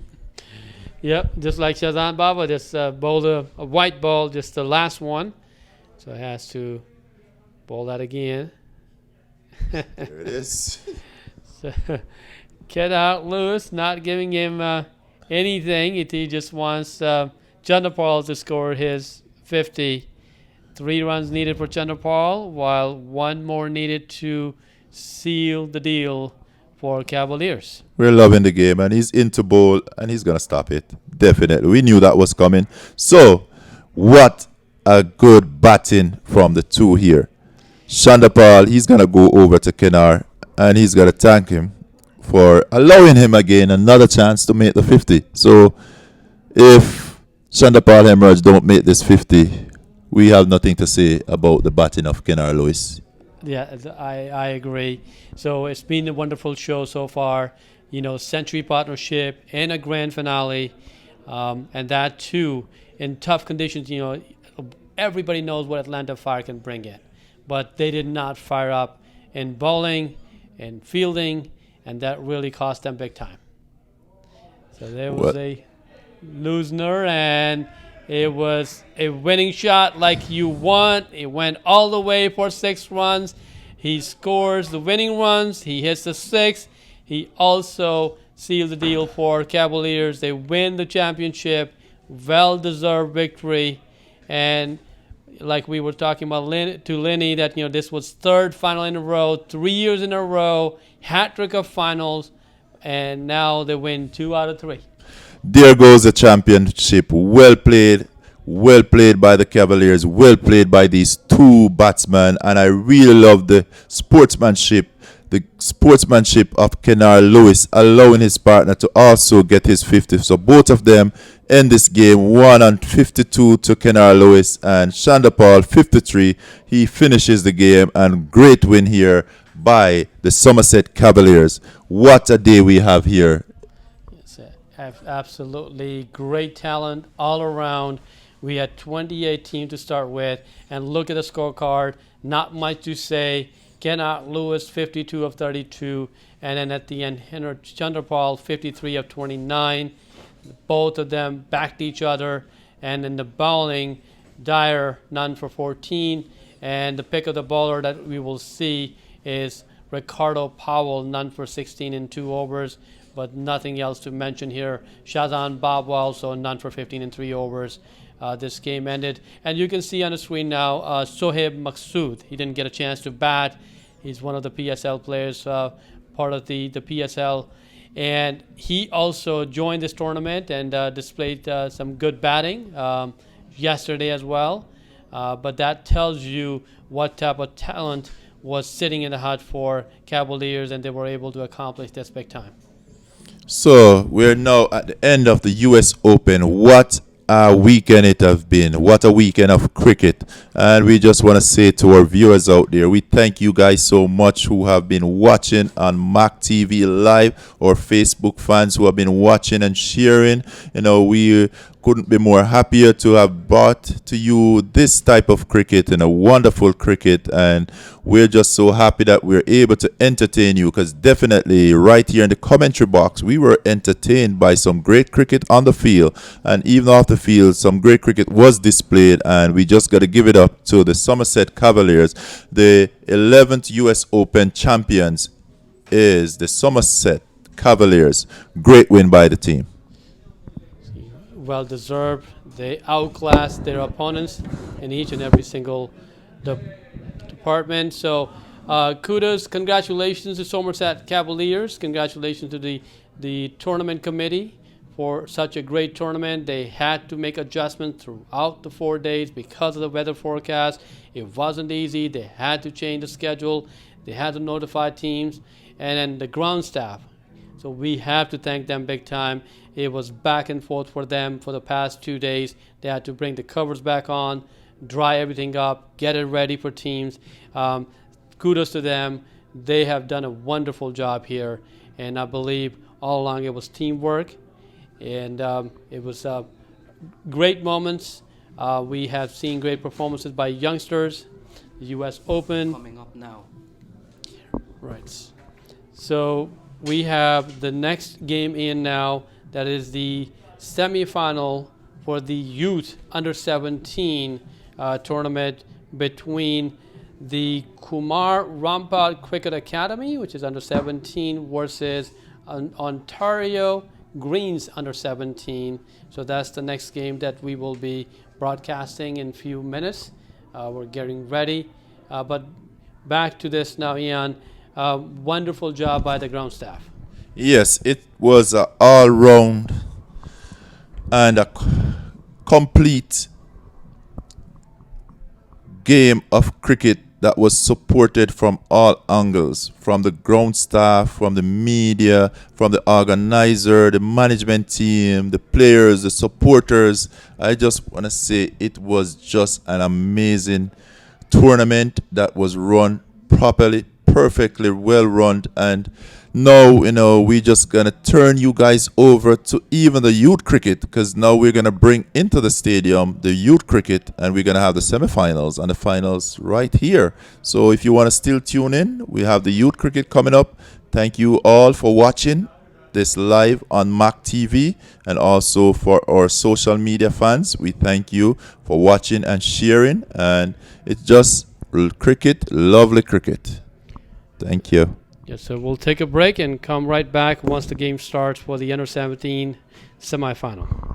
S3: Yep, just like Shazan Babwa, this bowler, a white ball, just the last one. So he has to bowl that again.
S1: There it is.
S3: So, Kennard Lewis not giving him anything. He just wants Chanderpaul to score his 50. 3 runs needed for Chanderpaul, while 1 more needed to seal the deal for Cavaliers.
S1: We're loving the game, and he's into bowl, and he's going to stop it. Definitely. We knew that was coming. So, what a good batting from the 2 here. Chanderpaul, he's going to go over to Kennard, and he's going to thank him for allowing him again another chance to make the 50. So, if Chanderpaul Hemraj don't make this 50, we have nothing to say about the batting of Kennard Lewis.
S3: Yeah, I agree. So it's been a wonderful show so far. You know, century partnership and a grand finale, and that too in tough conditions. You know, everybody knows what Atlanta Fire can bring in, but they did not fire up in bowling and fielding, and that really cost them big time. So there was a loosener, and it was a winning shot like you want. It went all the way for 6 runs. He scores the winning runs. He hits the 6. He also seals the deal for Cavaliers. They win the championship. Well-deserved victory. And like we were talking about to Lenny, that this was third final in a row, 3 years in a row, hat trick of finals, and now they win 2 out of 3.
S1: There goes the championship. Well played by the Cavaliers. Well played by these two batsmen, and I really love the sportsmanship of Kennard Lewis, allowing his partner to also get his 50. So both of them end this game 1 on 52 to Kennard Lewis, and Shandapal 53. He finishes the game, and great win here by the Somerset Cavaliers. What a day we have here.
S3: It's absolutely great talent all around. We had 28 teams to start with, and look at the scorecard. Not much to say. Kennard Lewis 52 of 32, and then at the end, Chandrapal 53 of 29. Both of them backed each other, and in the bowling, Dyer none for 14, and the pick of the bowler that we will see is Ricardo Powell, none for 16 in 2 overs, but nothing else to mention here. Shazan Babwa also none for 15 in 3 overs. This game ended, and you can see on the screen now Sohaib Maqsood. He didn't get a chance to bat. He's one of the PSL players, part of the PSL, and he also joined this tournament and displayed some good batting yesterday as well. But that tells you what type of talent was sitting in the hut for Cavaliers, and they were able to accomplish this big time.
S1: So we're now at the end of the US Open. What a weekend it has been. What a weekend of cricket. And we just want to say to our viewers out there, we thank you guys so much who have been watching on Mac TV Live, or Facebook fans who have been watching and sharing. We couldn't be more happier to have brought to you this type of cricket, wonderful cricket, and we're just so happy that we're able to entertain you, because definitely right here in the commentary box we were entertained by some great cricket on the field, and even off the field some great cricket was displayed, and we just got to give it up to the Somerset Cavaliers. The 11th US Open champions is the Somerset Cavaliers. Great win by the team.
S3: Well deserved. They outclassed their opponents in each and every single department. So kudos, congratulations to Somerset Cavaliers. Congratulations to the tournament committee for such a great tournament. They had to make adjustments throughout the 4 days because of the weather forecast. It wasn't easy. They had to change the schedule. They had to notify teams. And then the ground staff. So we have to thank them big time. It was back and forth for them for the past 2 days. They had to bring the covers back on, dry everything up, get it ready for teams. Kudos to them. They have done a wonderful job here. And I believe all along it was teamwork. And it was great moments. We have seen great performances by youngsters. The U.S. Open.
S2: Coming up now.
S3: Right. So we have the next game in now. That is the semifinal for the youth under 17 tournament between the Kumar Rampal Cricket Academy, which is under 17, versus Ontario Greens under 17. So that's the next game that we will be broadcasting in a few minutes. We're getting ready. But back to this now, Ian. Wonderful job by the ground staff.
S1: Yes, it was an all-round and a complete game of cricket that was supported from all angles, from the ground staff, from the media, from the organizer, the management team, the players, the supporters. I just want to say it was just an amazing tournament that was run properly, perfectly well run, and now, we just gonna turn you guys over to even the youth cricket, because now we're gonna bring into the stadium the youth cricket, and we're gonna have the semifinals and the finals right here. So if you want to still tune in, we have the youth cricket coming up. Thank you all for watching this live on Mac TV, and also for our social media fans. We thank you for watching and sharing, and it's just cricket, lovely cricket. Thank you.
S3: Yes, so we'll take a break and come right back once the game starts for the under 17 semifinal.